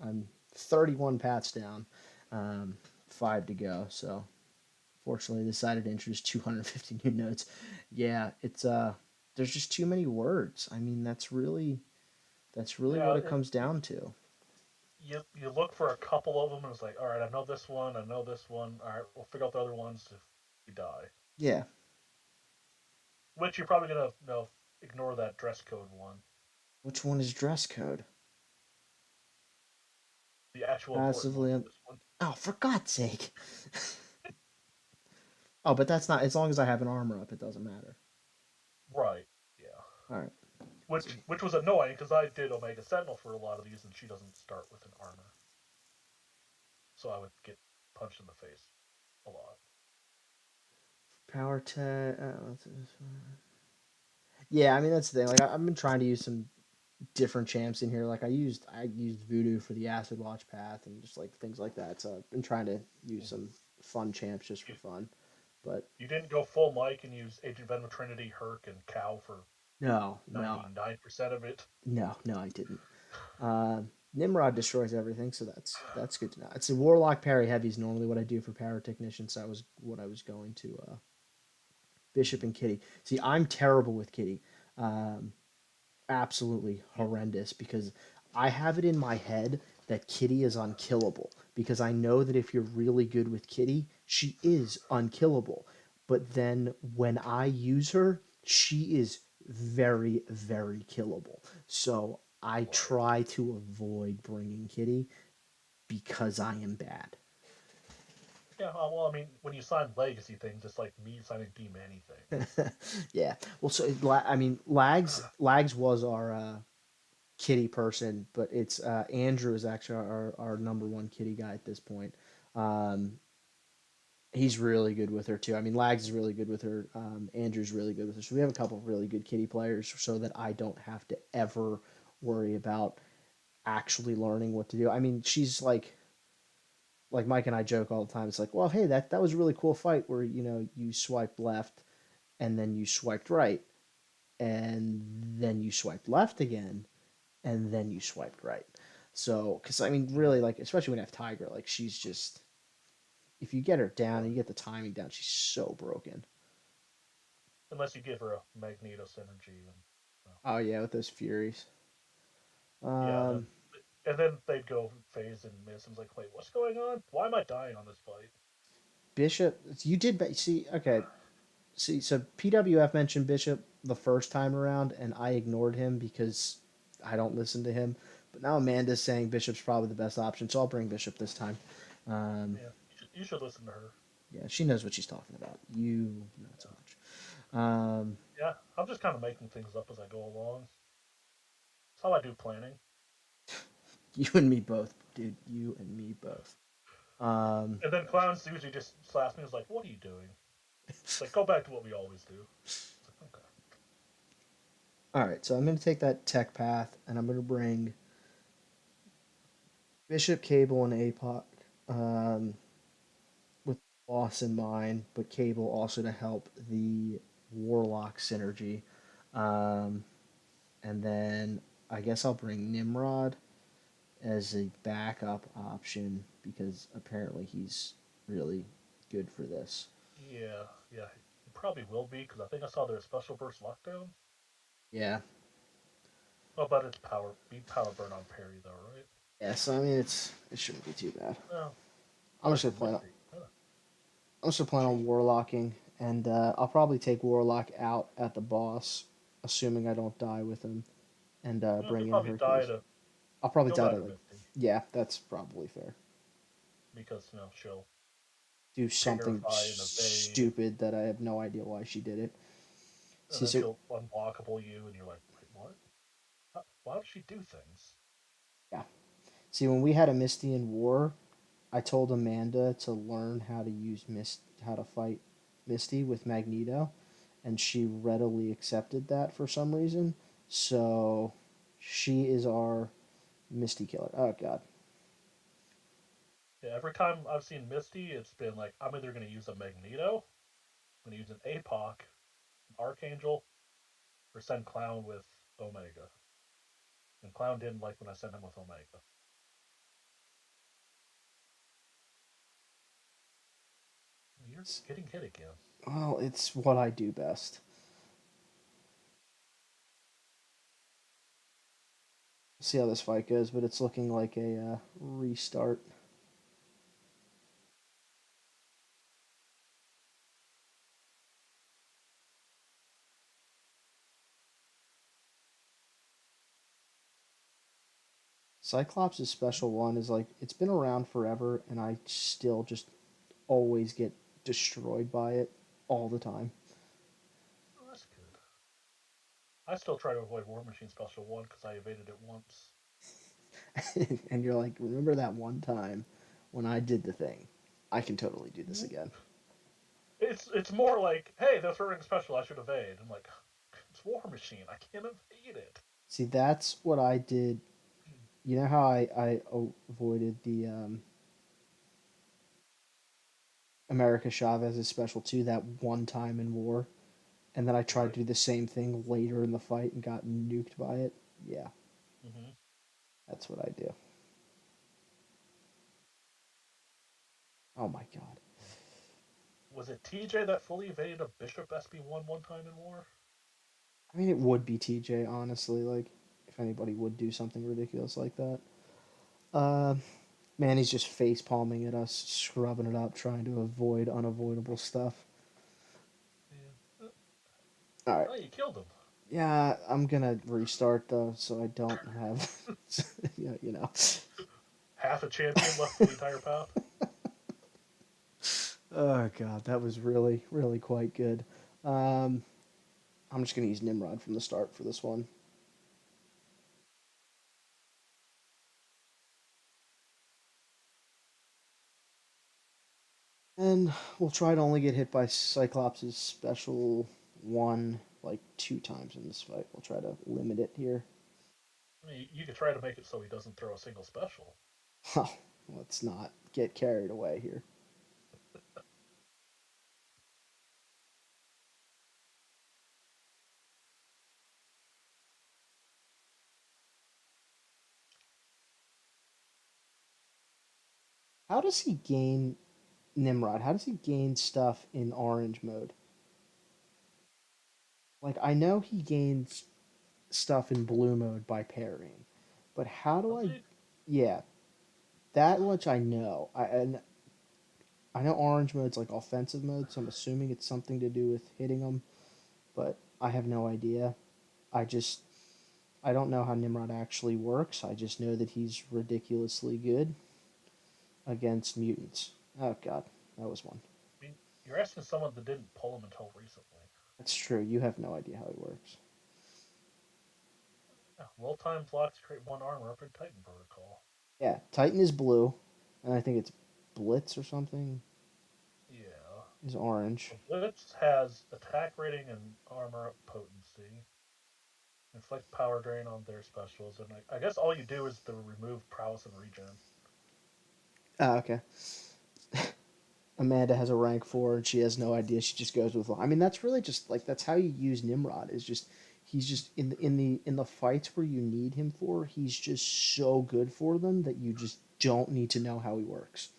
I'm 31 paths down, um, 5 to go. So fortunately, they decided to introduce 250 new notes. Yeah, it's there's just too many words. I mean, that's really what Yeah. it comes down to. You look for a couple of them and it's like, all right, I know this one. I know this one. All right, we'll figure out the other ones if we die. Yeah. Which you're probably gonna ignore that dress code one, Which one is dress code? the actual important one Passively. for this one. Oh, for God's sake. Oh, but that's not. As long as I have an armor up, it doesn't matter. Right. Yeah. All right. So, Which was annoying because I did Omega Sentinel for a lot of these, and she doesn't start with an armor, so I would get punched in the face a lot. power tech. Yeah, I mean that's the thing. Like I've been trying to use some different champs in here. Like I used Voodoo for the Acid Watch path and just like things like that. So I've been trying to use Mm-hmm. some fun champs just for You, fun. But you didn't go full Mike and use Agent Venom Trinity, Herc, and Cow for no, no, 99% of it. no, I didn't. Nimrod destroys everything, so that's good to know. It's a Warlock parry heavy is normally what I do for Power Technician, so that was what I was going to Bishop and Kitty. See, I'm terrible with Kitty. Um, absolutely horrendous because I have it in my head that Kitty is unkillable because I know that if you're really good with Kitty, she is unkillable. But then when I use her, she is very, very killable. So I Right. try to avoid bringing Kitty because I am bad. Yeah, well, I mean, when you sign legacy things, it's like me signing Demon anything. Yeah. Well, so I mean, Lags was our kitty person, but it's Andrew is actually our number one kitty guy at this point. Um, he's really good with her too. I mean, Lags is really good with her. Andrew's really good with her. So we have a couple of really good kitty players, so that I don't have to ever worry about actually learning what to do. I mean, she's like Mike and I joke all the time. It's like, well, hey, that was a really cool fight where you swiped left and then you swiped right and then you swiped left again and then you swiped right. So, because I mean, really, Mm-hmm. like, especially when you have Tiger, like, she's just, if you get her down and Right. you get the timing down, she's so broken. Unless you give her a Magneto synergy, and Oh, yeah, with those Furies. yeah, Um, and then they'd go phase and miss. And it's like, wait, what's going on? Why am I dying on this fight? Bishop, you did, see, okay, see, so PWF mentioned Bishop the first time around, and I ignored him because I don't listen to him. But now Amanda's saying Bishop's probably the best option, so I'll bring Bishop this time. Um, Yeah, you should listen to her. yeah, she knows what she's talking about. You, not so Yeah, much. yeah. I'm just kind of making things up as I go along. That's how I do planning. You and me both, dude. You and me both. Um, And then clowns usually just slaps me. It's like, what are you doing? It's like, go back to what we always do. It's like, okay. all right, so I'm going to take that tech path, and I'm going to bring Bishop, Cable, and APOC with Boss in mind, but Cable also to help the Warlock synergy. Um, and then I guess I'll bring Nimrod as a backup option because apparently he's really good for this. Yeah, yeah. It probably will be because I think I saw their special burst lockdown. Yeah. Oh, but it's power burn on parry though, right? Yeah, so I mean it shouldn't be too bad. Oh, I'm oh, just it's a gonna plan Misty. Huh. I'm just gonna plan on Cheap. warlocking, and I'll probably take warlock out at the boss, assuming I don't die with him, and Yeah, bring you'll in probably die Hercules. to I'll probably you'll die die to to like, Misty yeah, that's probably fair. because she'll Do something terrify and evade, stupid that I have no idea why she did it. and See, then so she'll unblockable you, and you're like, wait, what? Why does she do things? yeah, see when we had a Misty in war, I told Amanda to learn how to use how to fight Misty with Magneto, and she readily accepted that for some reason. So she is our Misty killer. Oh God. Yeah, every time I've seen Misty, it's been like I'm either going to use a Magneto, I'm going to use an APOC, an Archangel, or send Clown with Omega. And Clown didn't like when I sent him with Omega. You're getting hit again. Well, it's what I do best. See how this fight goes, but it's looking like a restart. Cyclops' Okay. special one is like it's been around forever, and I still just always get destroyed by it all the time. Oh, that's good. I still try to avoid War Machine Special 1 because I evaded it once. And you're like, remember that one time when I did the thing? I can totally do this again. It's more like, hey, they're throwing special, I should evade. I'm like, it's War Machine, I can't evade it. See, that's what I did. You know how I avoided the America Chavez's special too that one time in war, and then I tried Right. to do the same thing later in the fight and got nuked by it? Yeah, Hmm. that's what I do. Oh my god. Was it TJ that fully evaded a Bishop SB1 one time in war? I mean, it would be TJ, honestly. Like, if anybody would do something ridiculous like that. Uh, Man, he's just face palming at us, scrubbing it up, trying to avoid unavoidable stuff. Yeah. All right. Oh, you killed him. Yeah, I'm gonna restart though, so I don't have, yeah, you know. Half a champion left for the entire path. Oh god, that was really, really quite good. Um, I'm just gonna use Nimrod from the start for this one, and we'll try to only get hit by Cyclops' special one like 2 times in this fight. We'll try to limit it here. I mean, you could try to make it so he doesn't throw a single special. Oh, let's not get carried away here. How does he gain Nimrod? How does he gain stuff in orange mode? Like, I know he gains stuff in blue mode by parrying, but how do Does I? he? Yeah, that much I know. And I know orange mode's like offensive mode, so I'm assuming it's something to do with hitting them, but I have no idea. I just I don't know how Nimrod actually works. I just know that he's ridiculously good against mutants. Oh god, that was one. I mean, you're asking someone that didn't pull him until recently. That's true. You have no idea how he works. Yeah, roll time blocks create one armor up in Titan Protocol. Yeah, Titan is blue, and I think it's Blitz or something Yeah. is orange. The Blitz has attack rating and armor up potency. Inflict power drain on their specials, and I guess all you do is the remove prowess and regen. Ah, okay. Amanda has a rank 4 and she has no idea. She just goes with. I mean, that's really just like that's how you use Nimrod. Is just he's just in the fights where you need him for. He's just so good for them that you just don't need to know how he works.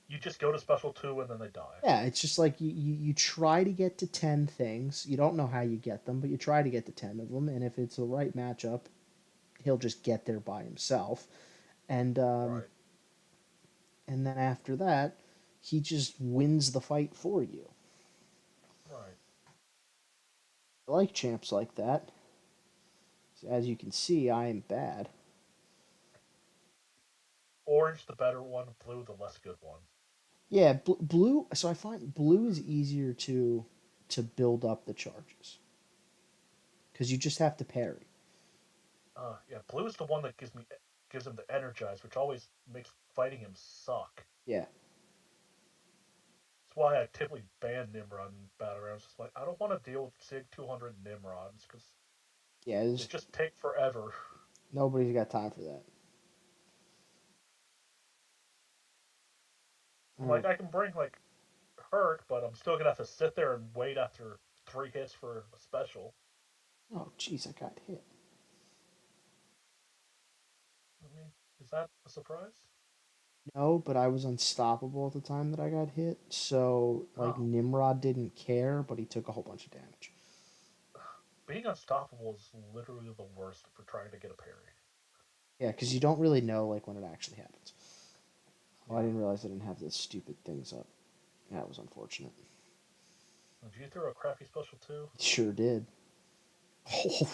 You just go to special 2 and then they die. Yeah, it's just like you try to get to 10 things. You don't know how you get them, but you try to get to 10 of them. And if it's the right matchup, he'll just get there by himself. And Right. and then after that, he just wins the fight for you. Right. I like champs like that. As you can see, I am bad. Orange the better one, blue the less good one. Yeah, blue. So I find blue is easier to build up the charges because you just have to parry. Yeah, blue is the one that gives him the energize, which always makes fighting him suck. Yeah, That's why I typically ban Nimrod in battle rounds. It's like I don't want to deal with Sig 200 Nimrods because yeah. they just take forever. Nobody's got time for that. All Like right. I can bring like Hurt, but I'm still gonna have to sit there and wait after 3 hits for a special. Oh, jeez, I got hit. I mean, is that a surprise? No, but I was unstoppable at the time that I got hit. So like Oh, Nimrod didn't care, but he took a whole bunch of damage. being unstoppable is literally the worst for trying to get a parry. Yeah, because you don't really know like when it actually happens. Oh, I Yeah. didn't realize I didn't have the stupid things up. That was unfortunate. Did you throw a crappy special too? Sure did. Oh,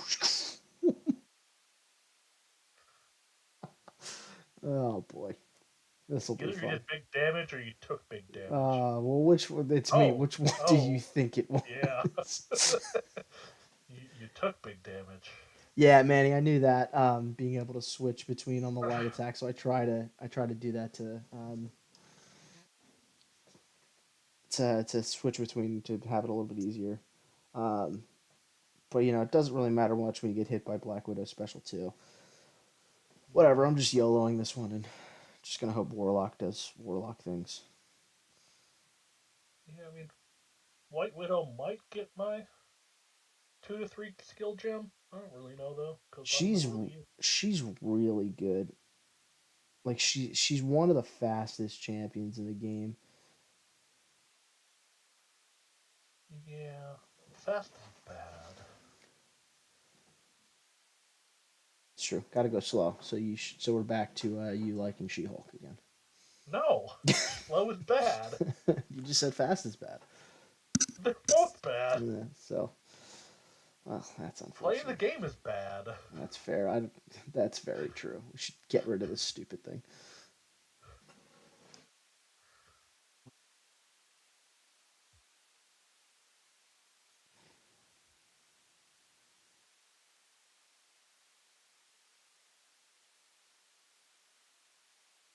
Oh boy, this will be Either you fun. did big damage or you took big damage. Well, which one? It's me. Oh, Which one do you oh, think it yeah. was? You took big damage. Yeah, Manny, I knew that. Being able to switch between on the light attack, so I try to do that to switch between to have it a little bit easier. Um, but it doesn't really matter much when you get hit by Black Widow special too. Whatever, Yeah. I'm just YOLOing this one and just gonna hope Warlock does Warlock things. Yeah, I mean, White Widow might get my 2 to 3 skill gem. I don't really know though, because I'm She's never really used. she's really good. Like she's one of the fastest champions in the game. Yeah, fast is bad. It's true. Got to go slow. So we're back to you liking She-Hulk again. No, slow is bad. You just said fast is bad. They're both bad. Yeah, so well, that's Playing the unfortunate. game is bad. That's fair. That's very true. We should get rid of this stupid thing.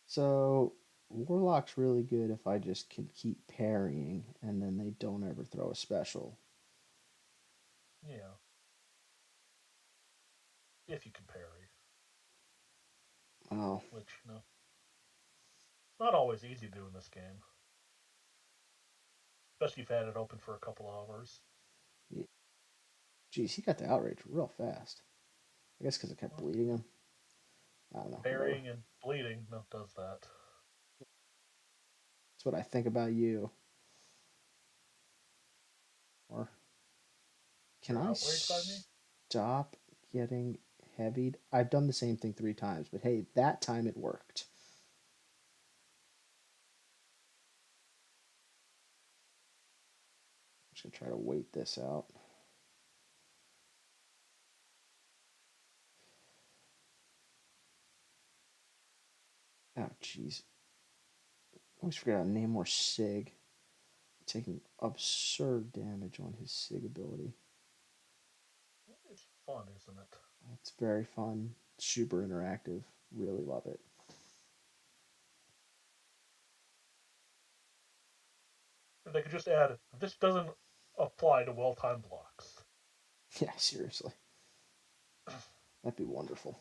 So Warlock's really good if I just can keep parrying and then they don't ever throw a special. Yeah, if you can parry, Oh, which it's not always easy doing this game, especially if you had it open for a couple hours. geez, he got the outrage real fast. I guess because it kept Well, bleeding him. I don't know. Whatever. parrying and bleeding does that. That's what I think about you. Or can You're I outraged by me? stop getting heavied? I've done the same thing 3 times, but hey, that time it worked. I'm just gonna try to wait this out. Oh, jeez. I always forget how to name more Sig. Taking absurd damage on his Sig ability. It's fun, isn't it? It's very fun, super interactive. Really love it. And they could just add, this doesn't apply to well-timed blocks. Yeah, seriously. That'd be wonderful.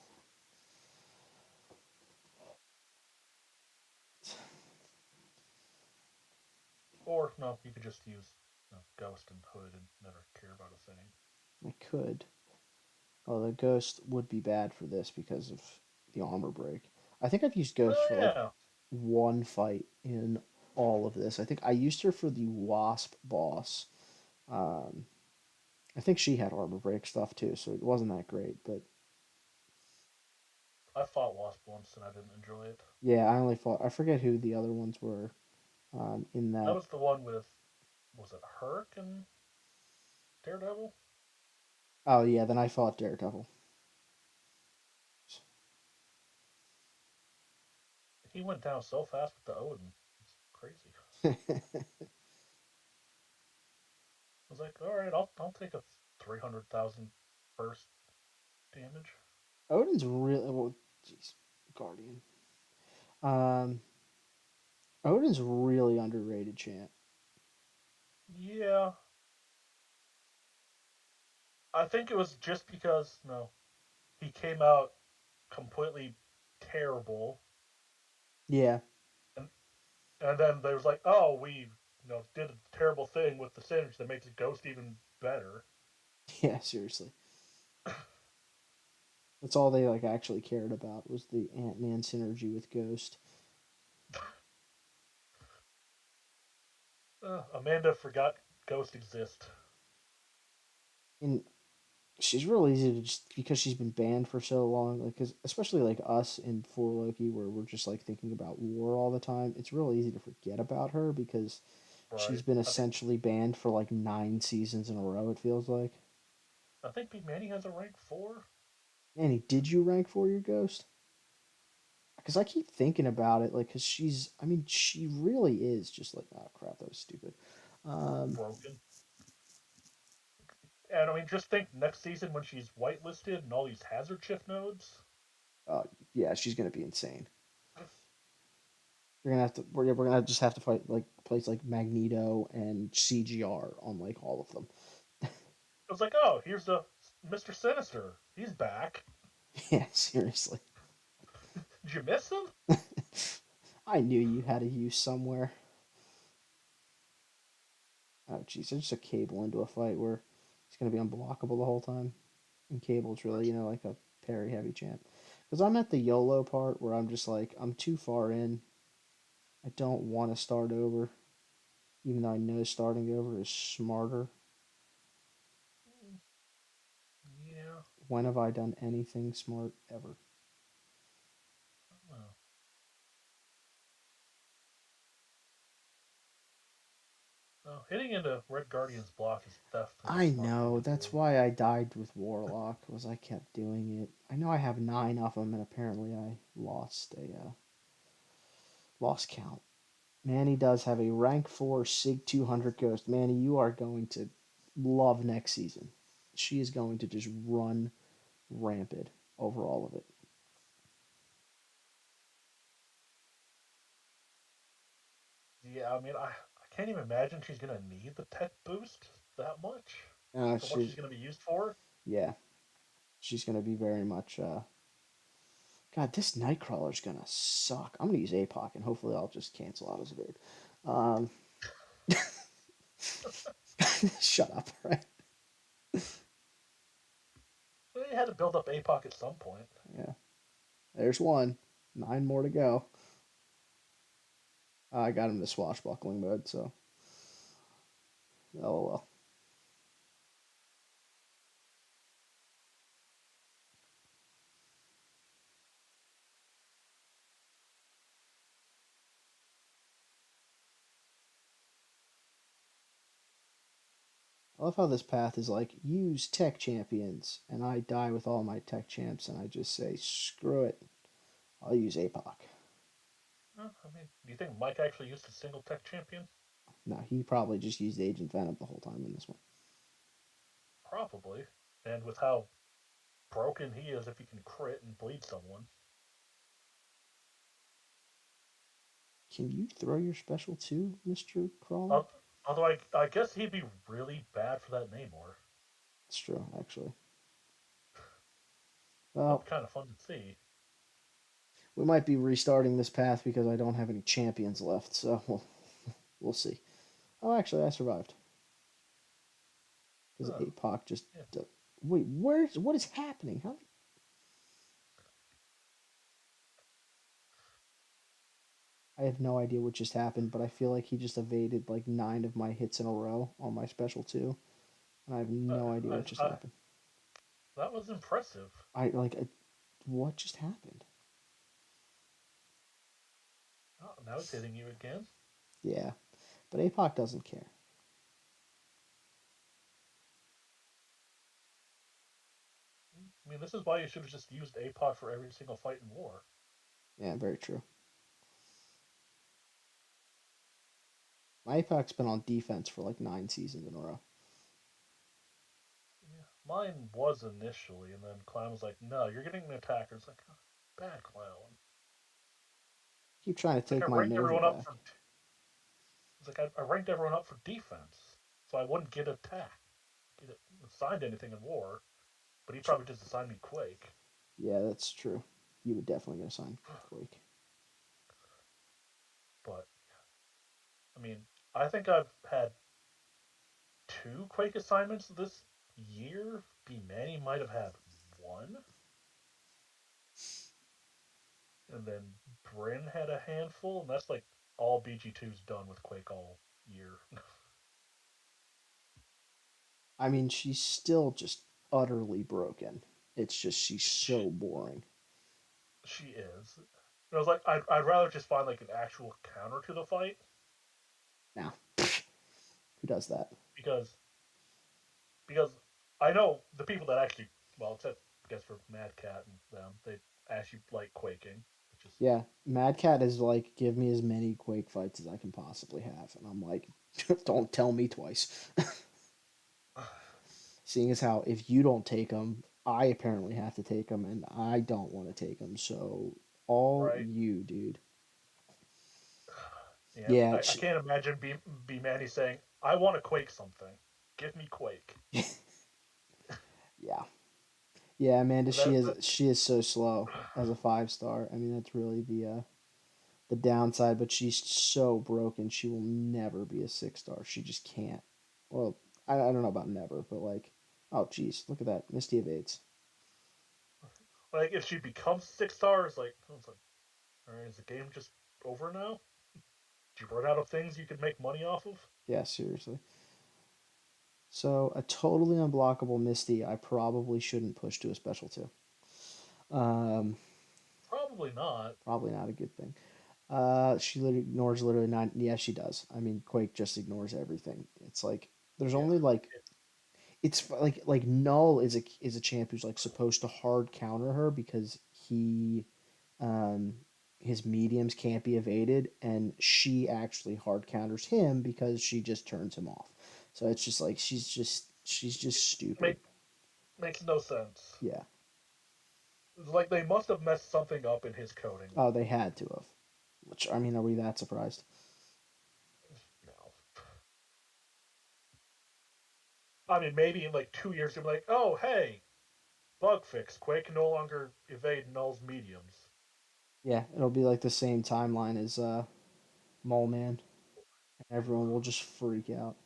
Or, no, you could just use Ghost and Hood and never care about a thing. I could. Oh, the Ghost would be bad for this because of the armor break. I think I've used Ghost Oh, for like yeah. one fight in all of this. I think I used her for the Wasp boss. Um, I think she had armor break stuff too, so it wasn't that great. But I fought Wasp once and I didn't enjoy it. yeah, I only fought. I forget who the other ones were in That that. was the one with, was it Herc and Daredevil? Oh yeah, then I fought Daredevil. He went down so fast with the Odin. It's crazy. I was like, all right, I'll take a 300,000 burst damage. Odin's really well. Jeez, Guardian. Um, Odin's really underrated, champ. Yeah, I think it was just because he came out completely terrible, Yeah, and then there was like, oh, we did a terrible thing with the synergy that makes Ghost even better. yeah, seriously. That's all they like actually cared about was the Ant Man synergy with Ghost. Amanda forgot Ghost exists. And she's real easy to just because she's been banned for so long, like, cause especially like us in For Loki, where we're just like thinking about war all the time. It's real easy to forget about her because she's Right. been I think essentially banned for like 9 seasons in a row. It feels like. I think Big Manny has a rank 4. Annie, did you rank for your Ghost? because I keep thinking about it, like, because she's, I mean, she really is just like, oh crap, that was stupid. Um, Broken. And I mean, just think next season when she's whitelisted and all these hazard shift nodes. uh, yeah, she's gonna be insane. You're gonna have to, we're gonna just have to fight like place like Magneto and CGR on like all of them. It was like, oh, here's the Mr. Sinister. He's back. Yeah, seriously. Did you miss him? I knew you had a use somewhere. Oh, jeez, I just took Cable into a fight where he's going to be unblockable the whole time. And Cable's really, like a parry heavy champ. Because I'm at the YOLO part where I'm just like, I'm too far in. I don't want to start over, even though I know starting over is smarter. Yeah. When have I done anything smart ever? Well, no, hitting into Red Guardian's block is definitely the I smart thing know, to that's do. why I died with Warlock, was I kept doing it. I know I have 9 of them, and apparently I lost count. Manny does have a rank 4 Sig 200 Ghost. Manny, you are going to love next season. She is going to just run rampant over all of it. Yeah, I mean, I can't even imagine she's gonna need the tech boost that much for what She, she's gonna be used for. yeah, she's going to be very much. God, this Nightcrawler's going to suck. I'm going to use APOC and hopefully I'll just cancel out as a bird. Um, shut up, right? They had to build up APOC at some point. Yeah, there's one. 9 more to go. I got him to swashbuckling mode, so oh well. I love how this path is like use tech champions, and I die with all my tech champs, and I just say screw it, I'll use APOC. I mean, do you think Mike actually used a single tech champion? No, he probably just used Agent Venom the whole time in this one. Probably. And with how broken he is, if he can crit and bleed someone. Can you throw your special too, Mr. Crawler? Uh, Although I guess he'd be really bad for that Namor. It's true, actually. That'd Well, be kind of fun to see. we might be restarting this path because I don't have any champions left, so we'll see. Oh, actually, I survived because Oh, APOC just. yeah. Wait, what is happening? How? I have no idea what just happened, but I feel like he just evaded like 9 of my hits in a row on my special two, and I have no idea what just happened. That was impressive. What just happened? Oh, now he's hitting you again. Yeah, but APOC doesn't care. I mean, this is why you should have just used APOC for every single fight in war. Yeah, very true. My APOC's been on defense for like 9 seasons in a row. Yeah, mine was initially, and then Clown was like, "No, you're getting an attacker." It's like, oh, bad Clown. Keep trying to It's like I take my ranked Nova everyone up back. for. It's like I ranked everyone up for defense, so I wouldn't get attacked, get assigned anything in war. But he probably just assigned me Quake. Yeah, that's true. You would definitely get assigned Quake. But I mean, I think I've had two Quake assignments this year. B Manny might have had one, and then Bryn had a handful, and that's like all BG2's done with Quake all year. I mean, she's still just utterly broken. It's just she's she, so boring. she is. And I was like, I'd rather just find like an actual counter to the fight Now, who does that? because because I know the people that actually, well, except I guess for Mad Cat and them, they actually like quaking. Just Yeah, Mad Cat is like, give me as many Quake fights as I can possibly have, and I'm like, don't tell me twice. Seeing as how if you don't take them, I apparently have to take them, and I don't want to take them. So all right. you, dude. Yeah, Yeah, I can't imagine be Manny saying, "I want to Quake something. Give me Quake." yeah, yeah, Amanda. That, She is so slow as a 5 star. I mean, that's really the downside. But she's so broken. She will never be a 6 star. She just can't. Well, I don't know about never, but like, oh geez, look at that, Misty evades. like if she becomes 6 stars, like it's like, all right, is the game just over now? Did you run out of things you could make money off of? Yeah, seriously. So a totally unblockable Misty, I probably shouldn't push to a special two. Um, Probably not. Probably not a good thing. She literally ignores literally nine. Yeah, she does. I mean, Quake just ignores everything. It's like there's Yeah, only like it's like Null is a champ who's like supposed to hard counter her because um his mediums can't be evaded, and she actually hard counters him because she just turns him off. So it's just like she's just it stupid. make, makes no sense. Yeah. It's like they must have messed something up in his coding. Oh, they had to have. Which I mean, are we that surprised? No, I mean maybe in like 2 years they'll be like, "Oh, hey, bug fix. Quake can no longer evade Null's mediums." Yeah, it'll be like the same timeline as Mole Man. Yeah. Everyone will just freak out.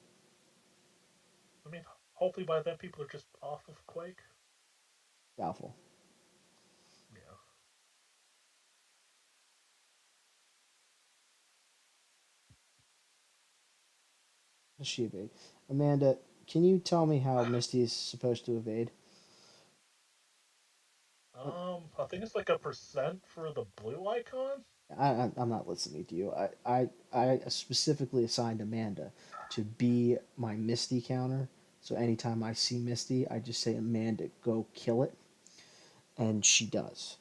I mean, hopefully by then people are just off of Quake. Doubtful. Yeah. Does she evade? Amanda, can you tell me how Misty is supposed to evade? I think it's like a percent for the blue icon. I'm not listening to you. I specifically assigned Amanda to be my Misty counter. So anytime I see Misty, I just say, Amanda, go kill it. And she does.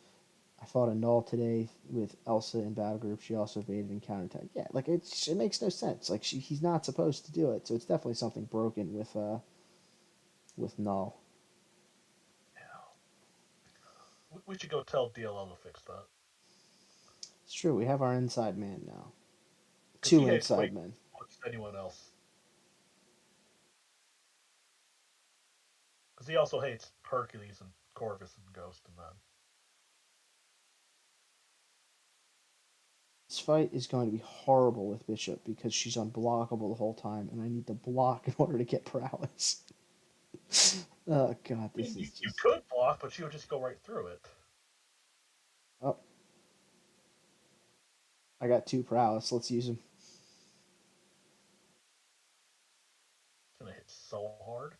I fought a null today with Elsa in battle group. She also evaded and counterattacked. Yeah, like it makes no sense. Like he's not supposed to do it. So it's definitely something broken with null. Yeah. We should go tell DLL to fix that It's true. We have our inside man now. because he Two hates inside Quake men. as much as anyone else. Because he also hates Hercules and Corvus and Ghost and them. This fight is going to be horrible with Bishop because she's unblockable the whole time, and I need to block in order to get prowess. Oh god, I this mean, is you just. could block, but she would just go right through it. Oh, I got two prowess. Let's use them. It's gonna hit so hard.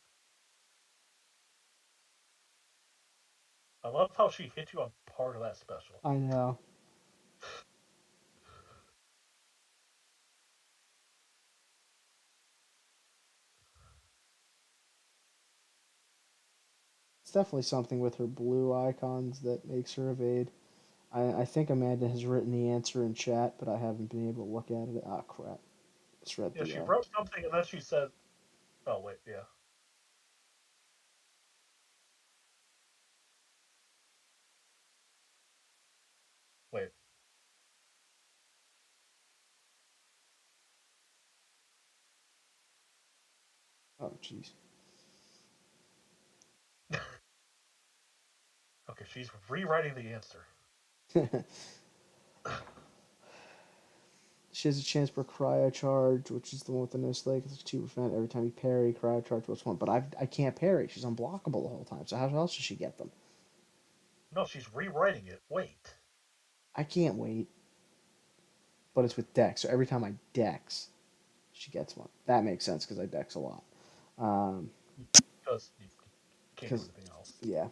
I love how she hit you on part of that special. I know. It's definitely something with her blue icons that makes her evade. I think Amanda has written the answer in chat, but I haven't been able to look at it. Ah, crap. Just read Yeah, the. she wrote something and then she said, "Oh wait, yeah, wait." Oh, jeez. Okay, she's rewriting the answer. She has a chance for cryo charge, which is the one with the no slag. It's 2% every time you parry. Cryo charge plus one, but I can't parry. She's unblockable the whole time. So how else does she get them? No, she's rewriting it. Wait. I can't wait. But it's with Dex. So every time I Dex, she gets one. That makes sense because I Dex a lot. Um, Because you can't do because anything else. yeah.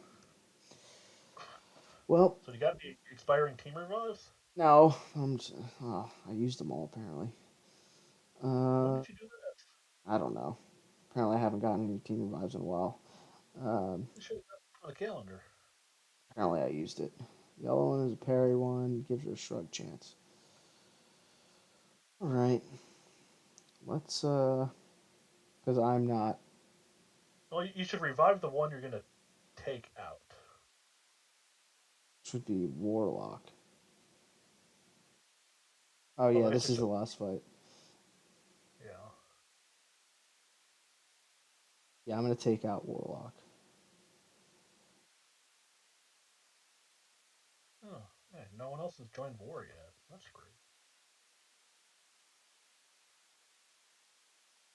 Well, So you got the expiring team revives? no. Oh, I used them all apparently. When Uh, did you do that? I don't know. Apparently, I haven't gotten any team revives in a while. You should have done it on the calendar. Apparently, I used it. Yellow one is a parry one. Gives her a shrug chance. All right. Let's because I'm not. Well, you should revive the one you're gonna take out. Should be Warlock. Oh Oh, yeah, if this it's is the just last fight. yeah. Yeah, I'm gonna take out Warlock. Oh, hey, no one else has joined war yet. That's great.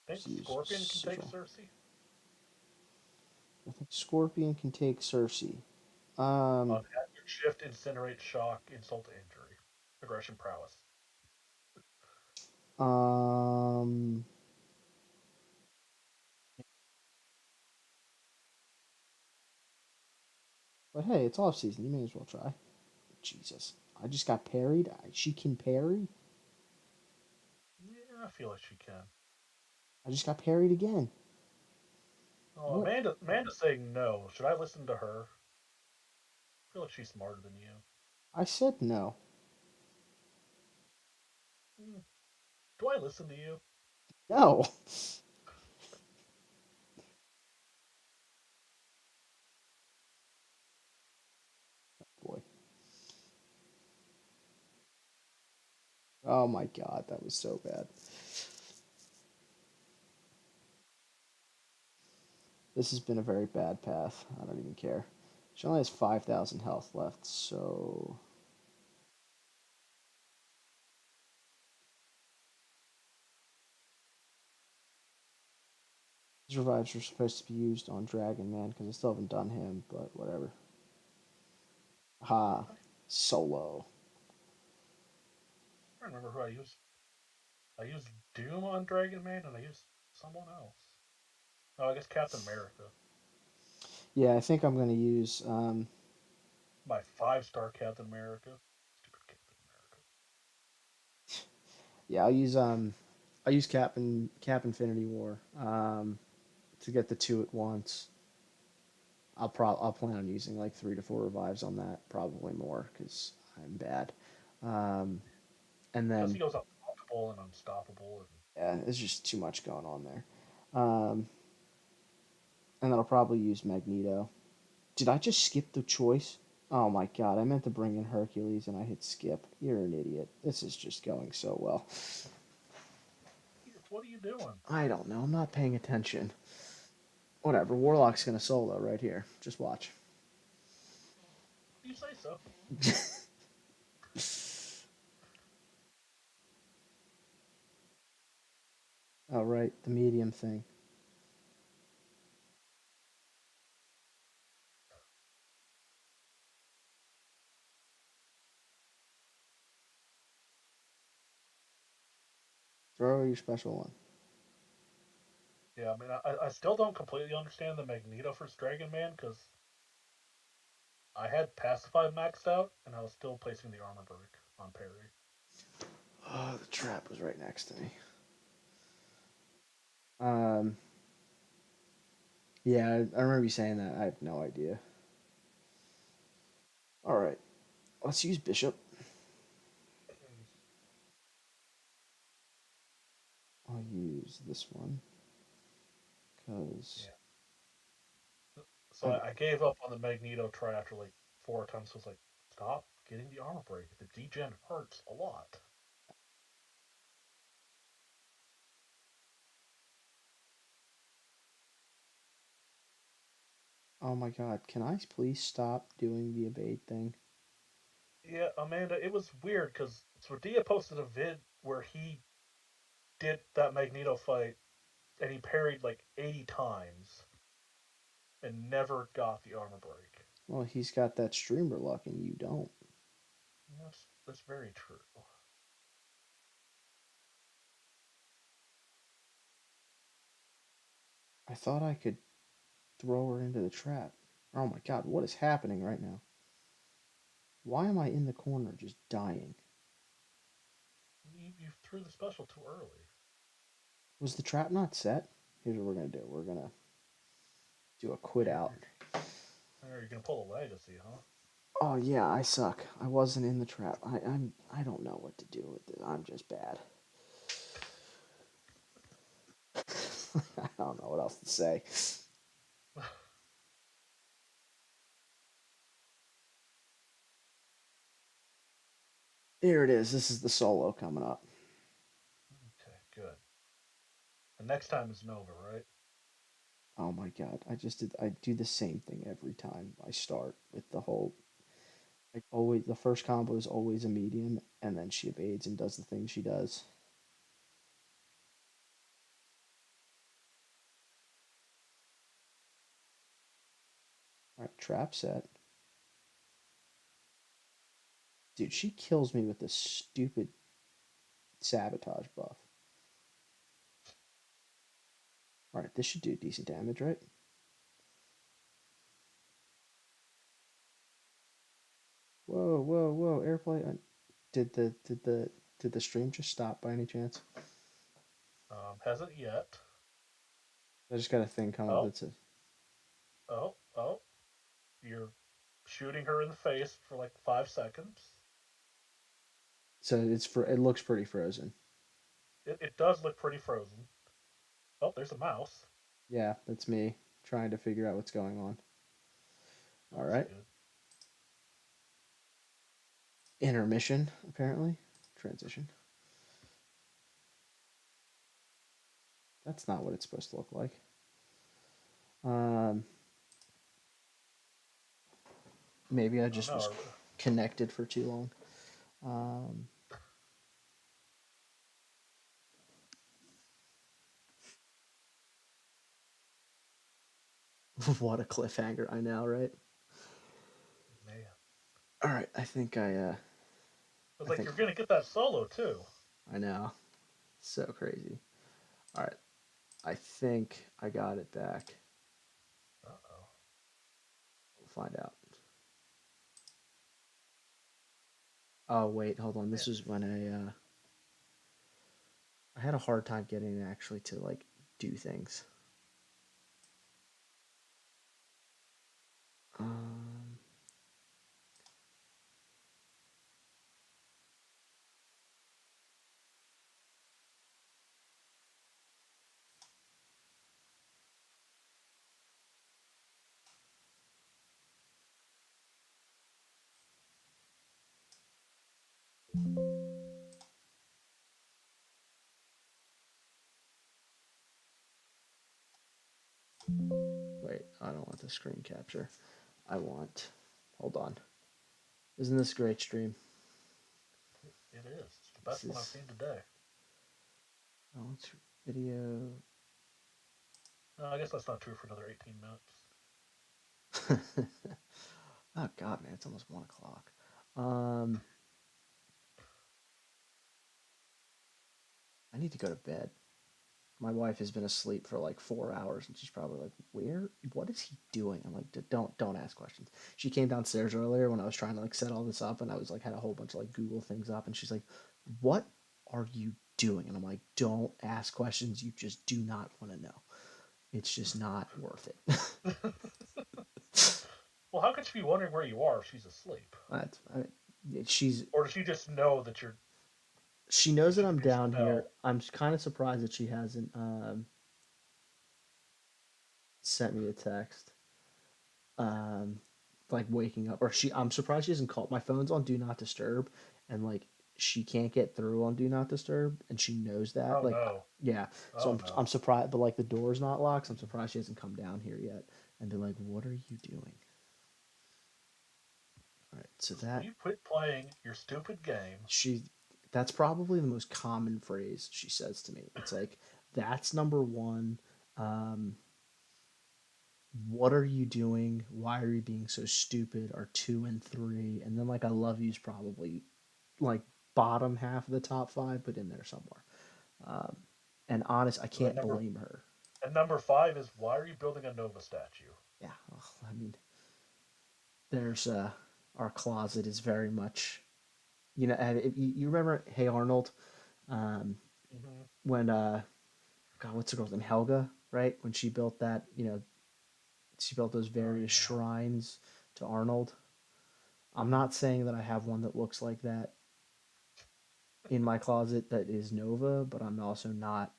Just Think use Scorpion can take Sigil. Cersei? I think Scorpion can take Cersei. Um, Hazard, shift, incinerate, shock, insult to injury, aggression, prowess. um, but hey, it's off season. You may as well try. Jesus, I just got parried. She can parry. Yeah, I feel like she can. I just got parried again. Oh, What? Amanda's saying no. Should I listen to her? I feel like she's smarter than you. I said no. Hmm. Do I listen to you? No. Boy. Oh my God, that was so bad. This has been a very bad path. I don't even care. She only has 5,000 health left, so these revives are supposed to be used on Dragon Man because I still haven't done him, but whatever. Ha, solo. I don't remember who I used. I used Doom on Dragon Man, and I used someone else. Oh, I guess Captain America. Yeah, I think I'm gonna use. My 5-star Captain America. Stupid Captain America. Yeah, I'll use. I use Cap Infinity War. To get the two at once. I'll plan on using like 3 to 4 revives on that, probably more because I'm bad. Um, and Because then he goes unblockable and unstoppable, and yeah, there's just too much going on there. Um, and then I'll probably use Magneto. Did I just skip the choice? Oh my God, I meant to bring in Hercules and I hit skip. You're an idiot. This is just going so well. what are you doing? I don't know. I'm not paying attention. Whatever. Warlock's gonna solo right here. Just watch. You say so. Oh right, the medium thing. Throw your special one. Yeah, I mean, I still don't completely understand the Magneto for Dragon Man because I had Pacify maxed out and I was still placing the armor break on parry. Oh, the trap was right next to me. Um, yeah, I remember you saying that. I have no idea. All right, let's use Bishop. I'll use this one because Yeah. So I I gave up on the Magneto try after like 4 attempts. I was like, stop getting the armor break. The degen hurts a lot. oh my God, can I please stop doing the evade thing? Yeah, Amanda, it was weird because Swardia posted a vid where he did that Magneto fight and he parried like 80 times and never got the armor break. Well, he's got that streamer luck and you don't. That's very true. I thought I could throw her into the trap. Oh my God, what is happening right now? Why am I in the corner just dying? You threw the special too early. Was the trap not set? Here's what we're gonna do. We're gonna do a quit You're, out. you're, you're gonna pull a legacy, huh? Oh yeah, I suck. I wasn't in the trap. I don't know what to do with it. I'm just bad. I don't know what else to say. Here it is. This is the solo coming up. Okay, good. The next time is Nova, right? Oh my god, I do the same thing every time I start with the whole like always the first combo is always a medium and then she evades and does the thing she does. Alright, trap set. Dude, she kills me with this stupid sabotage buff. Alright, this should do decent damage, right? Whoa, whoa, whoa, airplay. Did the stream just stop by any chance? Hasn't yet. I just got a thing come up Oh, that says oh. You're shooting her in the face for like 5 seconds. so it looks pretty frozen. It does look pretty frozen. Oh, there's a mouse. Yeah, that's me trying to figure out what's going on. Oh, All that's right. good. Intermission, apparently. Transition. That's not what it's supposed to look like. Um, maybe I Oh just was no. connected for too long. Um, what a cliffhanger! I know, right? Man. All right, It's I like think you're gonna get that solo too. I know. So crazy. All right, I think I got it back. Uh oh. We'll find out. Oh wait, hold on. Man. This is when I had a hard time getting it actually to like do things. Um, Wait, I don't want the screen capture. I want. Hold on. Isn't this a great stream? It is. It's the This best one I've is. seen today. Oh, it's video. No, I guess that's not true for another 18 minutes. Oh God, man, it's almost 1 o'clock. Um, I need to go to bed. My wife has been asleep for like 4 hours, and she's probably like, "Where? What is he doing?" I'm like, Don't ask questions." She came downstairs earlier when I was trying to like set all this up, and I was like had a whole bunch of like Google things up, and she's like, "What are you doing?" And I'm like, "Don't ask questions. You just do not want to know. It's just not worth it." Well, how could she be wondering where you are if she's asleep? I mean, she's Or does she just know that you're? she knows that I'm Did she down here. know? I'm kind of surprised that she hasn't sent me a text. Um, like waking up, or I'm surprised she hasn't called. My phone's on do not disturb, and like she can't get through on do not disturb, and she knows that. Oh Like, no. yeah. So Oh I'm no. surprised, but like the door's not locked. So I'm surprised she hasn't come down here yet and been like, "What are you doing?" All right. So Will that you quit playing your stupid game? she that's probably the most common phrase she says to me. It's like that's number one. Um, what are you doing? Why are you being so stupid? Are two and three, and then like I love you's probably like bottom half of the top five, but in there somewhere. Um, and honest, I And can't blame her. number five is why are you building a Nova statue? Yeah, well, I mean, there's our closet is very much, you remember Hey Arnold, um, Mm-hmm. when God, what's the girl's name, Helga, right? When she built that, she built those Oh various yeah. shrines to Arnold. I'm not saying that I have one that looks like that in my closet that is Nova, but I'm also not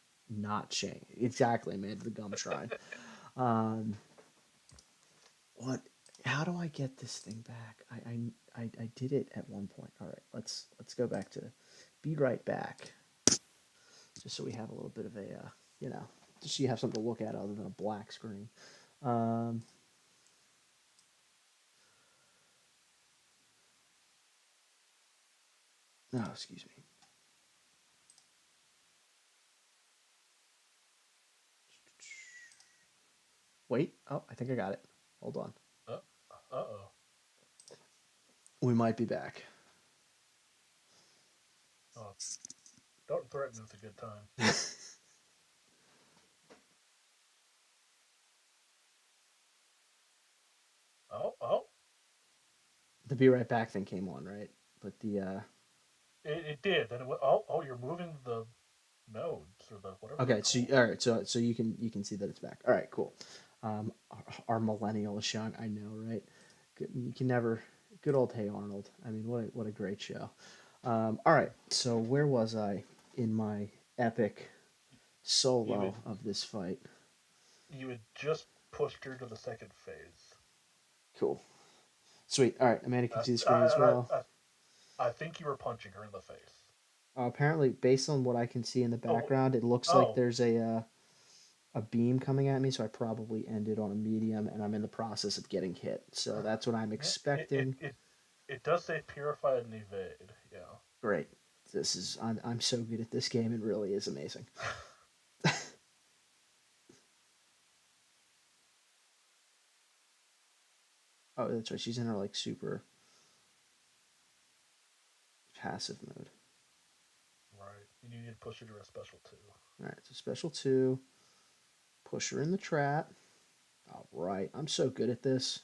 Shang. Exactly, man. The Gum Shrine. Um, what? How do I get this thing back? I did it at one point. All right, let's go back to be right back, just so we have a little bit of a you know, just so you have something to look at other than a black screen. Um, no, excuse me. Wait. Oh, I think I got it. Hold on. Uh oh. We might be back. Oh, don't threaten. It's a good time. Oh. The be right back thing came on, right? But the It did. Then it went. Oh, you're moving the nodes or the whatever they're okay, so called. all right, so you can see that it's back. All right, cool. Our millennial is young, I know, right? You can never. Good old Hey Arnold. I mean, what a great show. All right, so where was I in my epic You solo had of this fight? you had just pushed her to the second phase. Cool, sweet. All right, Amanda can Uh, see the screen as I, well. I, I I think you were punching her in the face. Apparently, based on what I can see in the Oh, background, it looks like oh, there's a beam coming at me, so I probably ended on a medium, and I'm in the process of getting hit. So that's what I'm yeah. It it expecting. it, it does say purified and evade. Yeah. Great. I'm so good at this game. It really is amazing. Oh, that's right. She's in her like super passive mode. Right. You need to push her to a special two. All right, so special two, push her in the trap. All right, I'm so good at this.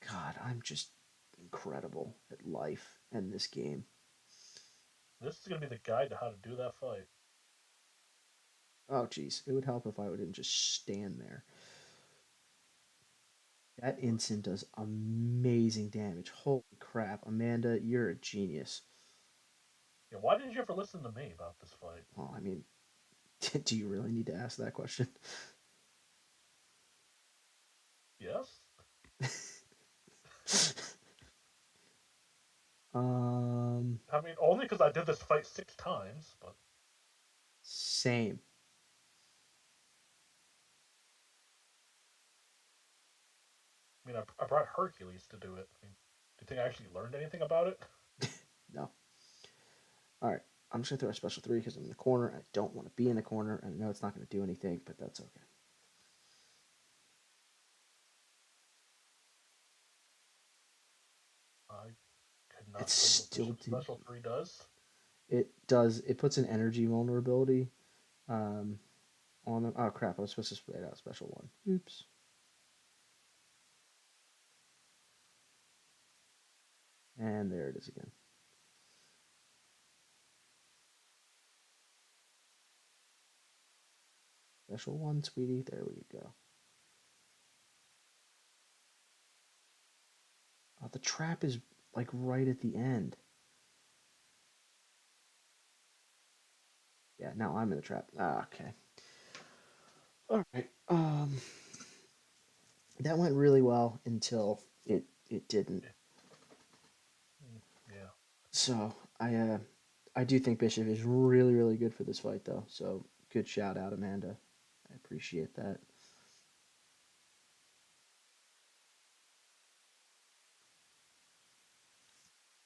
God, I'm just incredible at life and this game. This is gonna be the guide to how to do that fight. Oh, geez, it would help if I wouldn't just stand there. That instant does amazing damage. Holy crap, Amanda, you're a genius. Yeah. Why didn't you ever listen to me about this fight? Well, I mean, do you really need to ask that question? Yes. um, I mean, only because I did this fight 6 times, but same. I mean, I brought Hercules to do it. I mean, do you think I actually learned anything about it? No. All right. I'm just gonna throw a special three because I'm in the corner. I don't want to be in the corner, and I know it's not gonna do anything, but that's okay. I could It not tell you what still Bishop did. Special 3 does. It does. It puts an energy vulnerability um, on them. Oh crap! I was supposed to spray it out special one. Oops. And there it is again. Special one, sweetie. There we go. The trap is like right at the end. Yeah, now I'm in the trap. Okay. All right. That went really well until it didn't. Yeah. Yeah. So I do think Bishop is really good for this fight though. So good shout out, Amanda. I appreciate that.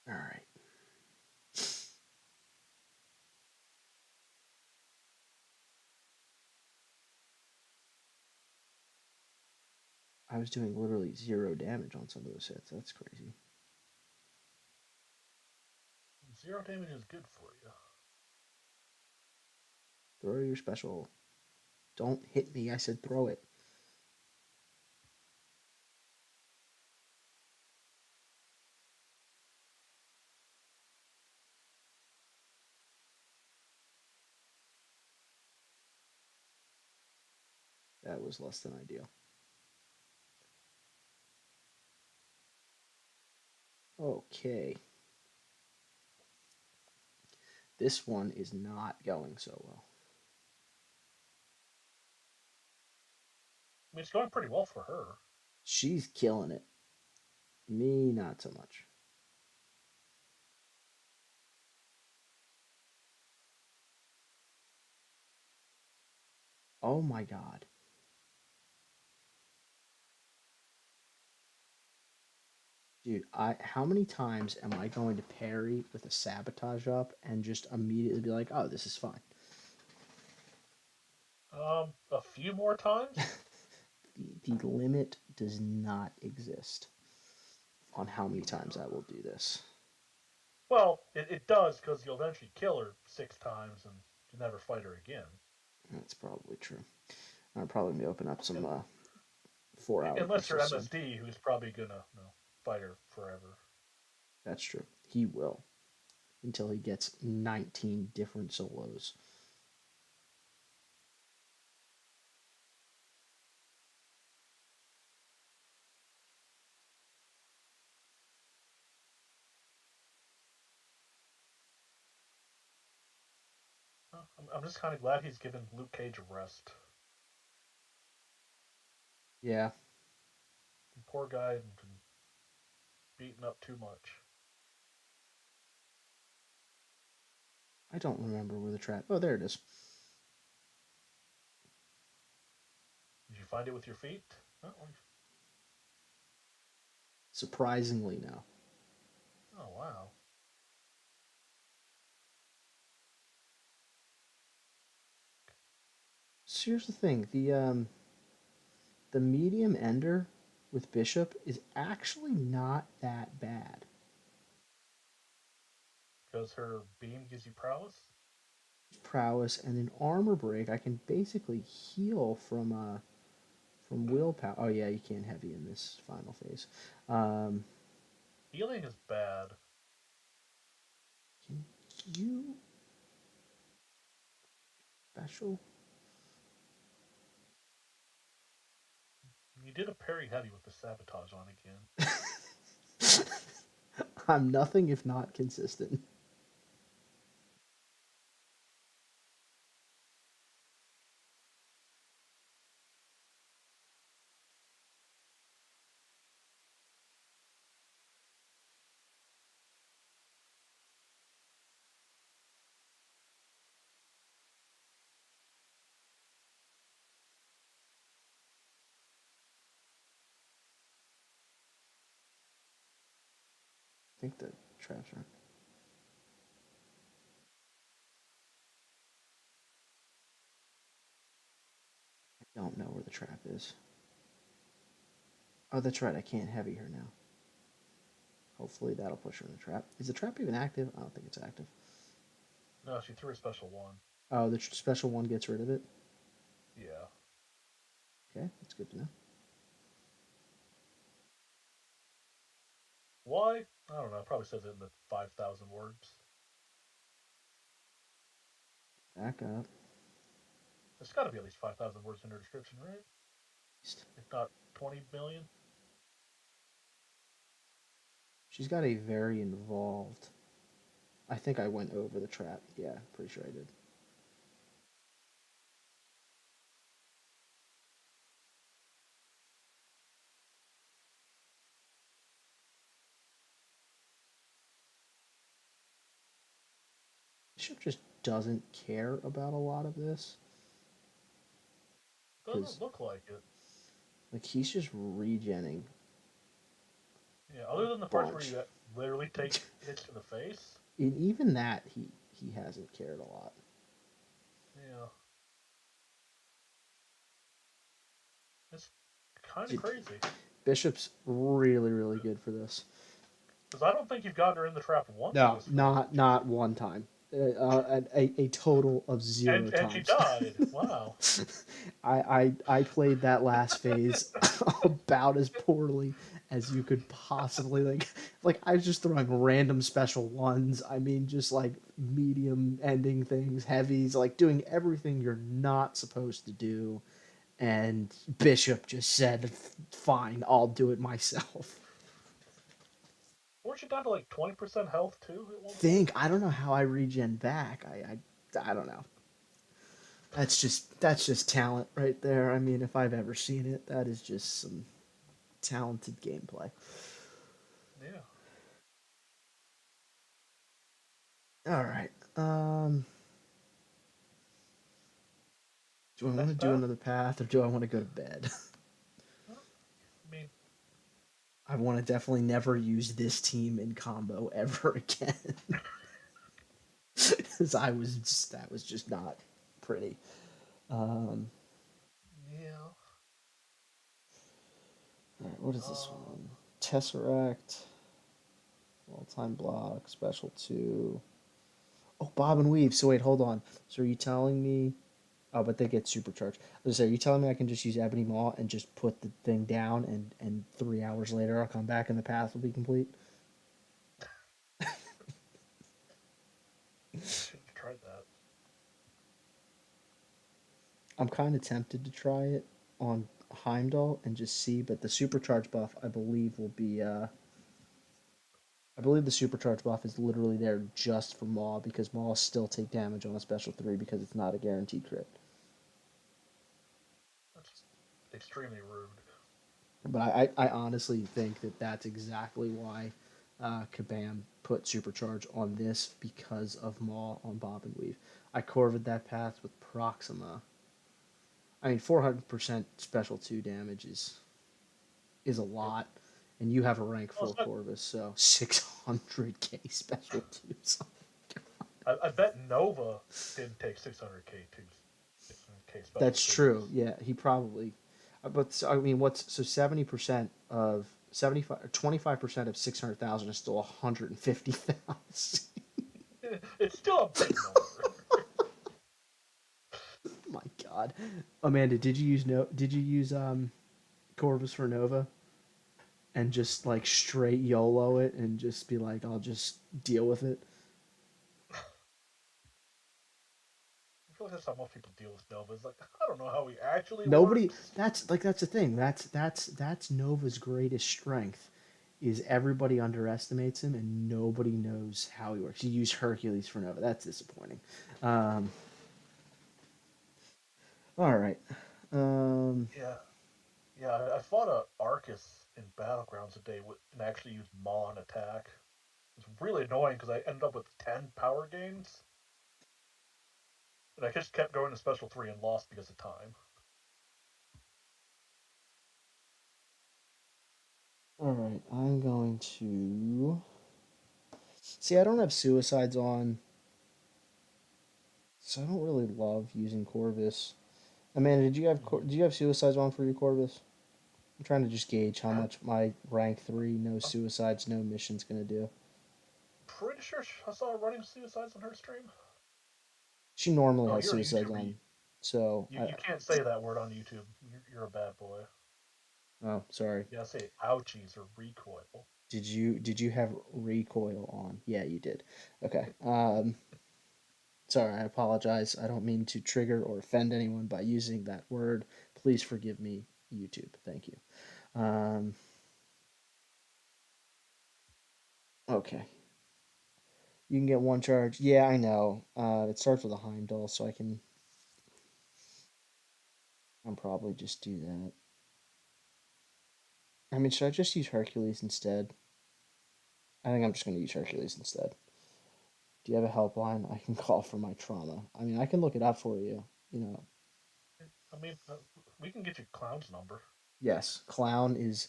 All right. I was doing literally zero damage on some of those hits. That's crazy. Zero damage is good for you. Throw your special. Don't hit me. I said throw it. That was less than ideal. Okay. This one is not going so well. I mean, it's going pretty well for her. She's killing it. Me, not so much. Oh my god. Dude, how many times am I going to parry with a sabotage up and just immediately be like, oh, this is fine? A few more times. The limit does not exist on how many times I will do this. Well, it does because you'll eventually kill her 6 times and you never fight her again. That's probably true. I'll probably open up some And, 4-hour unless you're crystals soon. MSD, who's probably gonna fight her forever. That's true. He will until he gets 19 different solos. I'm just kind of glad he's given Luke Cage a rest. Yeah, The poor guy had been beaten up too much. I don't remember where the trap. Oh, there it is. Did you find it with your feet? Surprisingly, no. Oh wow. So here's the thing: the medium ender with Bishop is actually not that bad. Because her beam gives you prowess. Prowess and an armor break, I can basically heal from willpower. Oh yeah, you can't heavy in this final phase. Um, Healing is bad. can you special? You did a parry heavy with the sabotage on again. I'm nothing if not consistent. I think the traps are. I don't know where the trap is. Oh, that's right. I can't heavy her now. Hopefully that'll push her in the trap. Is the trap even active? I don't think it's active. No, she threw a special one. Oh, the special one gets rid of it. Yeah. Okay, that's good to know. Why? I don't know. It probably says it in the 5,000 words. Back up. There's got to be at least 5,000 words in her description, right? If not 20 million. She's got a very involved. I think I went over the trap. Yeah, pretty sure I did. Bishop just doesn't care about a lot of this Doesn't because look like it. like he's just regenning Yeah, a other than the parts where bunch. you literally take hits to the face. And even that he hasn't cared a lot. Yeah. It's kind of Dude, crazy. Bishop's really good for this. Because I don't think you've gotten her in the trap once in No, this run. not one time. A total of zero And she times. died. Wow. I played that last phase about as poorly as you could possibly like I was just throwing random special ones. I mean just like medium ending things, heavies, like doing everything you're not supposed to do. And Bishop just said, "Fine, I'll do it myself." Weren't you down to like 20% health too at one point? I don't know how I regen back. I don't know. That's just talent right there. I mean, if I've ever seen it, that is just some talented gameplay. Yeah. All right. Do I want to Next do path? another path or do I want to go to bed? Huh? I mean, I want to definitely never use this team in combo ever again. Because that was just not pretty. Um, yeah. all right, what is this Um, one? Tesseract, all time block, special two. Oh, Bob and Weave. So wait, hold on. So are you telling me? Oh, but they get supercharged. I was say, are you telling me I can just use Ebony Maw and just put the thing down, and 3 hours later I'll come back and the path will be complete? should have tried that. I'm kind of tempted to try it on Heimdall and just see, but the supercharge buff I believe will be. I believe the supercharge buff is literally there just for Maw because Maw still take damage on a special three because it's not a guaranteed crit. That's extremely rude. But I honestly think that that's exactly why Kabam put Supercharge on this because of Maw on Bob and Weave. I corvid that path with Proxima. I mean, 400% special 2 damage is a Yep. lot, and you have a rank Well, 4 Corvus, so 600k special 2s. I bet Nova didn't take 600k too. 600k special That's true. twos. Yeah, he probably. But I mean, what's so 70% of 75 25% of 600,000 is still 150,000. It's still a big number. My God, Amanda, did you use no? Did you use Corvus for Nova and just like straight YOLO it and just be like, I'll just deal with it? I feel like that's how most people deal with Nova. It's like I don't know how he actually Nobody. works. That's the thing. That's Nova's greatest strength. Is everybody underestimates him and nobody knows how he works. You use Hercules for Nova. That's disappointing. Um, all right. Um, Yeah, yeah. I fought a Arcus in Battlegrounds today and actually used Maw on attack. It's really annoying because I ended up with 10 power gains, and I just kept going to special three and lost because of time. all right. I'm going to see. I don't have suicides on, so I don't really love using Corvus. Amanda, Mm-hmm. did you have suicides on for your Corvus? I'm trying to just gauge how I'm, much my rank three, no I'm suicides, no missions gonna do. pretty sure I saw her running suicides on her stream. She normally Oh, has you're a suicides YouTuber. on, so You can't say that word on YouTube. You're a bad boy. oh, sorry. You gotta say ouchies or recoil. Did you have recoil on? Yeah, you did. Okay. Sorry, I apologize. I don't mean to trigger or offend anyone by using that word. Please forgive me, YouTube. Thank you. Um, okay. You can get one charge. Yeah, I know. It starts with a Heimdall, so I can. I'll probably just do that. I mean, should I just use Hercules instead? I think I'm just going to use Hercules instead. Do you have a helpline I can call for my trauma? I mean, I can look it up for you. You know, I mean, we can get you Clown's number. yes, Clown is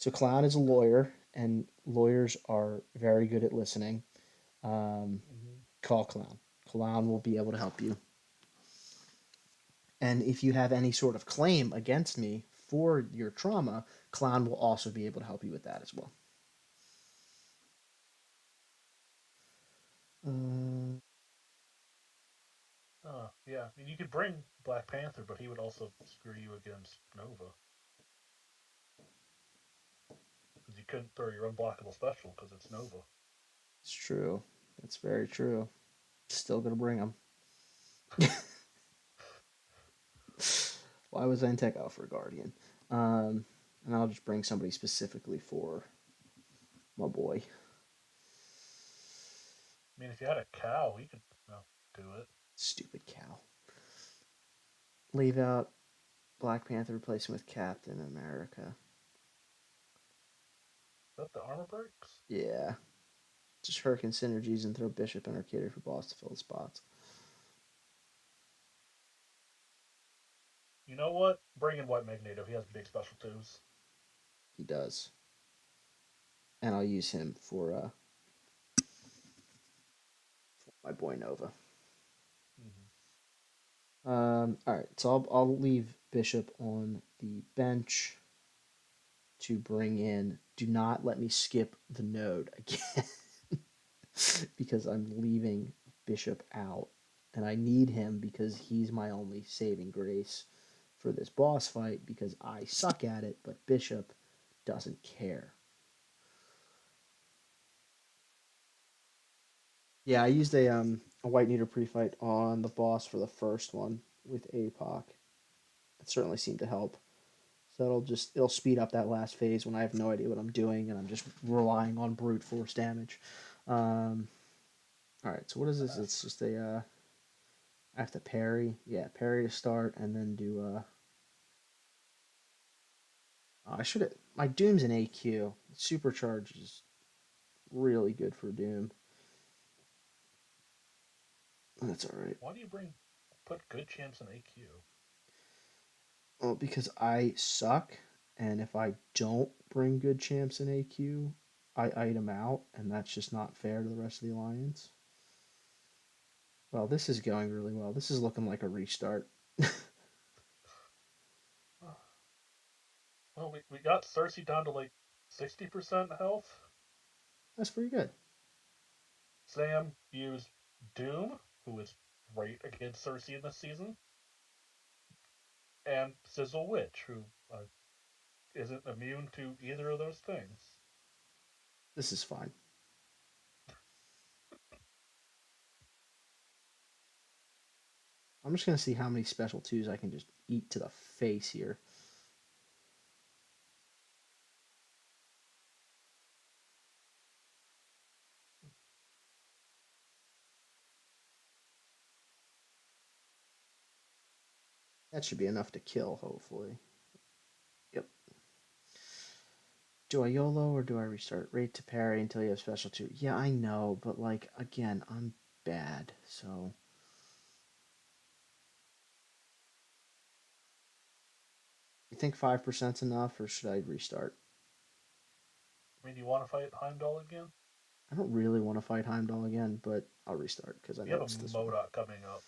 a lawyer, and lawyers are very good at listening. Um, Mm-hmm. Call Clown. Clown will be able to help you. And if you have any sort of claim against me for your trauma, Clown will also be able to help you with that as well. Uh, Yeah. I mean, you could bring Black Panther, but he would also screw you against Nova because you couldn't throw your unblockable special because it's Nova. it's true. That's very true. Still gonna bring them. Why was I in tech out for a guardian? And I'll just bring somebody specifically for my boy. I mean, if you had a cow, he could do it. Stupid cow. Leave out Black Panther, replace him with Captain America. Is that the armor breaks? Yeah. Just hurricane synergies and throw Bishop and Arcade for boss to fill the spots. You know what? Bring in White Magneto. He has big special twos. He does. And I'll use him for my boy Nova. Mm-hmm. All right, so I'll leave Bishop on the bench to bring in. Do not let me skip the node again because I'm leaving Bishop out, and I need him because he's my only saving grace for this boss fight because I suck at it, but Bishop doesn't care. Yeah, I used a White Needle pre-fight on the boss for the first one with APOC. It certainly seemed to help. So it'll speed up that last phase when I have no idea what I'm doing and I'm just relying on brute force damage. All right, so what is this? It's just a I have to parry. Yeah, parry to start and then do I should have my Doom's an AQ. Supercharge is really good for Doom. That's all right. Why do you put good champs in AQ? Well, because I suck, and if I don't bring good champs in AQ, I item out, and that's just not fair to the rest of the alliance. Well, this is going really well. This is looking like a restart. Well, we got Cersei down to like 60% health. That's pretty good. Sam used Doom, who is great against Cersei in this season, and Sizzle Witch, who isn't immune to either of those things. This is fine. I'm just gonna see how many special twos I can just eat to the face here. That should be enough to kill, hopefully. Yep. Do I YOLO or do I restart? Rate to parry until you have special two. Yeah, I know, but like again, I'm bad, so you think 5%'s enough, or should I restart? I mean, do you want to fight Heimdall again? I don't really want to fight Heimdall again, but I'll restart because I We know have a it's this one. Modoc coming up.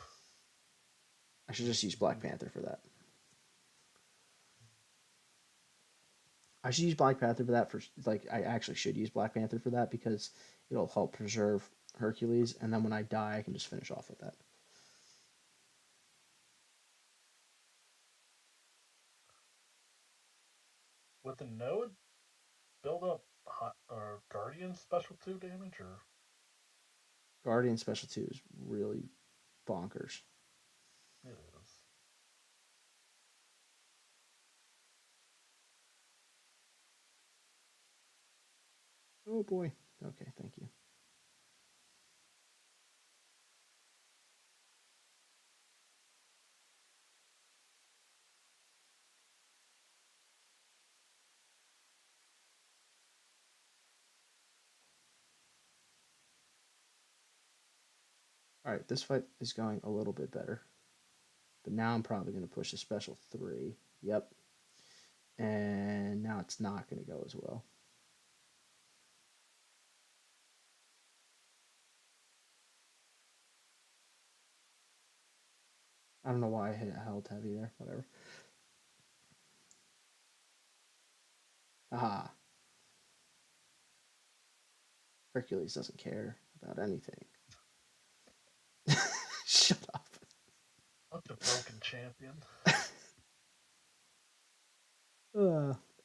I should just use Black Panther for that. I should use Black Panther for that for like I actually should use Black Panther for that because it'll help preserve Hercules, and then when I die, I can just finish off with that. With the node, build up or Guardian special 2 damage, or Guardian Special 2 is really bonkers. it is. Oh boy. Okay, thank you. All right, this fight is going a little bit better. But now I'm probably going to push a special 3. Yep. And now it's not going to go as well. I don't know why I held heavy there. Whatever. Aha. Hercules doesn't care about anything. Shut up. What's a broken champion?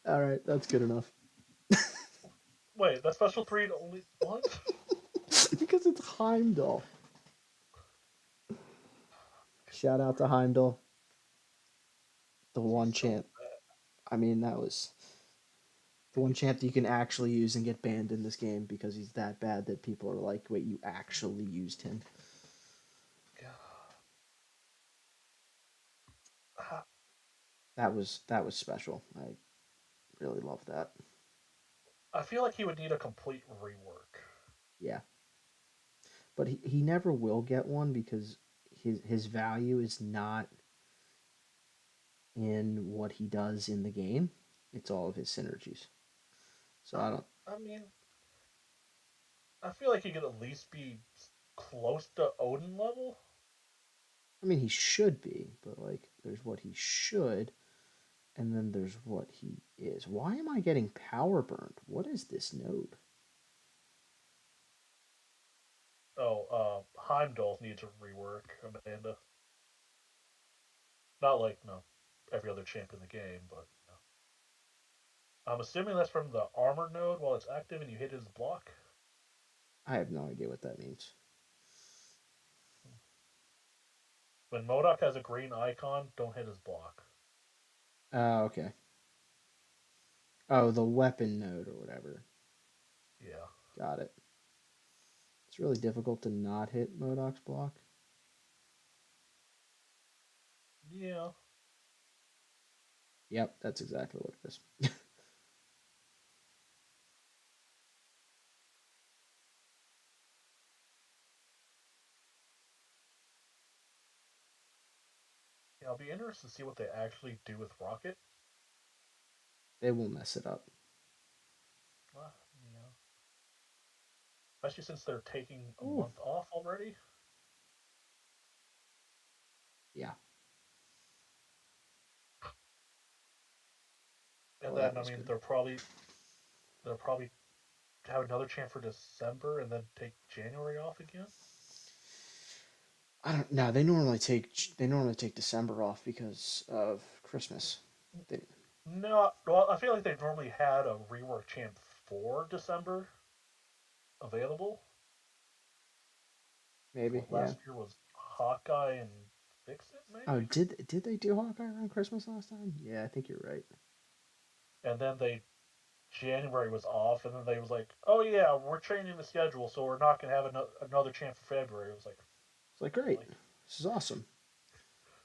All right, that's good enough. Wait, that special 3 only. What? Because it's Heimdall. Shout out to Heimdall, the one He's so champ. I mean, that was The one champ that you can actually use and get banned in this game because he's that bad that people are like, wait, you actually used him. Ah, That was special. I really love that. I feel like he would need a complete rework. Yeah. But he never will get one because his value is not in what he does in the game. It's all of his synergies. So I don't. I mean, I feel like he could at least be close to Odin level. I mean, he should be, but like, there's what he should, and then there's what he is. Why am I getting power burned? What is this node? Oh, Heimdall needs a rework, Amanda. Not like, no, every other champ in the game, but I'm assuming that's from the armor node while it's active and you hit his block. I have no idea what that means. When Modok has a green icon, don't hit his block. Oh, okay. Oh, the weapon node or whatever. Yeah. Got it. It's really difficult to not hit Modoc's block. Yeah. Yep, that's exactly what it is. Yeah, I'll be interested to see what they actually do with Rocket. They will mess it up. Yeah. Especially since they're taking a Ooh. month off already. Yeah. And Well, that then I was mean good. they'll probably have another chance for December and then take January off again. I don't know. They normally take December off because of Christmas. They, No, well, I feel like they've normally had a rework champ for December available. maybe, What yeah. last year was Hawkeye and Fix It Oh, maybe, did they do Hawkeye around Christmas last time? Yeah, I think you're right. and then they January was off, and then they was like, oh yeah, we're changing the schedule, so we're not gonna have another champ for February. It was like, It's like great. really? This is awesome.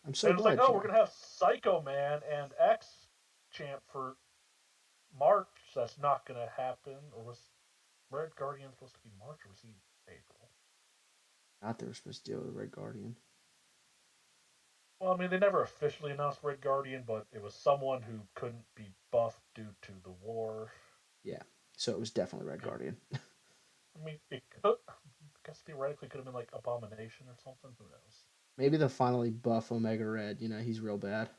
I'm so And it was like, glad oh, you we're are. gonna have Psycho Man and X champ for March. That's not gonna happen. Or was Red Guardian supposed to be March, or was he April? Not they were supposed to deal with Red Guardian. Well, I mean, they never officially announced Red Guardian, but it was someone who couldn't be buffed due to the war. Yeah. So it was definitely Red Could Guardian. I mean, it could. I guess theoretically could have been like Abomination or something. Who knows? Maybe they'll finally buff Omega Red. You know, he's real bad.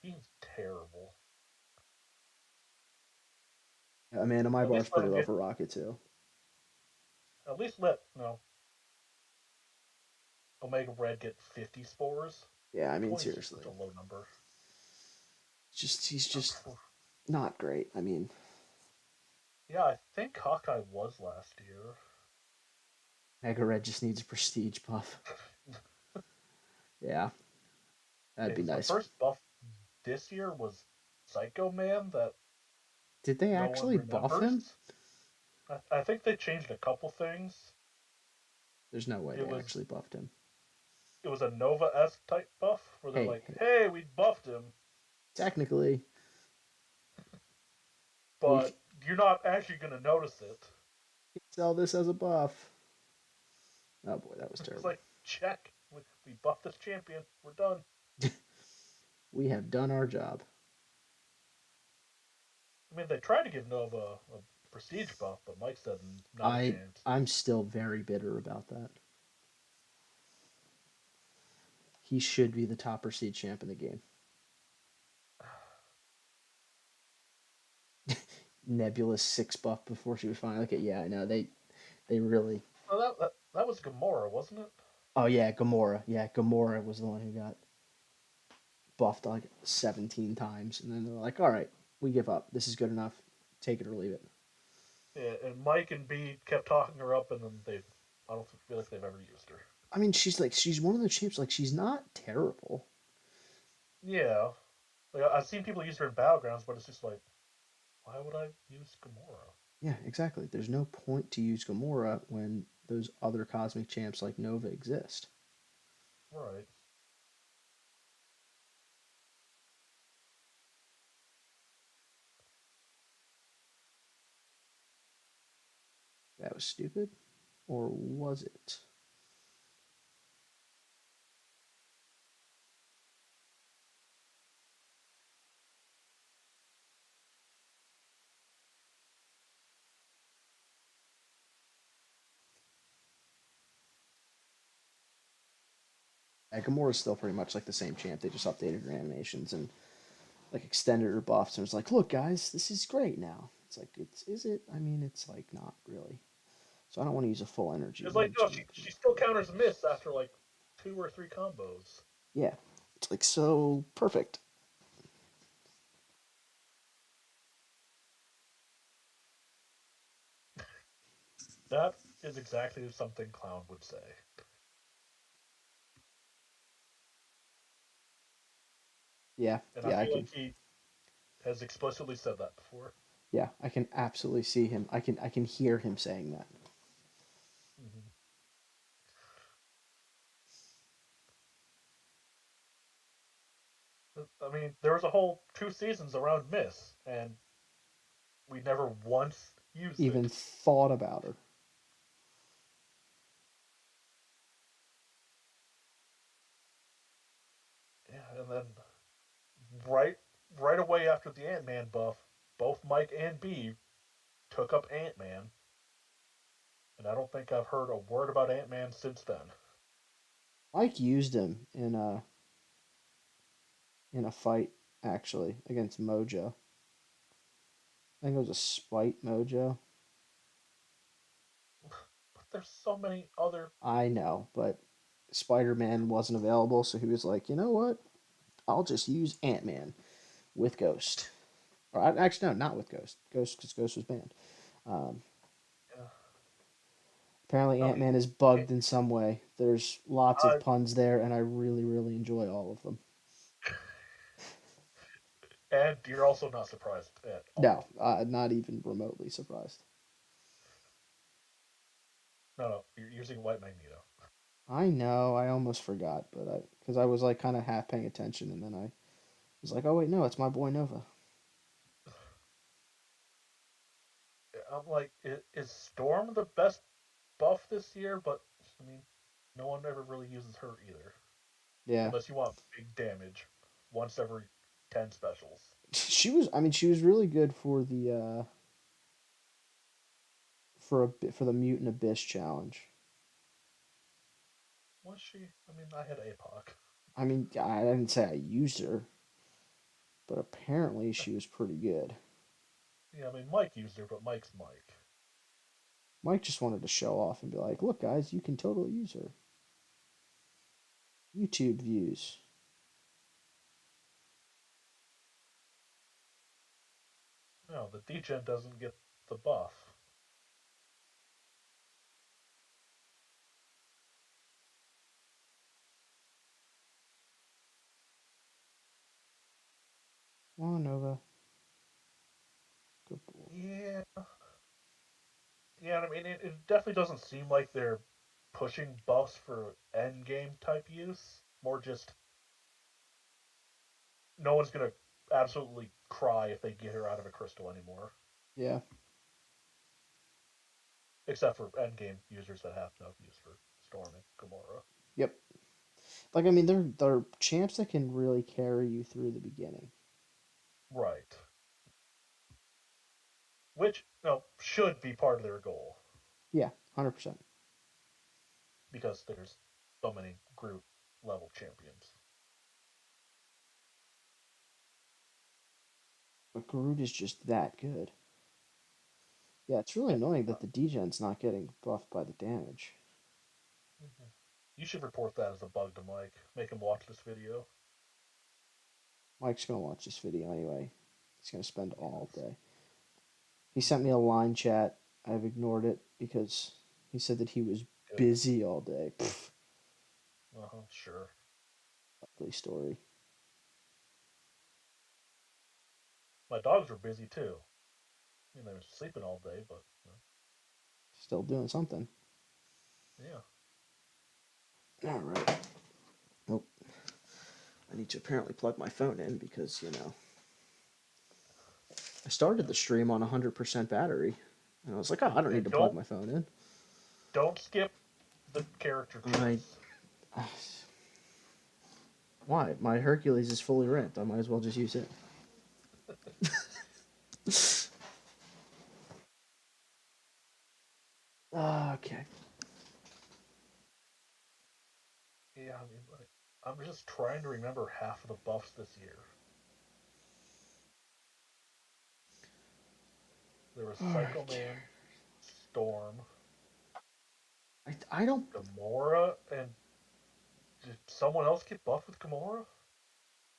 He's terrible. Amanda, my At bar's least let pretty him low get. for Rocket too. At least let Omega Red get 50 spores. Yeah, I mean 20 is just such seriously. a low number. He's just not great. I mean, Yeah, I think Hawkeye was last year. Mega Red just needs a prestige buff. Yeah, that'd be Because the nice. first buff this year was Psycho Man that Did they no one actually buff him? remembers. I think they changed a couple things. There's no way It they was actually buffed him. it was a Nova-esque type buff where they're Hey, like, hey, "Hey, we buffed him," technically, we but you're not actually gonna notice it. can sell this as a buff. Oh boy, that was It's terrible. like, check, we buffed this champion. We're done. We have done our job. I mean, they tried to give Nova a prestige buff, but Mike said not a I chance. I'm still very bitter about that. He should be the top prestige champ in the game. Nebula's 6 buff before she was finally okay. Yeah, I know they really. Oh, that was Gamora, wasn't it? Oh yeah, Gamora. Yeah, Gamora was the one who got buffed like 17 times, and then they're like, all right, we give up. This is good enough. Take it or leave it. Yeah, and Mike and B kept talking her up, and then I don't feel like they've ever used her. I mean, she's one of the champs. Like she's not terrible. Yeah, like I've seen people use her in battlegrounds, but it's just like Why would I use Gamora? Yeah, exactly. There's no point to use Gamora when those other cosmic champs like Nova exist. Right. That was stupid, or was it? Yeah, Gamora's still pretty much like the same champ. They just updated her animations and like extended her buffs, and it's like, look, guys, this is great now. It's like, it's is it? I mean, it's like not really. So I don't want to use a full energy It's like no, mage to she make she her. still counters miss after like 2 or 3 combos. Yeah, it's like so perfect. That is exactly something Clown would say, Yeah, and I yeah, I feel can. like he has explicitly said that before. Yeah, I can absolutely see him. I can hear him saying that. Hmm. I mean, there was a whole 2 seasons around Miss, and we never once used Even it. thought about her. Yeah, and then right right away after the Ant Man buff, both Mike and B took up Ant Man, and I don't think I've heard a word about Ant Man since then. Mike used him in a fight actually against Mojo. I think it was a spite Mojo. But there's so many other. I know, but Spider Man wasn't available, so he was like, you know what? I'll just use Ant Man with Ghost. Or actually, no, not with Ghost. Ghost because Ghost was banned. Um, Yeah, apparently, no, Ant Man is bugged in some way. There's lots of I, puns there, and I really, really enjoy all of them. and you're also not surprised at No, all. not even remotely surprised. No, no, you're using White Magneto. I know, I almost forgot, but because I was like kind of half paying attention, and then I was like, oh wait, no, it's my boy Nova. I'm like, is Storm the best buff this year? But I mean, no one ever really uses her either, Yeah, unless you want big damage once every 10 specials. she was. I mean, she was really good for the for a bit for the Mutant Abyss challenge. Was she? I mean, I had APOC. I mean, I didn't say I used her, but apparently she was pretty good. Yeah, I mean, Mike used her, but Mike's Mike. Mike just wanted to show off and be like, look, guys, you can totally use her. YouTube views. No, the Degen doesn't get the buff. Come on, Nova. Good boy. Yeah, yeah. I mean, it definitely doesn't seem like they're pushing buffs for end game type use. More just no one's gonna absolutely cry if they get her out of a crystal anymore, Yeah. except for end game users that have no use for Storm and Gamora. Yep. Like I mean, they're champs that can really carry you through the beginning. Right. Which should be part of their goal Yeah, 100%. because there's so many group level champions. But Groot is just that good. Yeah, it's really Yeah. annoying that the Degen's not getting buffed by the damage. Mhm. You should report that as a bug to Mike. Make him watch this video. Mike's gonna watch this video anyway. He's gonna spend all Yes. day. He sent me a line chat. I've ignored it because he said that he was Good. busy all day. Pfft, Sure. ugly story. My dogs were busy too. I mean, they were sleeping all day, but Still doing something. yeah. All right. Nope. I need to apparently plug my phone in because, I started Yeah. the stream on 100% battery. And I was like, oh, I don't need And to plug my phone in. don't skip the character I. choice. Why? My Hercules is fully rent. I might as well just use it. Okay. Yeah, I mean, like, I'm just trying to remember half of the buffs this year. There was Psycho Okay. Man, Storm, I don't. Gamora, and did someone else get buffed with Gamora?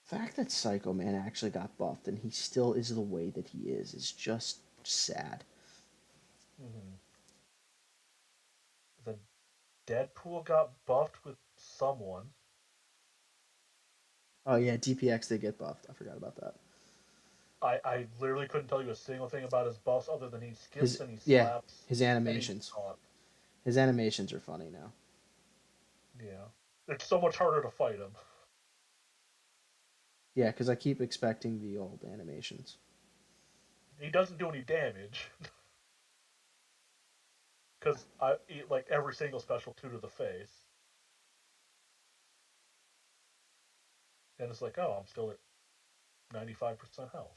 The fact that Psycho Man actually got buffed and he still is the way that he is just sad. Mm-hmm. Then Deadpool got buffed with someone. Oh yeah, DPX did get buffed. I forgot about that. I literally couldn't tell you a single thing about his buffs other than he skips His and he yeah, slaps his and he's animations. caught. His animations are funny now. Yeah. It's so much harder to fight him. Yeah, because I keep expecting the old animations. He doesn't do any damage. Because I eat like every single special two to the face. And it's like, oh, I'm still at 95% health.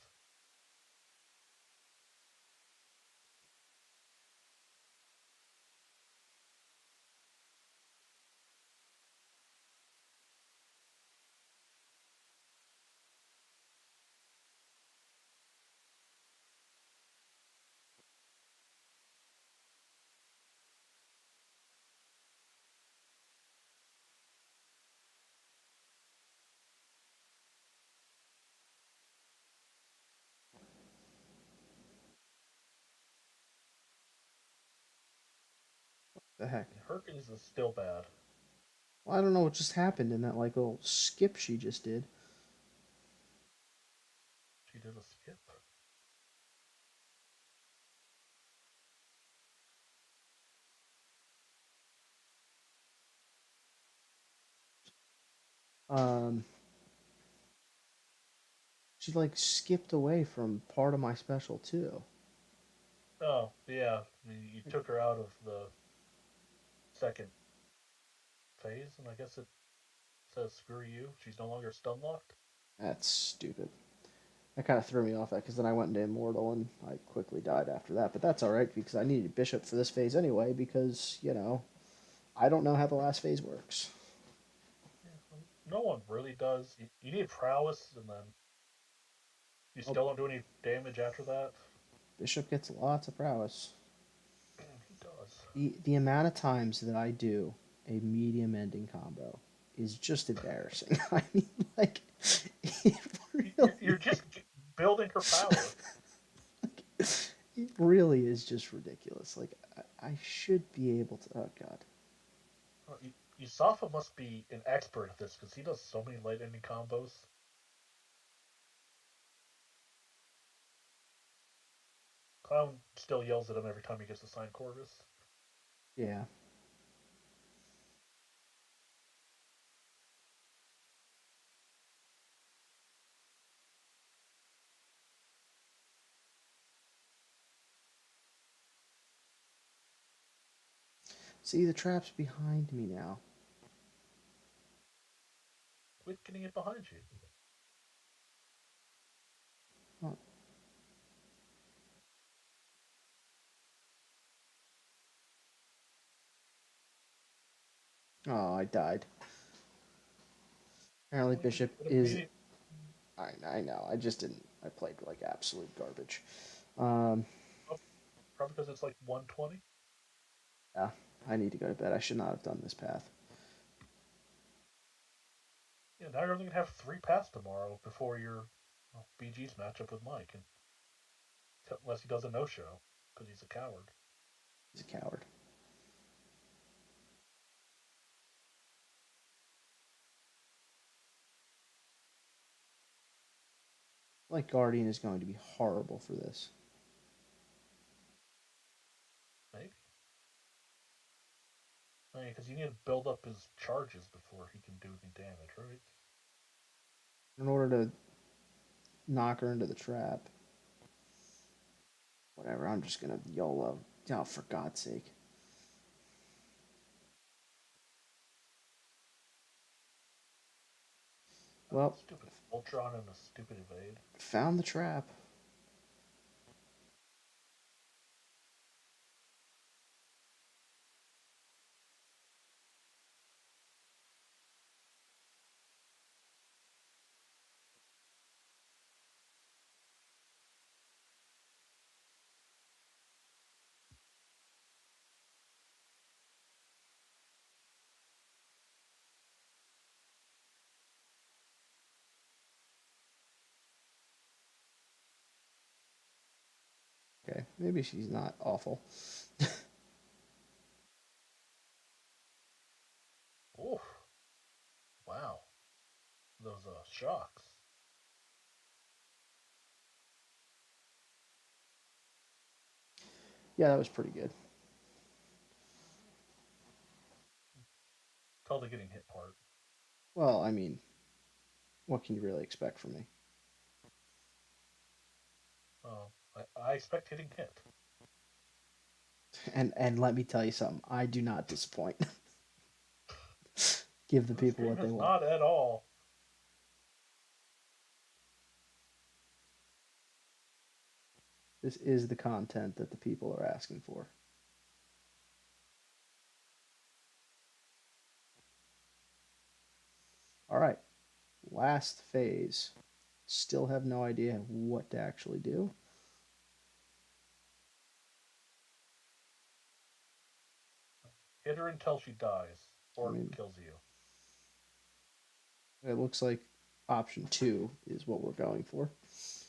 The heck? And Hercules is still bad. Well, I don't know what just happened in that like little skip she just did. She did a skip. Um, she like skipped away from part of my special too. Oh, yeah. I mean, you took her out of the second phase, and I guess it says screw you. She's no longer stun locked. That's stupid. That kind of threw me off that because then I went into Immortal and I quickly died after that. But that's all right because I needed Bishop for this phase anyway because I don't know how the last phase works. Yeah, no one really does. You need prowess, and then you Oh, still don't do any damage after that. Bishop gets lots of prowess. He does. The amount of times that I do a medium ending combo is just embarrassing. I mean, like, it You're really, just building her power. like, it really is just ridiculous. Like, I should be able to. Oh God, Yusafa must be an expert at this because he does so many late ending combos. Clown still yells at him every time he gets assigned Corvus. yeah. See, the trap's behind me now. Quit getting it behind you. Oh, oh, I died. Apparently, Well, you Bishop could have is. beat it. I know. I just didn't. I played like absolute garbage. Um, Oh, probably because it's like 120. yeah, I need to go to bed. I should not have done this path. Yeah, now you're only gonna have 3 paths tomorrow before your BG's matchup with Mike, and unless he does a no-show because he's a coward. He's a coward. Like Guardian is going to be horrible for this. Yeah, because you need to build up his charges before he can do any damage, right? In order to knock her into the trap. Whatever, I'm just gonna YOLO. Oh, for God's sake. Well, Stupid Voltron and a stupid evade. found the trap. Okay, maybe she's not awful. Oof. Wow. Those shocks. Yeah, that was pretty good. Till the getting hit part. Well, I mean, what can you really expect from me? I expect hitting hit. And let me tell you something. I do not disappoint. Give the This people game what they is want. not at all. This is the content that the people are asking for. All right, last phase. Still have no idea what to actually do. Hit her until she dies I or mean, kills you. it looks like option 2 is what we're going for. It's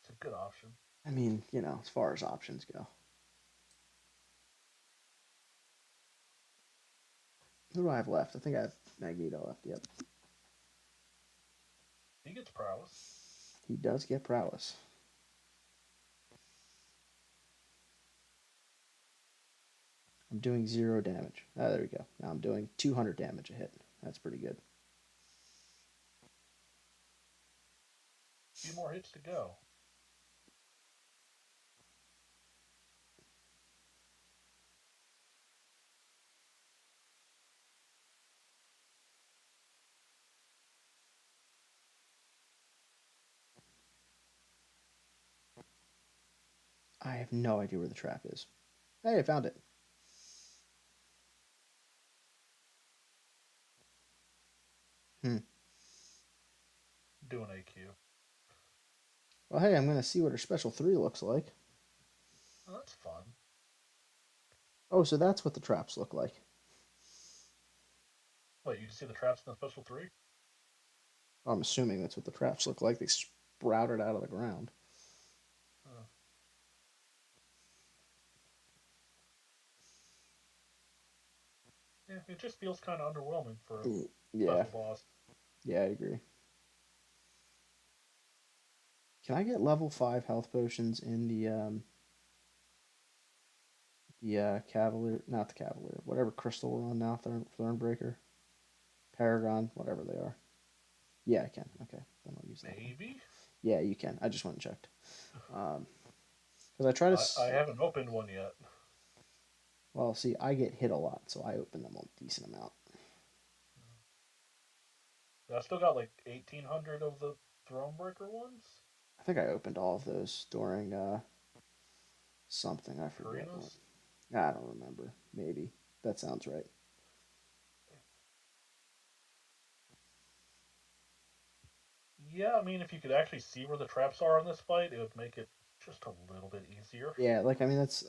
a good option. I mean, as far as options go. Who do I have left? I think I have Magneto left. Yep. He gets prowess. He does get prowess. I'm doing 0 damage. Ah, there we go. Now I'm doing 200 damage a hit. That's pretty good. A few more hits to go. I have no idea where the trap is. Hey, I found it. Hmm. Doing AQ. Well, hey, I'm going to see what her special 3 looks like. Oh, that's fun. Oh, so that's what the traps look like. Wait, you can see the traps in the special 3? I'm assuming that's what the traps look like. They sprouted out of the ground. Uh, yeah, it just feels kind of underwhelming for a Yeah, special boss. yeah, I agree. Can I get level 5 health potions in the Cavalier, not the Cavalier, whatever crystal we're on now, Thornbreaker, Paragon, whatever they are. Yeah, I can. Okay, then I'll use that one. Maybe? Yeah, you can. I just went and checked. Because I try to. I haven't opened one yet. Well, see, I get hit a lot, so I open them a decent amount. I still got like 1,800 of the Thronebreaker ones. I think I opened all of those during something. I forget what. Karinas. I don't remember. Maybe that sounds right. Yeah, I mean, if you could actually see where the traps are in this fight, it would make it just a little bit easier. Yeah, like I mean, that's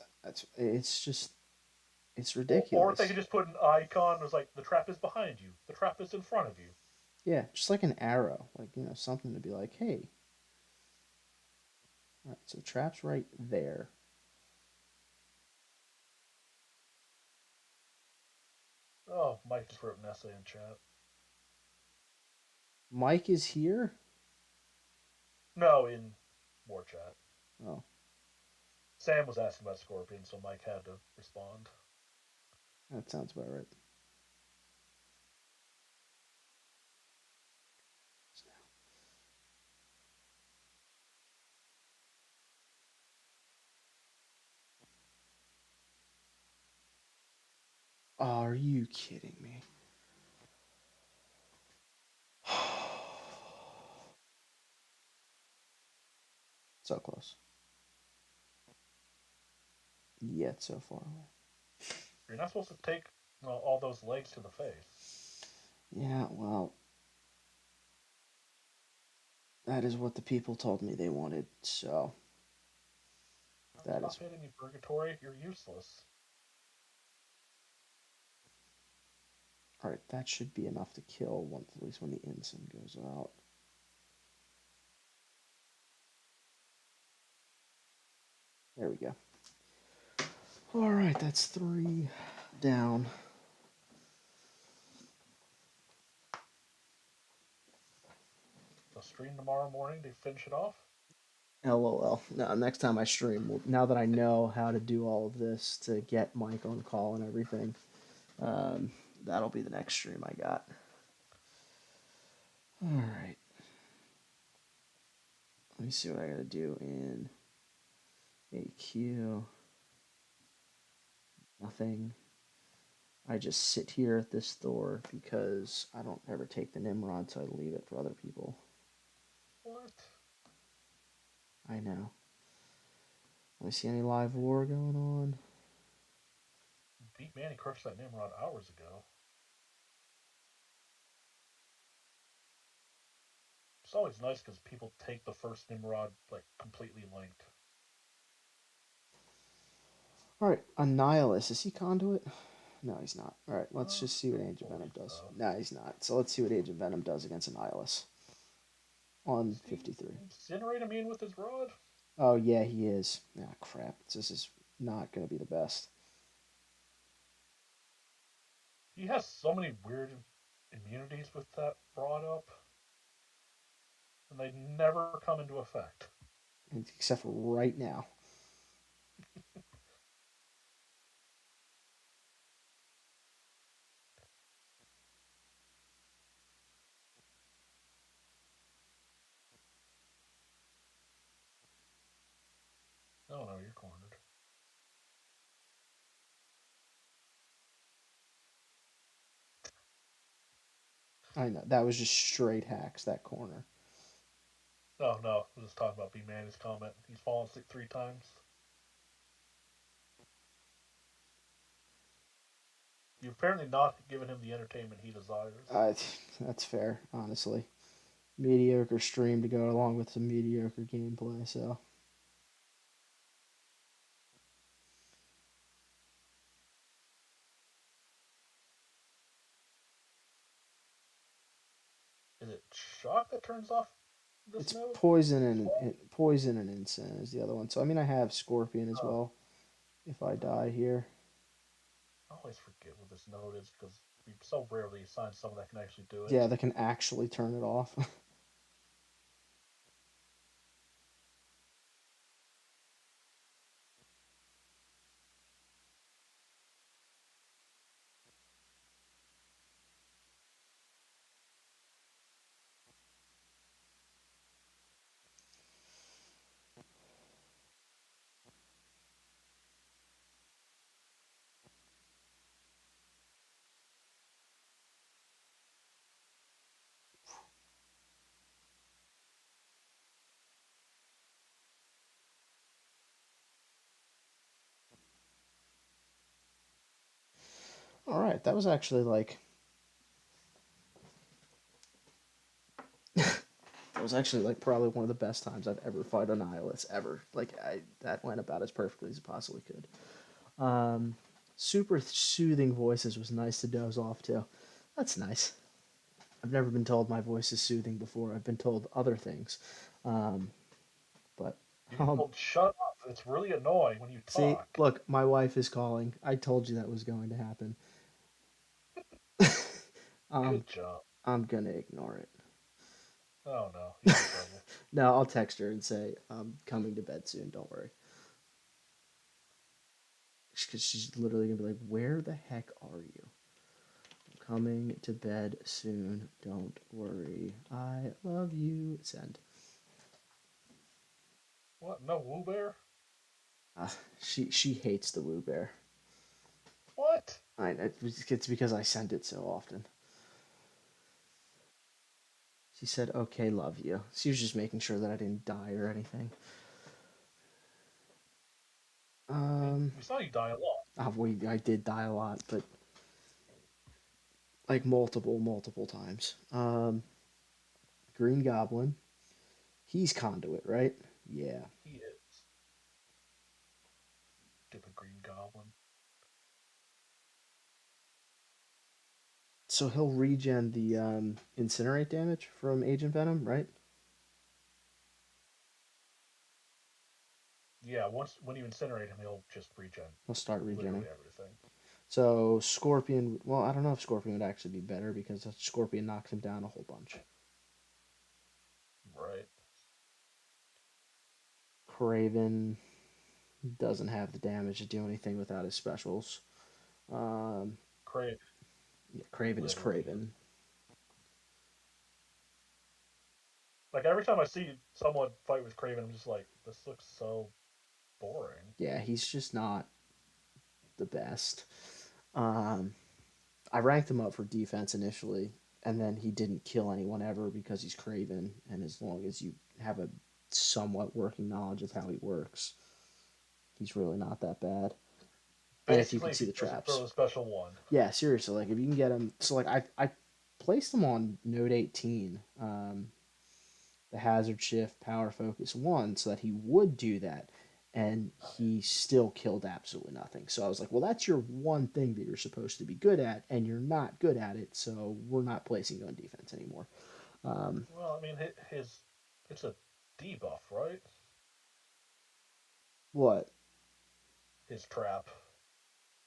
it's just it's Or if they ridiculous. could just put an icon that was like, the trap is behind you, the trap is in front of you. Yeah, just like an arrow, like something to be like, hey, all right, so trap's right there. Oh, Mike just wrote an essay in chat. Mike is here. No, in war chat. Oh, Sam was asking about Scorpion, so Mike had to respond. That sounds about right. Oh, are you kidding me? So close. Yet so far away. You're not supposed to take all those legs to the face. Yeah, well, that is what the people told me they wanted, so that Stop is. hitting me, Purgatory. You're useless. Alright, that should be enough to kill once, at least when the ensign goes out. There we go. Alright, that's 3 down. So stream tomorrow morning to finish it off. LOL. No, next time I stream, now that I know how to do all of this to get Mike on call and everything, um, that'll be the next stream I got. Alright. Let me see what I gotta do in AQ. Nothing. I just sit here at this door because I don't ever take the Nimrod, so I leave it for other people. What? I know. Let me see any live war going on. Beat Manny crushed that Nimrod hours ago. It's always nice because people take the first Nimrod like completely linked. Alright, Annihilus. Is he conduit? No, he's not. Alright, let's I just see what don't Age of Venom believe does. so. No, he's not. So let's see what Age of Venom does against Annihilus on Is he 53. incinerate immune with his rod? Oh, yeah, he is. Ah, crap. This is not going to be the best. He has so many weird immunities with that rod up, and they never come into effect. Except for right now. Oh no, you're cornered. I know. That was just straight hacks, that corner. Oh no, I was just talking about B Manny's comment. He's fallen sick 3 times. You've apparently not given him the entertainment he desires. That's fair, honestly. Mediocre stream to go along with some mediocre gameplay, so. Is it shock that turns off this It's node? poison and incense is the other one. So I mean I have Scorpion as Oh, well if I die here. I always forget what this node is because we so rarely assign someone that can actually do it. Yeah, that can actually turn it off. All right, that was actually like that was actually like probably one of the best times I've ever fought a nihilist ever. Like that went about as perfectly as it possibly could. Super soothing voices was nice to doze off to. That's nice. I've never been told my voice is soothing before. I've been told other things, um, but You get um, told, shut up. It's really annoying when you see, talk. look, my wife is calling. I told you that was going to happen. um, Good job. I'm gonna ignore it. Oh no, he's in trouble. No, I'll text her and say I'm coming to bed soon. Don't worry. because she's literally gonna be like, "Where the heck are you? I'm coming to bed soon. Don't worry. I love you." Send. What? No Woo Bear? She hates the Woo Bear. What? It's because I send it so often. She said, "Okay, love you." She was just making sure that I didn't die or anything. I mean, Um, we saw you die a lot. I did die a lot, but like multiple times. Green Goblin. He's conduit, right? Yeah. He is. Stupid Green Goblin. So he'll regen the incinerate damage from Agent Venom, right? Yeah, once when you incinerate him, he'll just regen He'll start regenning. literally everything. So Scorpion. Well, I don't know if Scorpion would actually be better because Scorpion knocks him down a whole bunch. Right. Craven doesn't have the damage to do anything without his specials. Um, Crave. yeah, Craven is Literally. Craven. Like every time I see someone fight with Craven, I'm just like, this looks so boring. Yeah, he's just not the best. Um, I ranked him up for defense initially, and then he didn't kill anyone ever because he's Craven. And as long as you have a somewhat working knowledge of how he works, he's really not that bad. And if you Basically, can if see he the doesn't throw traps, the special one. yeah, seriously, like if you can get him, so like I placed him on Note 18, the Hazard Shift Power Focus one, so that he would do that, and he still killed absolutely nothing. So I was like, well, that's your one thing that you're supposed to be good at, and you're not good at it, so we're not placing you on defense anymore. Um, Well, I mean, his it's a debuff, right? what? His trap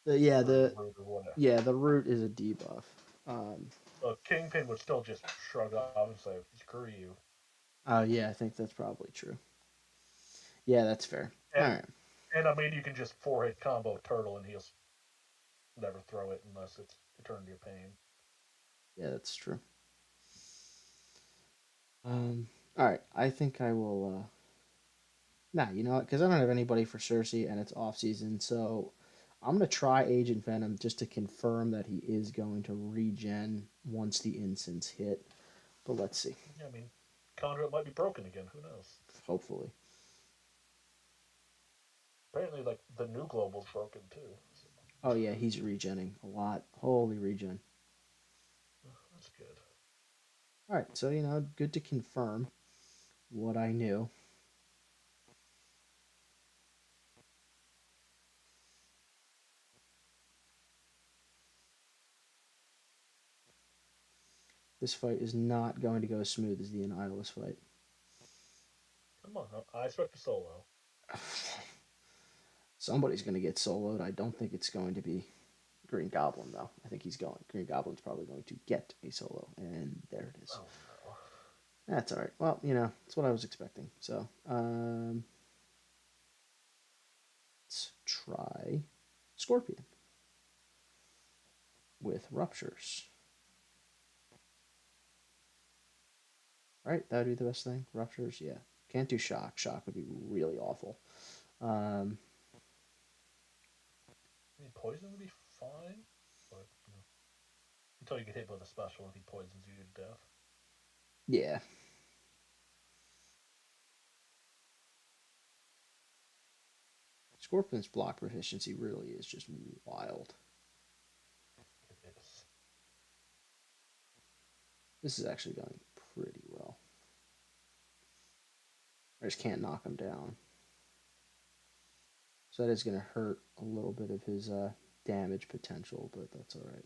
The yeah or the the root or whatever. yeah the root is a debuff. Kingpin would still just shrug off and say, "Screw you." Oh yeah, I think that's probably true. Yeah, that's fair. All And right. and I mean, you can just four hit combo Turtle, and he'll never throw it unless it's Eternity of Pain. Yeah, that's true. All right. I think I will. Nah, you know what? Because I don't have anybody for Cersei, and it's off season, so I'm gonna try Agent Venom just to confirm that he is going to regen once the incense hit. But let's see. Yeah, I mean, Conduit might be broken again. Who knows? Hopefully. Apparently, like the new global's broken too. So, Oh yeah, he's regenning a lot. Holy regen. that's good. All right. So good to confirm what I knew. This fight is not going to go as smooth as the Annihilus fight. Come on, I expect a solo. Somebody's going to get soloed. I don't think it's going to be Green Goblin, though. I think he's going. Green Goblin's probably going to get a solo, and there it is. Oh no. That's all right. Well, it's what I was expecting. So, let's try Scorpion with Ruptures. Right? That would be the best thing. Ruptures, yeah. Can't do Shock. Shock would be really awful. Um, I mean, poison would be fine, but until you get hit with a special and he poisons you to death. yeah. Scorpion's block proficiency really is just wild. It is. This is actually going pretty well. I just can't knock him down. So that is going to hurt a little bit of his damage potential, but that's all right.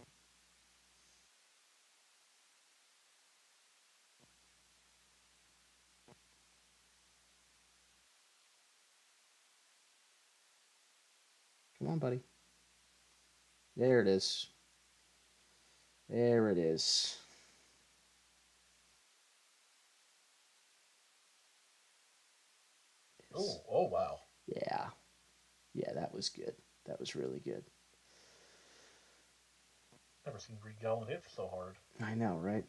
Come on, buddy. There it is. There it is. Oh, oh wow. Yeah. Yeah, that was good. That was really good. Never seen Green Goblin hit so hard. I know, right?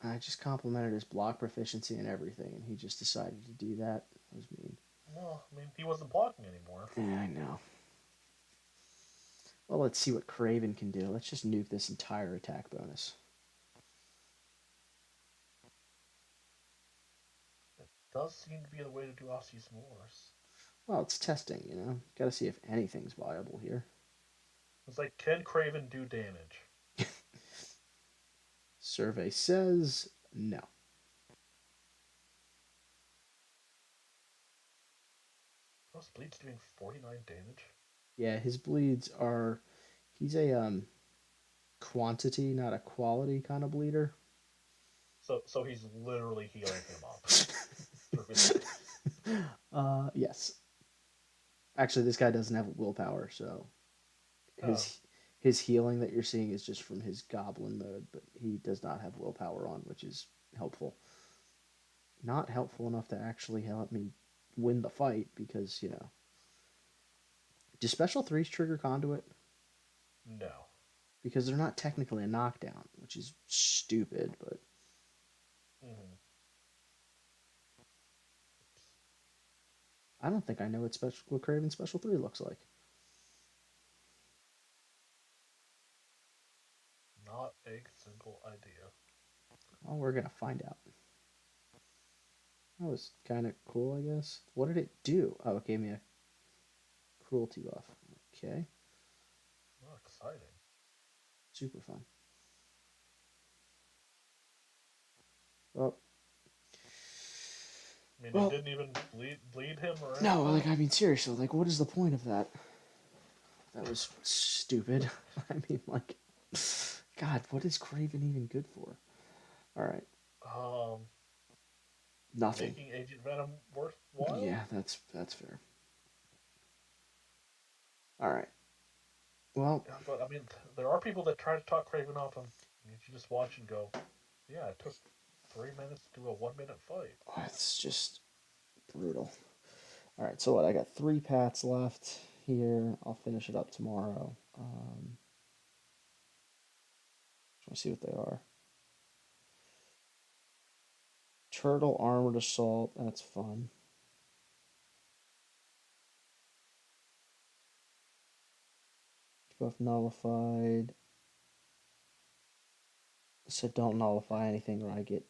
I just complimented his block proficiency and everything, and he just decided to do that. That was mean. Well, I mean, he wasn't blocking anymore. Yeah, I know. Well, let's see what Craven can do. Let's just nuke this entire attack bonus. It does seem to be the way to do Aussie's Wars. Well, it's testing, you know. Got to see if anything's viable here. It's like, can Craven do damage? Survey says no. Those bleeds doing 49 damage. Yeah, his bleeds are. He's a quantity, not a quality kind of bleeder. So he's literally healing him up through his life. Yes. Actually, this guy doesn't have willpower, so Oh, his healing that you're seeing is just from his goblin mode, but he does not have willpower on, which is helpful. Not helpful enough to actually help me win the fight because, you know. Do special threes trigger conduit? no. Because they're not technically a knockdown, which is stupid, but Mm-hmm. I don't think I know what Craven Special 3 looks like. Not a single idea. Well, we're gonna find out. That was kind of cool, I guess. What did it do? Oh, it gave me a cruelty buff. Okay, Oh, exciting. super fun. Well, I mean, he well, didn't even bleed him or no, anything. like I mean, seriously, like, what is the point of that? That was stupid. I mean, like, God, what is Craven even good for? All right, Um, nothing. Making Agent Venom worthwhile. Yeah, that's fair. All right. Well, Yeah, but I mean, there are people that try to talk Craven off, and you just watch and go, "Yeah, it took 3 minutes to do a 1 minute fight." it's just brutal. All right, so what? I got three pats left here. I'll finish it up tomorrow. Just want to see what they are. Turtle armored assault. That's fun. Buff nullified. So don't nullify anything or I get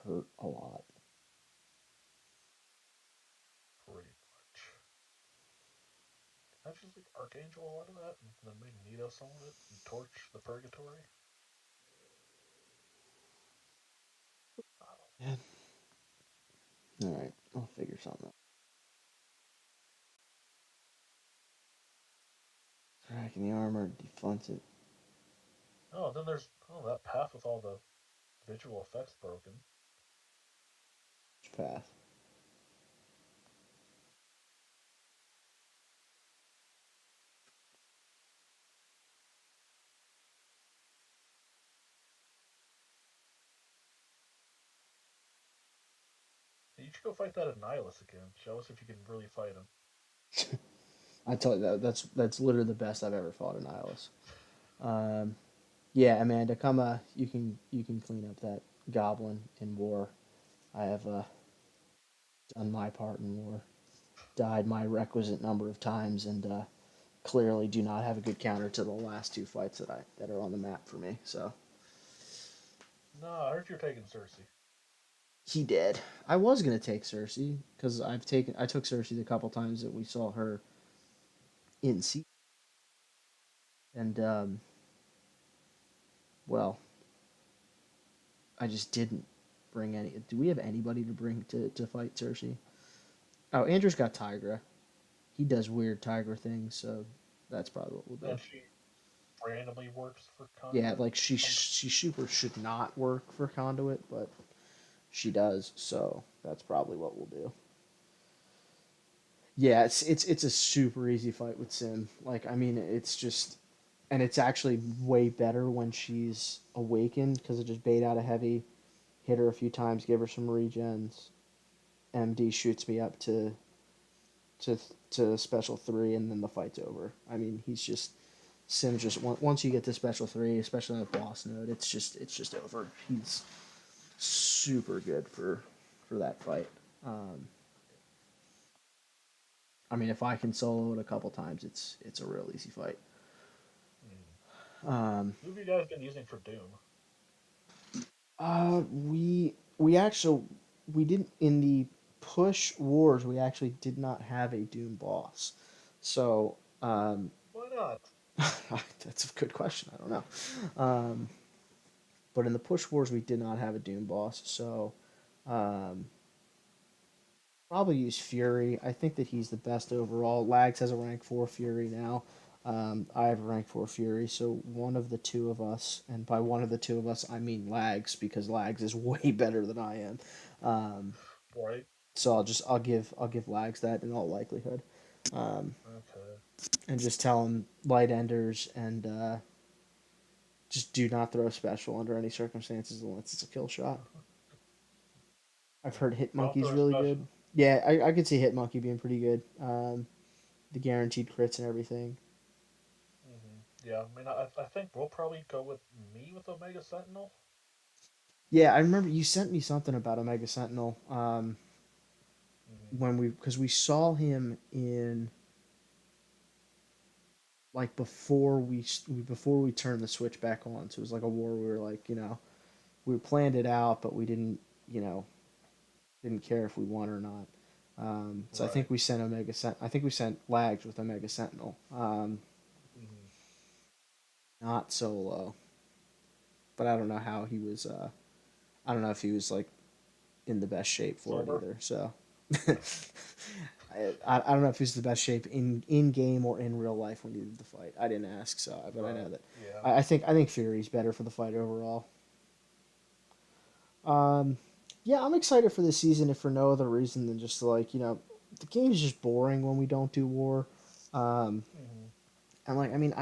hurt a lot. Pretty much. Can I just leave Archangel a lot of that, and then make Nito some of it, and torch the Purgatory? I don't Yeah. All right, I'll figure something out. Cracking the armor, deflunts it. know. Oh, then there's that path with all the visual effects broken. Which path? You should go fight that Annihilus again. Show us if you can really fight him. I tell you that's literally the best I've ever fought in Nihilus. Um, yeah, Amanda, come you can clean up that goblin in war. I have done my part in war, died my requisite number of times, and clearly do not have a good counter to the last two fights that are on the map for me. So No, I heard you're taking Cersei. he did. I was gonna take Cersei because I took Cersei the couple times that we saw her in sea, and well, I just didn't bring any. Do we have anybody to bring to fight Cersei? Oh, Andrew's got Tigra. He does weird Tigra things, so that's probably what we'll do. And she randomly works for Yeah, Conduit. like she super should not work for Conduit, but she does, so that's probably what we'll do. Yeah, it's a super easy fight with Sim. Like I mean, it's just and it's actually way better when she's awakened because it just bait out a heavy, hit her a few times, give her some regens. MD shoots me up to to special three, and then the fight's over. I mean, he's just Sims. Just once you get to special three, especially on the boss node, it's just over. He's super good for that fight. Um, I mean, if I can solo it a couple times, it's a real easy fight. Mm. Um, Who have you guys been using for Doom? we actually we didn't in the push wars. We actually did not have a Doom boss, so Why not? that's a good question. I don't know, um, but in the push wars we did not have a Doom boss, so um, probably use Fury. I think that he's the best overall. Lags has a rank 4 Fury now. I have a rank 4 Fury, so one of the two of us, and by one of the two of us, I mean Lags, because Lags is way better than I am. Um, Right. so I'll give Lags that in all likelihood, um, Okay. and just tell him light enders and just do not throw special under any circumstances unless it's a kill shot. I've heard Hit Don't Monkey's throw a really special. good. Yeah, I could see Hit Monkey being pretty good. The guaranteed crits and everything. Yeah, I mean, I think we'll probably go with me with Omega Sentinel. Yeah, I remember you sent me something about Omega Sentinel. Hmm. When because we saw him in like before we turned the switch back on. So it was like a war. We were like, we planned it out, but we didn't, you know, didn't care if we won or not. So I Right. think we sent I think we sent Lags with Omega Sentinel. Hmm. Not solo, but I don't know how he was. I don't know if he was like in the best shape for it Sober. either. So I don't know if he's the best shape in game or in real life when he did the fight. I didn't ask, so but I know Right. that. Yeah. I think Fury's better for the fight overall. Um, yeah, I'm excited for this season if for no other reason than just like the game is just boring when we don't do war. Um, Hmm. and like I mean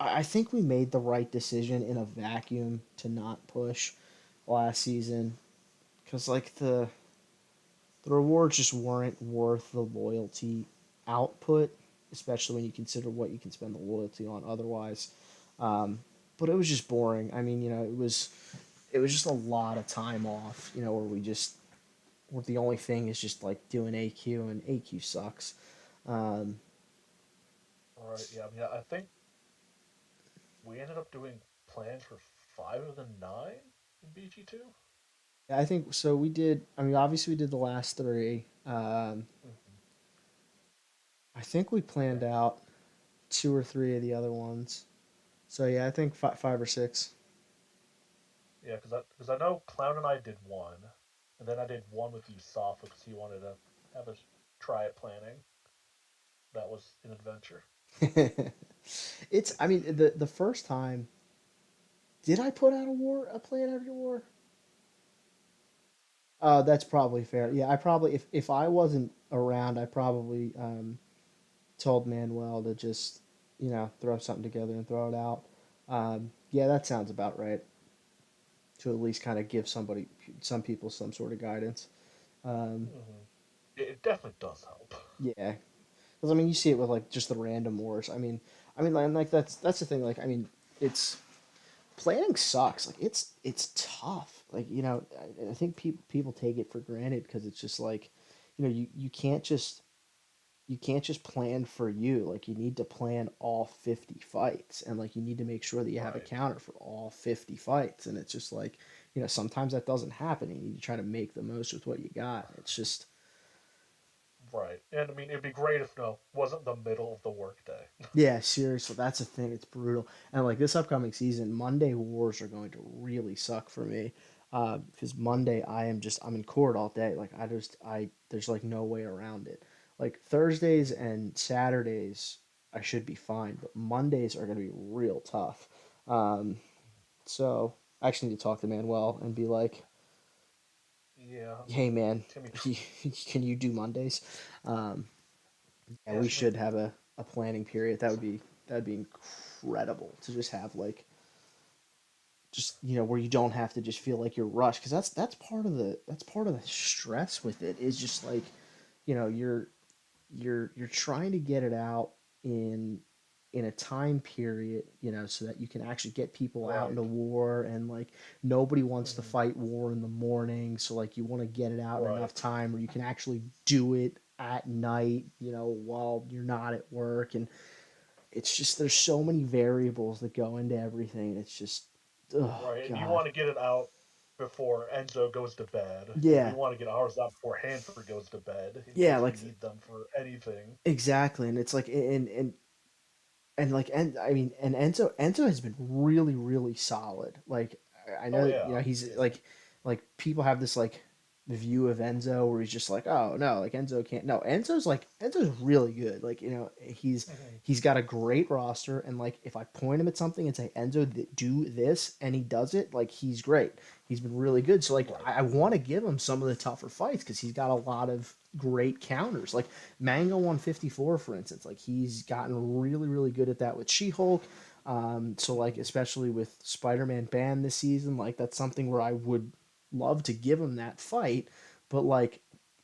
I think we made the right decision in a vacuum to not push last season because like the rewards just weren't worth the loyalty output, especially when you consider what you can spend the loyalty on otherwise. Um, but it was just boring. I mean, it was just a lot of time off, where the only thing is just like doing AQ and AQ sucks. Um, Right. Yeah. I mean, I think we ended up doing plans for 5 of the 9 in BG2. I think so. We did. I mean, obviously we did the last three. Hmm. I think we Yeah. planned out two or three of the other ones. So yeah, I think five or six. Yeah, because I know Clown and I did one, and then I did one with Yusafa because he wanted to have us try it planning. That was an adventure. It's. I mean, the first time, did I put out a plan every war? That's probably fair. Yeah. Yeah, I probably if I wasn't around, I probably told Manuel to just throw something together and throw it out. Yeah, that sounds about right. To at least kind of give some people some sort of guidance. Um, Hmm. It definitely does help. yeah, because I mean, you see it with like just the random wars. Like that's the thing. Like, I mean, it's planning sucks. Like, it's tough. Like, I think people take it for granted because it's just like, you can't just plan for you. Like, you need to plan all 50 fights, and like you need to make sure that you have a Right. counter for all 50 fights. And it's just like, sometimes that doesn't happen. And you need to try to make the most with what you got. It's just Right. And I mean, it'd be great if no wasn't the middle of the workday. Yeah, seriously, that's the thing. It's brutal, and like this upcoming season, Monday wars are going to really suck for me, because Monday I'm in court all day. Like I there's like no way around it. Like Thursdays and Saturdays, I should be fine, but Mondays are going to be real tough. Um, so I actually need to talk to Manuel and be like, Yeah. I "Hey, mean, man, Timmy. can you do Mondays?" Um, Yeah, we Yes. I mean, should have a planning period. That would be incredible to just have like just where you don't have to just feel like you're rushed because that's part of the stress with it is just like you're you're trying to get it out in in a time period, so that you can actually get people out into Right. war, and like nobody wants to Hmm. fight war in the morning, so like you want to get it out in Right. enough time where you can actually do it at night, while you're not at work. And it's just there's so many variables that go into everything. It's just, oh Right. And you god. want to get it out before Enzo goes to bed, and we Yeah. want to get ours out before Hanford goes to bed in Yeah, case we like need them for anything. exactly. And it's like, and like, and I mean, and Enzo has been really really solid. Like I Oh know, yeah. he's Yeah. like people have this like view of Enzo where he's just like, oh no, like Enzo can't. No, Enzo's really good. Like, Hmm. he's got a great roster, and like if I point him at something and say Enzo, do this, and he does it, like he's great. He's been really good. So like Right. I want to give him some of the tougher fights because he's got a lot of great counters. Like Mango 154, for instance, like he's gotten really really good at that with She-Hulk. So like Hmm. especially with Spider-Man banned this season, like that's something where I would love to give him that fight. But like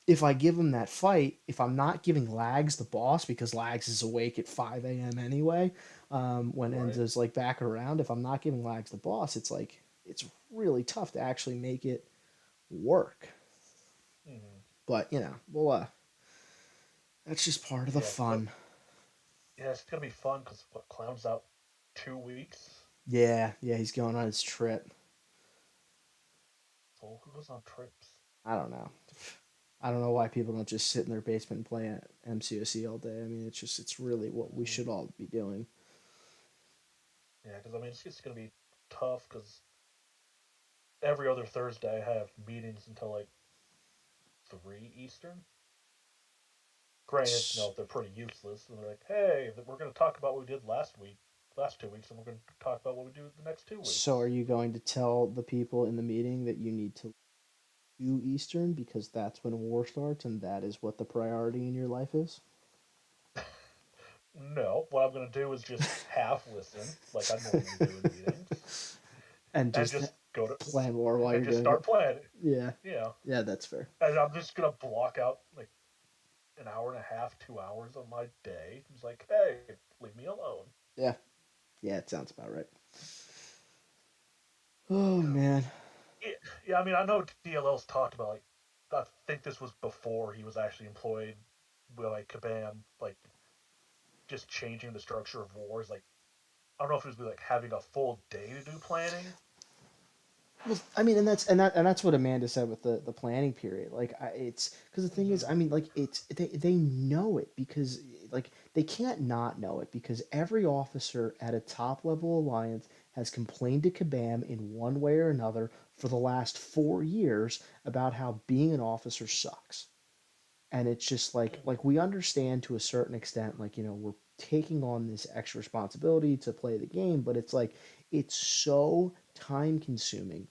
if I give him that fight, if I'm not giving Lags the boss because Lags is awake at 5 a.m. anyway, when Right. Enzo's like back around, if I'm not giving Lags the boss, it's like it's really tough to actually make it work. Hmm. But well, that's just part of the Yeah. fun. Yeah. It's gonna be fun because what Clown's out 2 weeks. Yeah, yeah, he's going on his trip. So who goes on trips? I don't know. I don't know why people don't just sit in their basement and play at MCOC all day. I mean, it's really what we Hmm. should all be doing. Yeah, because I mean it's gonna be tough because every other Thursday I have meetings until like 3 Eastern. Granted, they're pretty useless, and they're like, "Hey, we're going to talk about what we did last week, last 2 weeks, and we're going to talk about what we do the next two So, are weeks." you going to tell the people in the meeting that you need to do Eastern because that's when war starts and that is what the priority in your life is? No, what I'm going to do is just half listen, like I normally do in meetings, And and just just go to plan war while and you're just doing it. start playing. Yeah, Yeah, yeah, that's fair. and I'm just going to block out like an hour and a half, 2 hours of my day. It's like, hey, leave me alone. Yeah, yeah, it sounds about right. Oh man. Yeah, yeah, I mean, I know DLL's talked about like, I think this was before he was actually employed with like Kabam, like just changing the structure of wars. Like, I don't know if it was like having a full day to do planning. Well, I mean, and that's what Amanda said with the planning period. Like, it's because the thing is, Hmm. I mean, like, they know it because like they can't not know it because every officer at a top level alliance has complained to Kabam in one way or another for the last 4 years about how being an officer sucks. And it's just like Hmm. we understand to a certain extent, like we're taking on this extra responsibility to play the game, but it's like it's so time consuming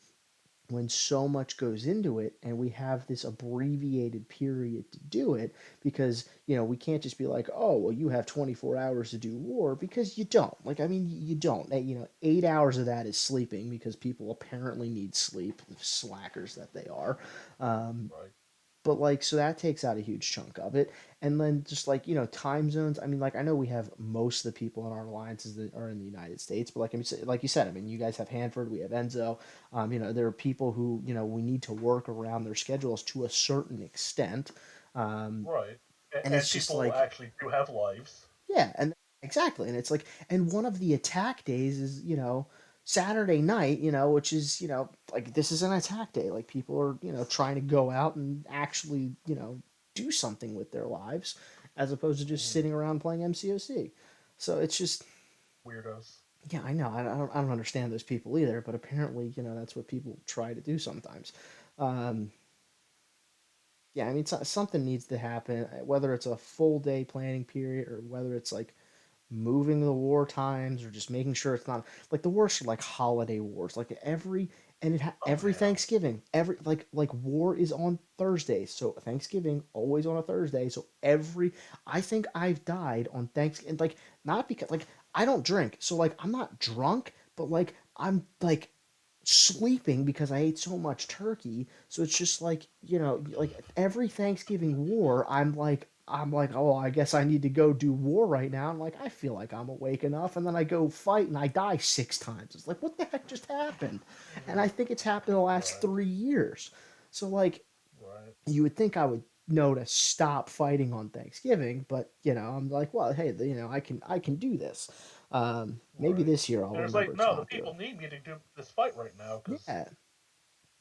when so much goes into it and we have this abbreviated period to do it because we can't just be like, oh well, you have 24 hours to do war, because you don't. Like, I mean, you don't. 8 hours of that is sleeping because people apparently need sleep, slackers that they are. Right. But like, so that takes out a huge chunk of it. And then just like time zones, I mean, like, I know we have most of the people in our alliances that are in the United States, but like, I mean, like you said, I mean, you guys have Hanford, we have Enzo. There are people who we need to work around their schedules to a certain extent. um, Right. and And it's just people like, actually do have lives. yeah, and exactly, and it's like, and one of the attack days is Saturday night, which is like, this is an attack day. Like, people are trying to go out and actually do something with their lives, as opposed to just Hmm. sitting around playing MCOC. So it's just, Weirdos. yeah, I know, I don't understand those people either, but apparently that's what people try to do sometimes. Um, yeah, I mean, something needs to happen, whether it's a full day planning period or whether it's like moving the war times or just making sure it's not like the worst are like holiday wars, like Oh every yeah. Thanksgiving, every like war is on Thursdays, so Thanksgiving always on a Thursday, so every I think I've died on Thanksgiving, like, not because like I don't drink, so like I'm not drunk, but like I'm like sleeping because I ate so much turkey. So it's just like, like every Thanksgiving war, I'm like I'm like, oh, I guess I need to go do war right now. I'm like, I feel like I'm awake enough, and then I go fight and I die 6 times. It's like, what the heck just happened? And I think it's happened in the last Right. 3 years. So like, Right. you would think I would know to stop fighting on Thanksgiving, but I'm like, well, hey, I can do this. Maybe Right. this year I'll And it's remember like, to no, the not do it. people need me to do this fight right now because Yeah,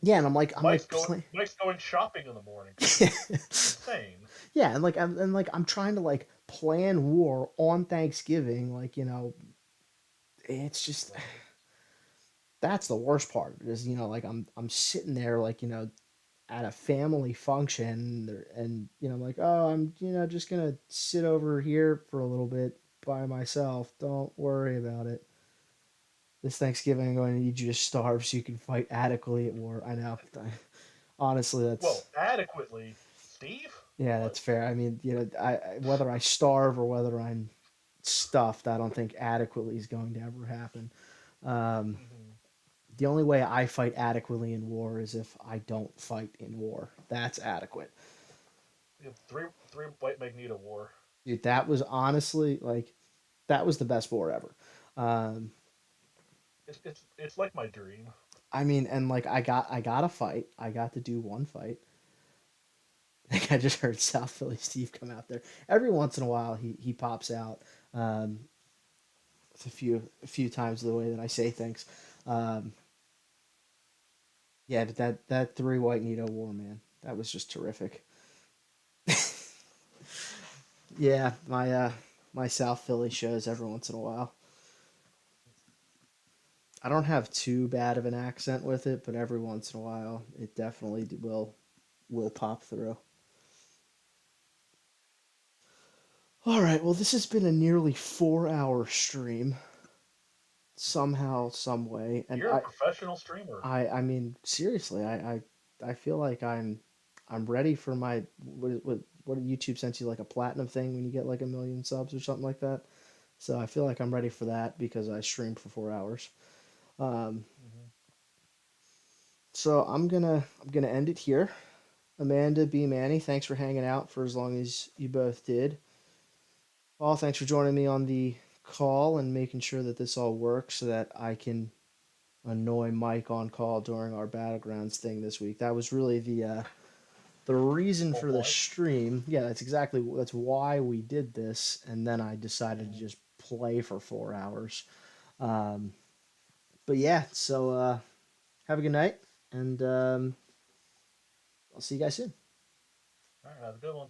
yeah, and I'm like, Mike's going shopping in the morning because he's insane. yeah, and I'm trying to like plan war on Thanksgiving, like it's just Right. that's the worst part is like I'm sitting there like at a family function and I'm like, oh, I'm just gonna sit over here for a little bit by myself, don't worry about it. This Thanksgiving I'm going to need you to starve so you can fight adequately at war. I know. Honestly, that's Well, adequately, Steve. yeah, What? that's fair. I mean, whether I starve or whether I'm stuffed, I don't think adequately is going to ever happen. Um, Hmm. the only way I fight adequately in war is if I don't fight in war. That's adequate. You have three White Magneto War. Dude, that was honestly like that was the best war ever. Um, It's like my dream. I mean, and like I got a fight. I got to do one fight. I think I just heard South Philly Steve come out there. Every once in a while, he pops out. Um, a few times the way that I say things. Um, yeah, but that three white Nito war, man, that was just terrific. Yeah, my South Philly shows every once in a while. I don't have too bad of an accent with it, but every once in a while, it definitely will pop through. All right, well, this has been a nearly 4 hour stream somehow, some way, and You're a professional streamer. I mean, seriously, I feel like I'm ready for my what did YouTube sent you like a platinum thing when you get like 1 million subs or something like that. So I feel like I'm ready for that because I streamed for 4 hours. Um, Hmm. so I'm gonna end it here. Amanda, B, Manny, thanks for hanging out for as long as you both did. Paul, thanks for joining me on the call and making sure that this all works so that I can annoy Mike on call during our battlegrounds thing this week. That was really the reason Whole for the point. stream. Yeah, that's why we did this, and then I decided to Hmm. just play for 4 hours. Um, but yeah, so have a good night, and I'll see you guys soon. All right, have a good one.